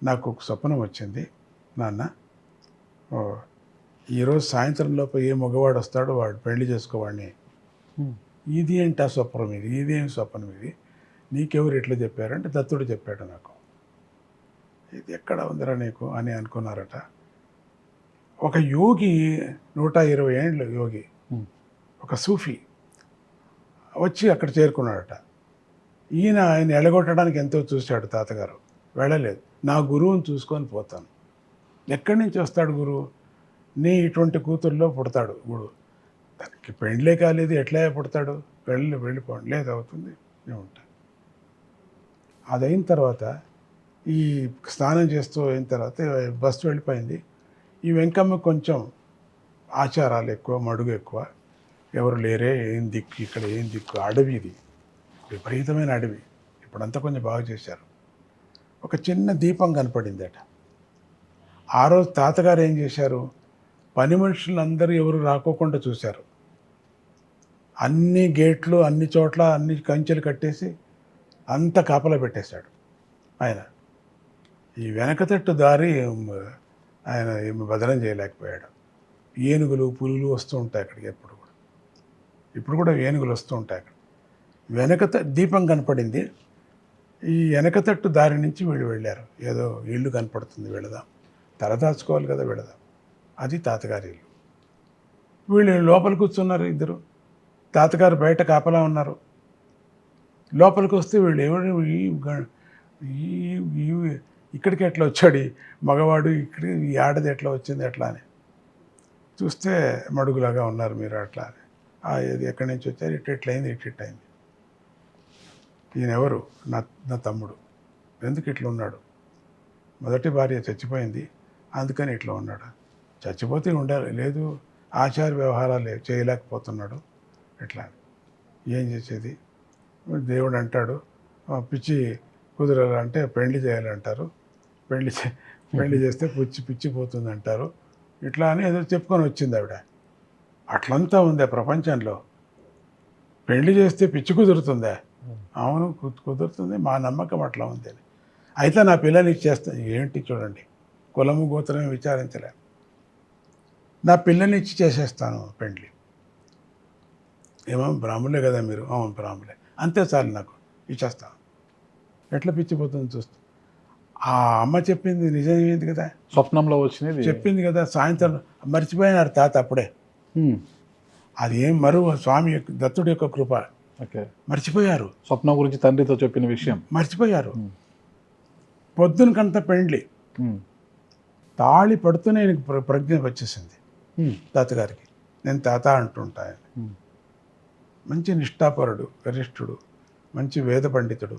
నాకు ఒక స్వప్నం వచ్చింది నాన్న, ఈరోజు సాయంత్రం లోపు ఏ మగవాడు వస్తాడో వాడు పెళ్లి చేసుకోవాడిని. ఇది ఏంటి ఆ స్వప్నం, ఇదేం స్వప్నం ఇది, నీకెవరు ఎట్లా చెప్పారంటే, దత్తుడు చెప్పాడు నాకు. ఇది ఎక్కడ ఉందిరా నీకు అని అనుకున్నారట. ఒక యోగి, 120 ఏండ్ల యోగి, ఒక సూఫీ వచ్చి అక్కడ చేరుకున్నాడట. ఆయన ఎలగొట్టడానికి ఎంతో చూశాడు తాతగారు, వెళ్ళలేదు. నా గురువుని చూసుకొని పోతాను. ఎక్కడి నుంచి వస్తాడు గురువు? నీ ఇటువంటి కూతుర్లో పుడతాడు గురువు. దానికి పెండ్లే కాలేదు, ఎట్లా పుడతాడు? వెళ్ళిపోండి, లేదు అవుతుంది, నేను ఉంటాను. అదైన తర్వాత ఈ స్నానం చేస్తూ అయిన తర్వాత బస్సు వెళ్ళిపోయింది. ఈ వెంకమ్మ కొంచెం ఆచారాలు ఎక్కువ, మడుగు ఎక్కువ, ఎవరు లేరే, ఏం దిక్కు ఇక్కడ, ఏం దిక్కు, అడవి ఇది, విపరీతమైన అడవి. ఇప్పుడంతా కొంచెం బాగా చేశారు. ఒక చిన్న దీపం కనపడిందట. ఆ రోజు తాతగారు ఏం చేశారు, పని మనుషులందరూ ఎవరు రాకోకుండా చూశారు. అన్ని గేట్లు, అన్ని చోట్ల అన్ని కంచెలు కట్టేసి అంత కాపలా పెట్టేశాడు ఆయన. ఈ వెనకతట్టు దారి ఆయన భద్రం చేయలేకపోయాడు. ఏనుగులు, పులులు వస్తూ ఉంటాయి అక్కడికి ఇప్పుడు కూడా ఏనుగులు వస్తూ ఉంటాయి అక్కడ. దీపం కనపడింది. ఈ వెనకతట్టు దారి నుంచి వీళ్ళు వెళ్ళారు. ఏదో ఇల్లు కనపడుతుంది, వెళదాం, తలదాచుకోవాలి కదా, వెళదాం. అది తాతగారి ఇల్లు. వీళ్ళు లోపల కూర్చున్నారు ఇద్దరు, తాతగారు బయట కాపలా ఉన్నారు. లోపలికి వస్తే వీళ్ళు ఎవరు, ఇక్కడికి ఎట్లా వచ్చాడు మగవాడు, ఇక్కడ ఈ ఆడది ఎట్లా వచ్చింది ఎట్లా అని చూస్తే మడుగులాగా ఉన్నారు మీరు అట్లా అని. ఇది ఎక్కడి నుంచి వచ్చారు, ఇట్లయింది. ఈయన ఎవరు? నా తమ్ముడు. ఎందుకు ఇట్లా ఉన్నాడు? మొదటి భార్య చచ్చిపోయింది, అందుకని ఇట్లా ఉన్నాడు. చచ్చిపోతే ఉండాలి, లేదు ఆచార వ్యవహారాలు చేయలేకపోతున్నాడు, ఎట్లా ఏం చేసేది? దేవుడు అంటాడు, పిచ్చి కుదరాలంటే పెళ్లి చేయాలంటారు, పెళ్లి చేస్తే పిచ్చి పోతుంది అంటారు, ఇట్లా అని ఏదో చెప్పుకొని వచ్చింది ఆవిడ. అట్లంతా ఉందా ప్రపంచంలో? పెళ్లి చేస్తే పిచ్చి కుదురుతుందా? అవును కుదురుతుంది, మా నమ్మకం అట్లా ఉంది అని. అయితే నా పిల్లని ఇచ్చేస్తాను. ఏంటి చూడండి, కులము గోత్రమే విచారించలే, నా పిల్లని ఇచ్చి చేసేస్తాను పెళ్లి. ఏమో బ్రాహ్మణులే కదా మీరు? అవును బ్రాహ్మణులే, అంతే చాలు, నాకు ఇచ్చేస్తాను. ఎట్లా పిచ్చిపోతుంది చూస్తూ. ఆ అమ్మ చెప్పింది నిజమైంది కదా, స్వప్నంలో వచ్చినది చెప్పింది కదా. సాయంత్రం మర్చిపోయినారు తాత అప్పుడే. అది ఏం స్వామి దత్తుడి యొక్క కృప. మర్చిపోయారు స్వప్నం గురించి తండ్రితో చెప్పిన విషయం, మర్చిపోయారు. పొద్దునకంతా పెండ్లి, తాళి పడుతూనే ప్రజ్ఞ వచ్చేసింది తాతగారికి. నేను తాత అంటుంటాను. మంచి నిష్ఠాపరుడు, గరిష్ఠుడు, మంచి వేద పండితుడు.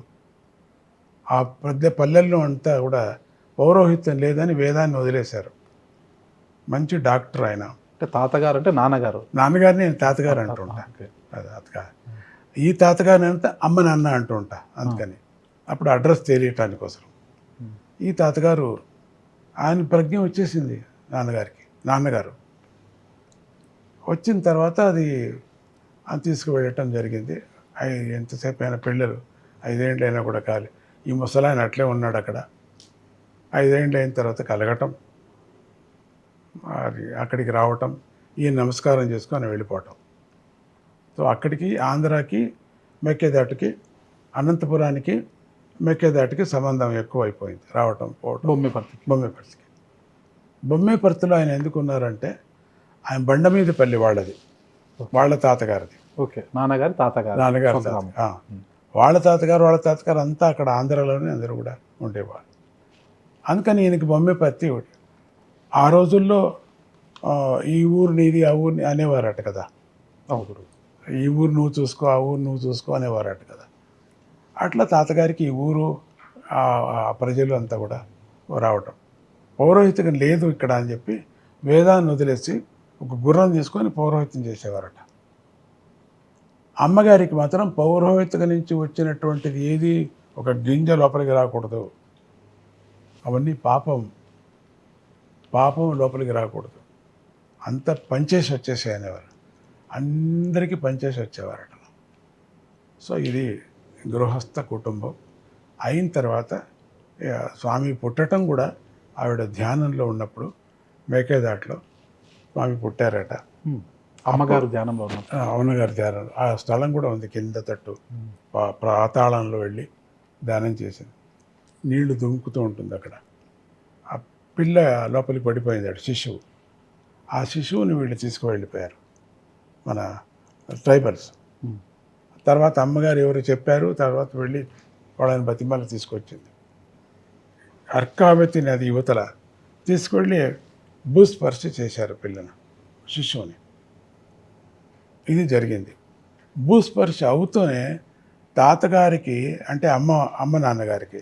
ఆ పల్లెల్లో అంతా కూడా పౌరోహిత్యం లేదని వేదాన్ని వదిలేశారు. మంచి డాక్టర్ ఆయన. అంటే తాతగారు అంటే నాన్నగారు. నాన్నగారిని నేను తాతగారు అంటుంటా. ఓకే. అది తాతగారు. ఈ తాతగారిని అంతా అమ్మ నాన్న అంటూ ఉంటా అందుకని. అప్పుడు అడ్రస్ తెలియటానికోసం. ఈ తాతగారు ఆయన ప్రజ్ఞ వచ్చేసింది నాన్నగారు వచ్చిన తర్వాత అది తీసుకువెళ్ళటం జరిగింది. ఎంతసేపు అయినా పిల్లలు 5 ఏళ్ళు అయినా కూడా కాలి. ఈ ముసలాయన అట్లే ఉన్నాడు అక్కడ. 5 ఏళ్ళు అయిన తర్వాత కలగటం, మరి అక్కడికి రావటం, ఈయన నమస్కారం చేసుకొని వెళ్ళిపోవటం. సో అక్కడికి ఆంధ్రాకి మెక్కేదాటికి అనంతపురానికి మెక్కేదాటికి సంబంధం ఎక్కువ అయిపోయింది. రావటం పోవటం. బొమ్మేపర్తిలో ఆయన ఎందుకు ఉన్నారంటే ఆయన బండమీదపల్లి వాళ్ళ తాతగారిది. ఓకే. నాన్నగారి తాతగారు. వాళ్ళ తాతగారు అంతా అక్కడ ఆంధ్రాలోనే అందరూ కూడా ఉండేవాళ్ళు. అందుకని ఈయనకి బొమ్మేపర్తి ఒకటి. ఆ రోజుల్లో ఈ ఊరు నీది ఆ ఊరిని అనేవారట కదా. ఈ ఊరు నువ్వు చూసుకో, ఆ ఊరు నువ్వు చూసుకో అనేవారట కదా. అట్లా తాతగారికి ఈ ఊరు ఆ ప్రజలు అంతా కూడా రావటం. పౌరోహిత్యం లేదు ఇక్కడ అని చెప్పి వేదాన్ని వదిలేసి ఒక గుర్రం తీసుకొని పౌరోహిత్యం చేసేవారట. అమ్మగారికి మాత్రం పౌరోహిత్యం నుంచి వచ్చినటువంటిది ఏది ఒక గింజ లోపలికి రాకూడదు. అవన్నీ పాపం లోపలికి రాకూడదు. అంత పంచేసి వచ్చేసాయి అనేవారు. అందరికీ పంచేసి వచ్చేవారట. సో ఇది గృహస్థ కుటుంబం. అయిన తర్వాత స్వామి పుట్టడం కూడా ఆవిడ ధ్యానంలో ఉన్నప్పుడు మేకేదాట్లో స్వామి పుట్టారట. అమ్మగారు ధ్యానంలో ఉన్నారు. అమ్మగారు ధ్యానం. ఆ స్థలం కూడా ఉంది, కింద తట్టు పాతాళంలో వెళ్ళి ధ్యానం చేసింది. నీళ్లు దుంకుతూ ఉంటుంది అక్కడ. ఆ పిల్ల లోపలికి పడిపోయింది శిశువు. ఆ శిశువుని వీళ్ళు తీసుకువెళ్ళిపోయారు మన ట్రైబల్స్. తర్వాత అమ్మగారు ఎవరు చెప్పారు, తర్వాత వెళ్ళి వాళ్ళని బతిమాల తీసుకొచ్చింది. అర్కావతి నది యువతల తీసుకువెళ్ళి భూస్పర్శ చేశారు శిశువుని. ఇది జరిగింది. భూస్పర్శ అవుతూనే తాతగారికి అంటే అమ్మ నాన్నగారికి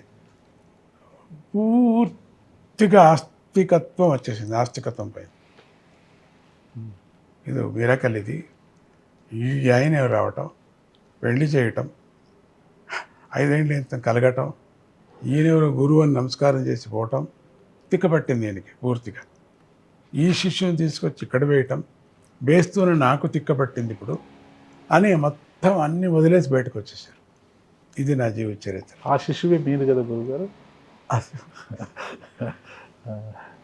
పూర్తిగా ఆస్తికత్వం వచ్చేసింది. ఆస్తికత్వం పైన ఇది మిరకల్. ఇది ఈ ఆయన రావటం, పెళ్లి చేయటం, 5 ఏళ్ళు కలగటం, ఈయనెవరో గురువు అని నమస్కారం చేసి పోవటం తిక్కపట్టింది ఈయనకి పూర్తిగా. ఈ శిష్యుని తీసుకొచ్చి ఇక్కడ వేయటం, వేస్తూనే నాకు తిక్కపట్టింది ఇప్పుడు అని మొత్తం అన్నీ వదిలేసి బయటకు వచ్చేసారు. ఇది నా జీవిత చరిత్ర. ఆ శిశువే మీది కదా గురుగారు?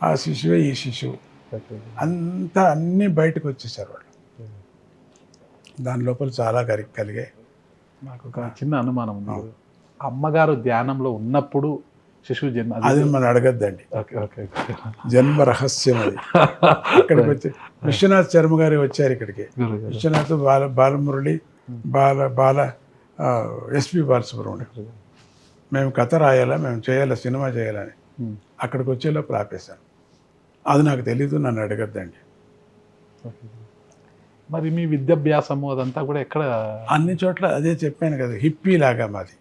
ఆ శిశువే ఈ శిశువు. అంతా అన్నీ బయటకు వచ్చేసారు వాళ్ళు. దాని లోపల చాలా కలిగాయి. నాకు ఒక చిన్న అనుమానం ఉంది. అమ్మగారు ధ్యానంలో ఉన్నప్పుడు శిశువు జన్మ అది మనం అడగద్దండి. జన్మ రహస్యం అది. అక్కడికి వచ్చి విశ్వనాథ్ శర్మ గారు వచ్చారు ఇక్కడికి. విశ్వనాథ్ బాలమురళి బాల ఎస్పి బాలసుబ్రహ్మణ్యం. మేము కథ రాయాలా, మేము చేయాలా, సినిమా చేయాలని అక్కడికి వచ్చేలోపు ఆపేశాను. అది నాకు తెలీదు, నన్ను అడగద్దండి. మరి మీ విద్యాభ్యాసము అదంతా కూడా ఎక్కడ? అన్ని చోట్ల అదే చెప్పాను కదా, హిప్పీ లాగా మాది.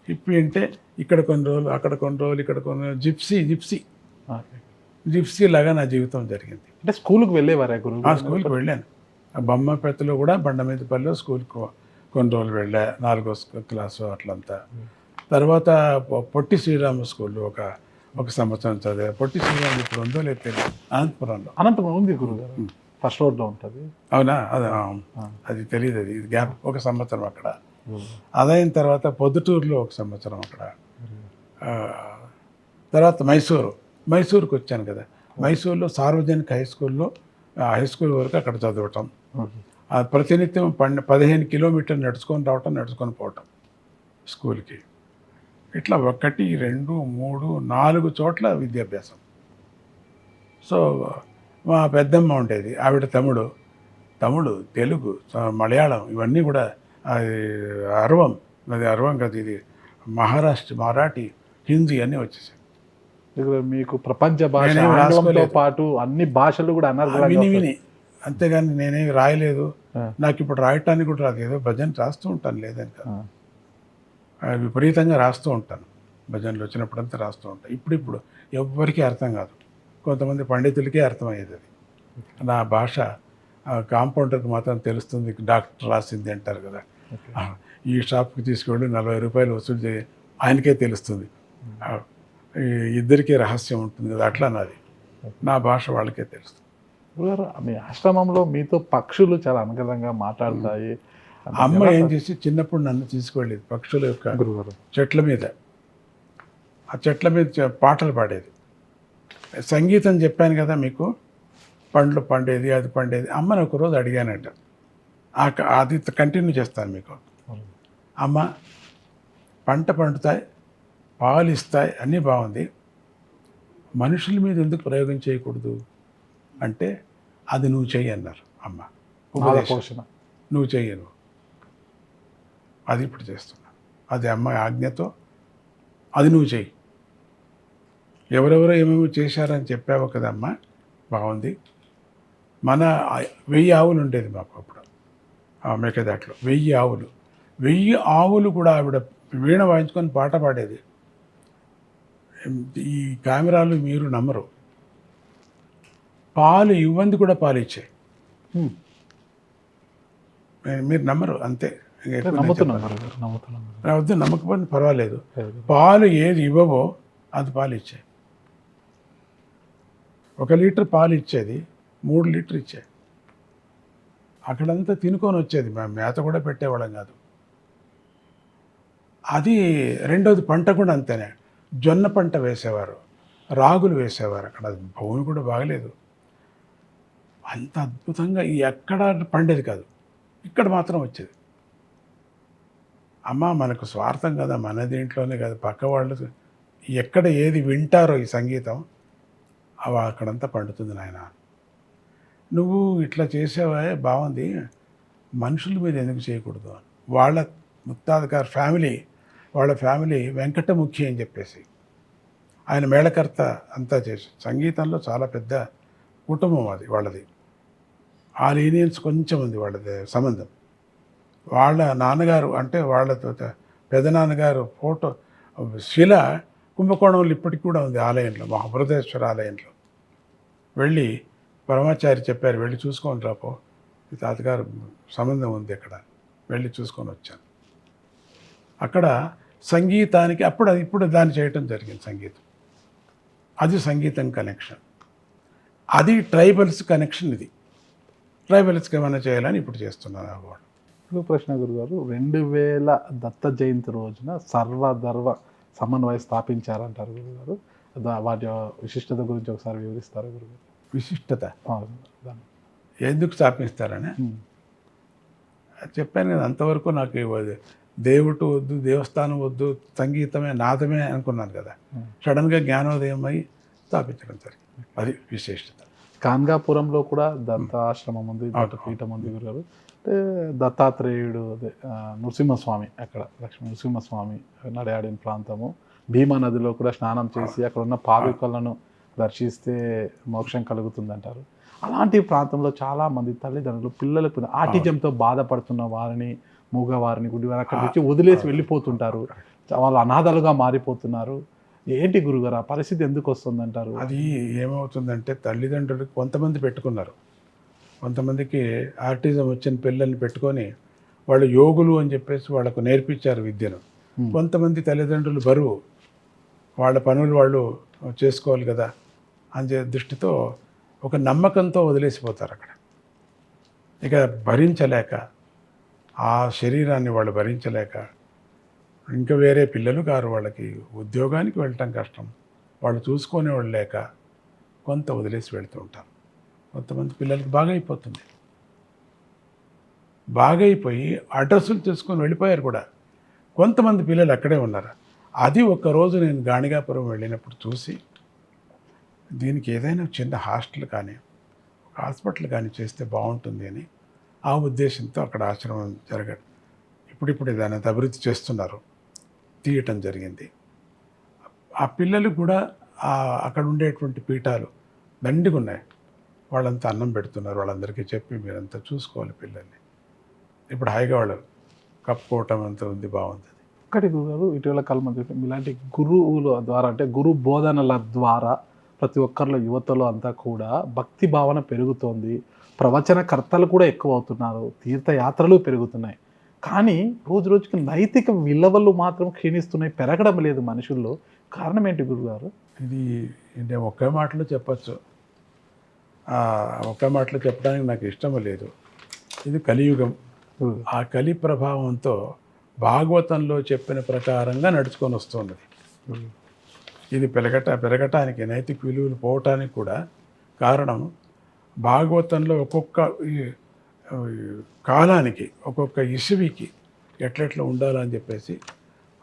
హిప్పీ అంటే ఇక్కడ కొన్ని రోజులు, అక్కడ కొన్ని రోజులు, ఇక్కడ కొన్ని జిప్సీ లాగా నా జీవితం జరిగింది. అంటే స్కూల్కి వెళ్ళేవారా గురువు? స్కూల్కి వెళ్ళాను. బొమ్మపేటలో కూడా బండమీదపల్లిలో స్కూల్కి కొన్ని రోజులు వెళ్ళా, 4వ క్లాసు అట్లంతా. తర్వాత పొట్టి శ్రీరామ స్కూల్లో ఒక సంవత్సరం చదివా. పొట్టి శ్రీరామ ఇప్పుడు ఉందో లేదు తెలియదు. అనంతపురం ఉంది గురుగారు, ఫస్ట్ రోడ్లో ఉంటుంది. అవునా? అది తెలియదు. అది గ్యాప్ ఒక సంవత్సరం అక్కడ. అదైన తర్వాత పొద్దుటూరులో ఒక సంవత్సరం అక్కడ. తర్వాత మైసూరుకి వచ్చాను కదా. మైసూరులో సార్వజనిక హై స్కూల్ వరకు అక్కడ చదవటం. ప్రతినిత్యం 15 కిలోమీటర్లు నడుచుకొని రావటం, నడుచుకొని పోవటం స్కూల్కి. ఇట్లా 1, 2, 3, 4 చోట్ల విద్యాభ్యాసం. సో మా పెద్దమ్మ ఉండేది, ఆవిడ తమిళు, తెలుగు, మలయాళం ఇవన్నీ కూడా. అది అరవం కదా, ఇది మరాఠీ, హిందీ అన్నీ వచ్చేసాయి. మీకు ప్రపంచ భాషతో పాటు అన్ని భాషలు కూడా విని అంతేగాని నేనేమి రాయలేదు. నాకు ఇప్పుడు రాయటానికి కూడా రాదు. ఏదో భజన రాస్తూ ఉంటాను, లేదని కాదు, విపరీతంగా రాస్తూ ఉంటాను. భజనలు వచ్చినప్పుడంతా రాస్తూ ఉంటాను. ఇప్పుడు ఎవ్వరికీ అర్థం కాదు, కొంతమంది పండితులకే అర్థమయ్యేది అది. నా భాష కాంపౌండర్కి మాత్రం తెలుస్తుంది, డాక్టర్ రాసింది అంటారు కదా. ఈ షాప్కి తీసుకెళ్ళి 40 రూపాయలు వసూలు చేయి, ఆయనకే తెలుస్తుంది. ఇద్దరికీ రహస్యం ఉంటుంది కదా, అట్లా నాది. నా భాష వాళ్ళకే తెలుస్తుంది. గురుగారు మీ ఆశ్రమంలో మీతో పక్షులు చాలా అనుకూలంగా మాట్లాడతాయి. అమ్మ ఏం చేసి చిన్నప్పుడు నన్ను తీసుకువెళ్ళేది పక్షుల యొక్క గురుగారు చెట్ల మీద, ఆ చెట్ల మీద పాటలు పాడేది. సంగీతం చెప్పాను కదా మీకు, పండ్లు పండేది, అది పండేది. అమ్మని ఒకరోజు అడిగానట, అది కంటిన్యూ చేస్తాను మీకు. అమ్మ, పంట పండుతాయి, పాలు ఇస్తాయి, అన్నీ బాగుంది, మనుషుల మీద ఎందుకు ప్రయోగం చేయకూడదు అంటే, అది నువ్వు చెయ్యి అన్నారు అమ్మ. పోషణ నువ్వు చెయ్యను, అది ఇప్పుడు చేస్తున్నా, అది అమ్మ ఆజ్ఞతో, అది నువ్వు చెయ్యి. ఎవరెవరో ఏమేమో చేశారని చెప్పావు కదమ్మా, బాగుంది. మన 1000 ఆవులు ఉండేది మాకు అప్పుడు మేకదాట్లో. 1000 ఆవులు, 1000 ఆవులు కూడా ఆవిడ వీణ వాయించుకొని పాట పాడేది. ఈ కెమెరాలు మీరు నమ్మరు, పాలు ఇవ్వంది కూడా పాలు ఇచ్చాయి. మీరు నమ్మరు, అంతే. వద్దు, నమ్మకపోతే పర్వాలేదు. పాలు ఏది ఇవ్వవో అది పాలు ఇచ్చాయి. 1 లీటర్ పాలు ఇచ్చేది 3 లీటర్ ఇచ్చాయి. అక్కడంతా తినుకొని వచ్చేది, మేము మేత కూడా పెట్టేవాళ్ళం కాదు. అది రెండోది పంట కూడా అంతేనే, జొన్న పంట వేసేవారు, రాగులు వేసేవారు. అక్కడ భూమి కూడా బాగలేదు, అంత అద్భుతంగా ఎక్కడ పండేది కాదు, ఇక్కడ మాత్రం వచ్చేది. అమ్మ, మనకు స్వార్థం కదా, మన దీంట్లోనే కాదు, పక్క వాళ్ళు ఎక్కడ ఏది వింటారో ఈ సంగీతం, అవి అక్కడంతా పండుతుంది నాయన. నువ్వు ఇట్లా చేసావా, బాగుంది, మనుషుల మీద ఎందుకు చేయకూడదు. వాళ్ళ ముత్తాత గారి ఫ్యామిలీ, వాళ్ళ ఫ్యామిలీ వెంకటముఖి అని చెప్పేసి, ఆయన మేళకర్త అంతా చేసి, సంగీతంలో చాలా పెద్ద కుటుంబం అది వాళ్ళది. ఆ లీనియన్స్ కొంచెం ఉంది వాళ్ళది సంబంధం. వాళ్ళ నాన్నగారు అంటే వాళ్ళతో పెదనాన్నగారు ఫోటో శిల కుంభకోణంలో ఇప్పటికి కూడా ఉంది ఆలయంలో, మహాబృహదేశ్వర ఆలయంలో. వెళ్ళి పరమాచారి చెప్పారు, వెళ్ళి చూసుకొని రాపో, ఈ తాతగారు సంబంధం ఉంది అక్కడ, వెళ్ళి చూసుకొని వచ్చాను. అక్కడ సంగీతానికి ఇప్పుడు దాన్ని చేయటం జరిగింది సంగీతం. అది సంగీతం కనెక్షన్, అది ట్రైబల్స్ కనెక్షన్. ఇది ట్రైబల్స్కి ఏమైనా చేయాలని ఇప్పుడు చేస్తున్నాను అవార్డు. ఇంకో ప్రశ్న గురుగారు, 2000 దత్త జయంతి రోజున సర్వధర్మ సమన్వయం స్థాపించారంటారు గురుగారు. వాటి విశిష్టత గురించి ఒకసారి వివరిస్తారు గురుగారు. విశిష్టత ఎందుకు స్థాపిస్తారని చెప్పాను కదా. అంతవరకు నాకు దేవుడు వద్దు, దేవస్థానం వద్దు, సంగీతమే నాదమే అనుకున్నాను కదా. సడన్గా జ్ఞానోదయం అయి స్థాపించడం జరిగింది, అది విశేషత. కాన్గాపురంలో కూడా దత్తాశ్రమం ఉంది, దత్తపీఠం ఉంది గురుగారు. అంటే దత్తాత్రేయుడు, అదే నృసింహస్వామి, అక్కడ లక్ష్మీ నృసింహస్వామి నడయాడిన ప్రాంతము. భీమా నదిలో కూడా స్నానం చేసి అక్కడ ఉన్న పాదుకలను దర్శిస్తే మోక్షం కలుగుతుందంటారు. అలాంటి ప్రాంతంలో చాలామంది తల్లిదండ్రులు పిల్లలకు ఆటిజంతో బాధపడుతున్న వారిని, మూగవారిని, గుడివారిని అక్కడి నుంచి వదిలేసి వెళ్ళిపోతుంటారు. వాళ్ళు అనాథలుగా మారిపోతున్నారు. ఏంటి గురుగారు ఆ పరిస్థితి ఎందుకు వస్తుందంటారు? అది ఏమవుతుందంటే, తల్లిదండ్రులు కొంతమంది పెట్టుకున్నారు, కొంతమందికి ఆర్టిజం వచ్చిన పిల్లల్ని పెట్టుకొని వాళ్ళు యోగులు అని చెప్పేసి వాళ్ళకు నేర్పించారు విద్యను. కొంతమంది తల్లిదండ్రులు బరువు, వాళ్ళ పనులు వాళ్ళు చేసుకోవాలి కదా అని దృష్టితో ఒక నమ్మకంతో వదిలేసిపోతారు అక్కడ. ఇక భరించలేక, ఆ శరీరాన్ని వాళ్ళు భరించలేక, ఇంకా వేరే పిల్లలు కారు, వాళ్ళకి ఉద్యోగానికి వెళ్ళటం కష్టం, వాళ్ళు చూసుకునేవాళ్ళు లేక కొంత వదిలేసి వెళ్తూ ఉంటారు. కొంతమంది పిల్లలకి బాగా అయిపోతుంది, బాగా అయిపోయి అడ్రస్సులు తీసుకొని వెళ్ళిపోయారు కూడా. కొంతమంది పిల్లలు అక్కడే ఉన్నారు. అది ఒక్కరోజు నేను గాణిగాపురం వెళ్ళినప్పుడు చూసి, దీనికి ఏదైనా చిన్న హాస్టల్ కానీ ఒక హాస్పిటల్ కానీ చేస్తే బాగుంటుంది అని ఆ ఉద్దేశంతో అక్కడ ఆశ్రమం జరగదు. ఇప్పుడిప్పుడు దాన్ని అభివృద్ధి చేస్తున్నారు, తీయటం జరిగింది. ఆ పిల్లలు కూడా అక్కడ ఉండేటువంటి పీఠాలు దండిగా ఉన్నాయి, వాళ్ళంతా అన్నం పెడుతున్నారు. వాళ్ళందరికీ చెప్పి మీరంతా చూసుకోవాలి పిల్లల్ని. ఇప్పుడు హాయిగా వాళ్ళు కప్పుకోవటం అంతా ఉంది, బాగుంది. ఒక్కటి గురుగారు, ఇటీవల కాలం ఇలాంటి గురువుల ద్వారా, అంటే గురు బోధనల ద్వారా ప్రతి ఒక్కరిలో యువతలో అంతా కూడా భక్తి భావన పెరుగుతోంది. ప్రవచనకర్తలు కూడా ఎక్కువ అవుతున్నారు. తీర్థయాత్రలు పెరుగుతున్నాయి. కానీ రోజు రోజుకి నైతిక విలువలు మాత్రం క్షీణిస్తున్నాయి. పెరగడం లేదు మనుషుల్లో. కారణం ఏంటి గురుగారు? ఇది నేను ఒకే మాటలో చెప్పచ్చు. ఒకే మాటలో చెప్పడానికి నాకు ఇష్టం లేదు. ఇది కలియుగం. ఆ కలి ప్రభావంతో భాగవతంలో చెప్పిన ప్రకారంగా నడుచుకొని వస్తున్నది. ఇది పెరగటానికి నైతిక విలువలు పోవటానికి కూడా కారణం భాగవతంలో ఒక్కొక్క కాలానికి ఒక్కొక్క ఇసువికి ఎట్లెట్లా ఉండాలని చెప్పేసి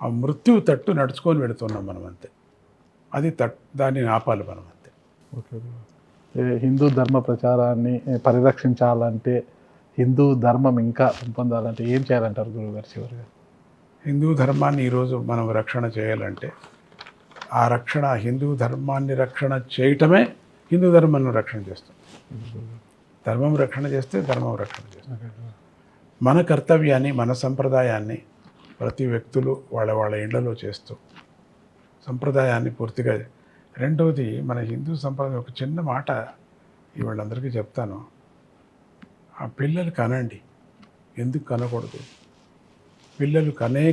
ఆ మృత్యువు తట్టు నడుచుకొని వెళుతున్నాం మనం అంతే. అది దాన్ని ఆపాలి మనం అంతే. ఓకే. హిందూ ధర్మ ప్రచారాన్ని పరిరక్షించాలంటే, హిందూ ధర్మం ఇంకా పొందాలంటే ఏం చేయాలంటారు గురువుగారు చివరిగా? హిందూ ధర్మాన్ని ఈరోజు మనం రక్షణ చేయాలంటే ఆ రక్షణ హిందూ ధర్మాన్ని రక్షణ చేయటమే హిందూ ధర్మాన్ని రక్షణ చేస్తుంది. ధర్మం రక్షణ చేస్తే ధర్మం రక్షణ చేస్తుంది. మన కర్తవ్యాన్ని మన సంప్రదాయాన్ని ప్రతి వ్యక్తులు వాళ్ళ ఇళ్లలో చేస్తూ సంప్రదాయాన్ని పూర్తిగా. రెండవది మన హిందూ సంప్రదాయం ఒక చిన్న మాట వీళ్ళందరికీ చెప్తాను. ఆ పిల్లలు కనండి. ఎందుకు కనకూడదు? పిల్లలు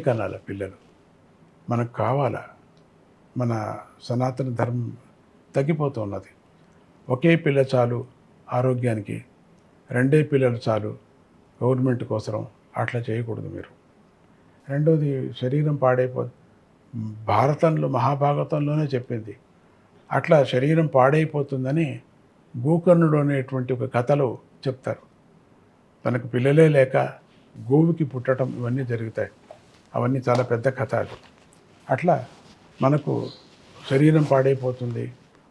కనాలి. పిల్లలు మనకు కావాలా? మన సనాతన ధర్మం తగ్గిపోతున్నది. ఒకే పిల్ల చాలు ఆరోగ్యానికి, రెండే పిల్లలు చాలు గవర్నమెంట్ కోసం. అట్లా చేయకూడదు మీరు. రెండోది శరీరం భారతంలో మహాభారతంలోనే చెప్పింది. అట్లా శరీరం పాడైపోతుందని గోకర్ణుడు అనేటువంటి ఒక కథలో చెప్తారు. తనకు పిల్లలే లేక గోవుకి పుట్టడం ఇవన్నీ జరుగుతాయి. అవన్నీ చాలా పెద్ద కథ అది. అట్లా మనకు శరీరం పాడైపోతుంది,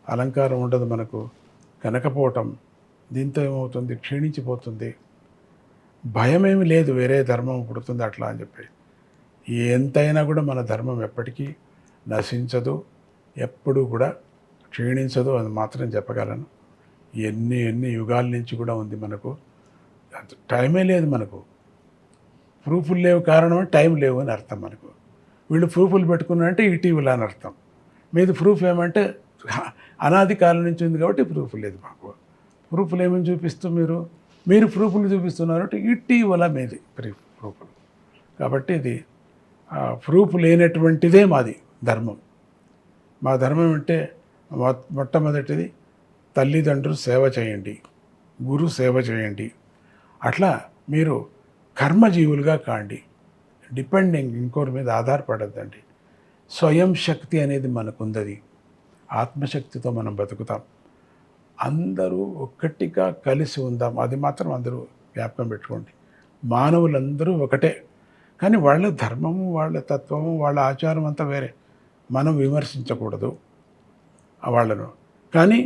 అలంకారం ఉండదు, మనకు కనకపోవటం, దీంతో ఏమవుతుంది, క్షీణించిపోతుంది. భయమేమి లేదు వేరే ధర్మం పుడుతుంది అట్లా అని చెప్పి. ఎంతైనా కూడా మన ధర్మం ఎప్పటికీ నశించదు, ఎప్పుడూ కూడా క్షీణించదు అని మాత్రం చెప్పగలను. ఎన్ని యుగాల నుంచి కూడా ఉంది. మనకు టైమే లేదు. మనకు ప్రూఫ్లు లేవు. కారణం టైం లేవు అని అర్థం. మనకు వీళ్ళు ప్రూఫ్లు పెట్టుకున్నారంటే ఇటీవల అని అర్థం. మీది ప్రూఫ్ ఏమంటే అనాది కాలం నుంచి ఉంది కాబట్టి ప్రూఫ్ లేదు మాకు. ప్రూఫ్లు ఏమని చూపిస్తూ మీరు ప్రూఫ్లు చూపిస్తున్నారంటే ఇటీవల మీది ప్రూఫ్లు. కాబట్టి ఇది ప్రూఫ్ లేనటువంటిదే మాది ధర్మం. మా ధర్మం అంటే మొట్టమొదటిది తల్లిదండ్రులు సేవ చేయండి, గురు సేవ చేయండి. అట్లా మీరు కర్మజీవులుగా కాండి. డిపెండింగ్ ఇంకోరి మీద ఆధారపడద్దండి. స్వయం శక్తి అనేది మనకుందది. ఆత్మశక్తితో మనం బతుకుతాం. అందరూ ఒక్కటిగా కలిసి ఉందాం. అది మాత్రం అందరూ జ్ఞాపకం పెట్టుకోండి. మానవులందరూ ఒకటే. కానీ వాళ్ళ ధర్మము, వాళ్ళ తత్వము, వాళ్ళ ఆచారం అంతా వేరే. మనం విమర్శించకూడదు వాళ్ళను. కానీ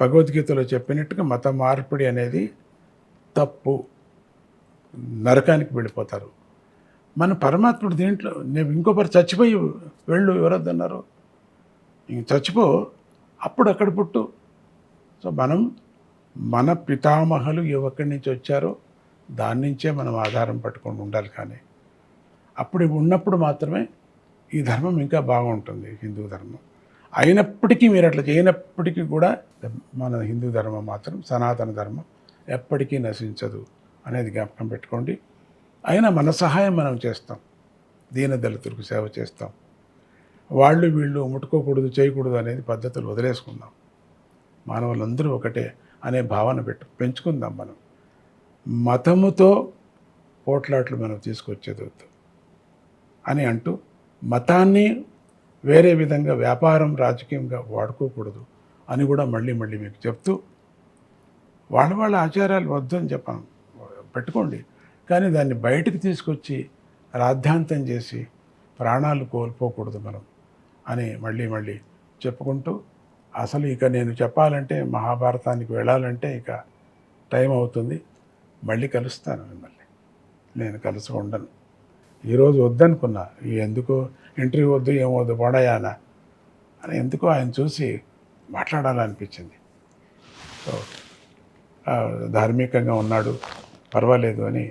భగవద్గీతలో చెప్పినట్టుగా మత మార్పిడి అనేది తప్పు, నరకానికి వెళ్ళిపోతారు. మన పరమాత్ముడు దీంట్లో నేను ఇంకొకరు చచ్చిపోయి వెళ్ళు ఎవరొద్దన్నారు, ఇంక చచ్చిపో, అప్పుడు అక్కడ పుట్టు. సో మన పితామహులు ఎక్కడి నుంచి వచ్చారో దాని నుంచే మనం ఆధారం పట్టుకొని ఉండాలి. కానీ అప్పుడు ఉన్నప్పుడు మాత్రమే ఈ ధర్మం ఇంకా బాగుంటుంది, హిందూ ధర్మం. అయినప్పటికీ మీరు అట్లా చేయనప్పటికీ కూడా మన హిందూ ధర్మం మాత్రం, సనాతన ధర్మం ఎప్పటికీ నశించదు అనేది జ్ఞాపకం పెట్టుకోండి. అయినా మన సహాయం మనం చేస్తాం, దీనదళితులకు సేవ చేస్తాం. వాళ్ళు వీళ్ళు ముట్టుకోకూడదు, చేయకూడదు అనేది పద్ధతులు వదిలేసుకుందాం. మానవులందరూ ఒకటే అనే భావన పెంచుకుందాం. మనం మతముతో పోట్లాట్లు మనం తీసుకొచ్చేది వద్దు అని అంటూ, మతాన్ని వేరే విధంగా వ్యాపారం, రాజకీయంగా వాడుకోకూడదు అని కూడా మళ్ళీ మీకు చెప్తూ, వాళ్ళ ఆచారాలు వద్దు అని చెప్పాను, పెట్టుకోండి. కానీ దాన్ని బయటకు తీసుకొచ్చి రాద్ధాంతం చేసి ప్రాణాలు కోల్పోకూడదు మనం అని మళ్ళీ చెప్పుకుంటూ, అసలు ఇక నేను చెప్పాలంటే మహాభారతానికి వెళ్ళాలంటే ఇక టైం అవుతుంది. మళ్ళీ కలుస్తాను మిమ్మల్ని. నేను కలిసి ఉండను. ఈరోజు వద్దనుకున్నా, ఎందుకో ఇంటర్వ్యూ వద్దు, ఏమొద్దు, పడయానా అని ఎందుకో ఆయన చూసి మాట్లాడాలనిపించింది. సో ధార్మికంగా ఉన్నాడు, పర్వాలేదు అని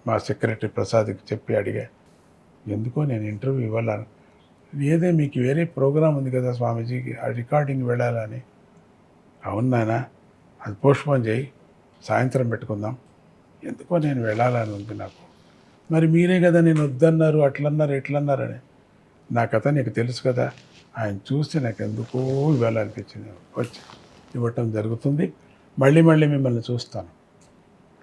మా సెక్రటరీ ప్రసాద్కి చెప్పి అడిగా. ఎందుకో నేను ఇంటర్వ్యూ ఏదే మీకు వేరే ప్రోగ్రాం ఉంది కదా స్వామీజీకి ఆ రికార్డింగ్ వెళ్ళాలని. అవును నాయనా, అది పోస్ట్పోన్ చేయి, సాయంత్రం పెట్టుకుందాం. ఎందుకో నేను వెళ్ళాలని ఉంది నాకు. మరి మీరే కదా నేను వద్దన్నారు, అట్లన్నారు, ఎట్లన్నారని. నా కథ నీకు తెలుసు కదా. ఆయన చూస్తే నాకు ఎందుకో ఇవ్వాలనిపించింది, వచ్చి ఇవ్వటం జరుగుతుంది. మళ్ళీ మళ్ళీ మిమ్మల్ని చూస్తాను.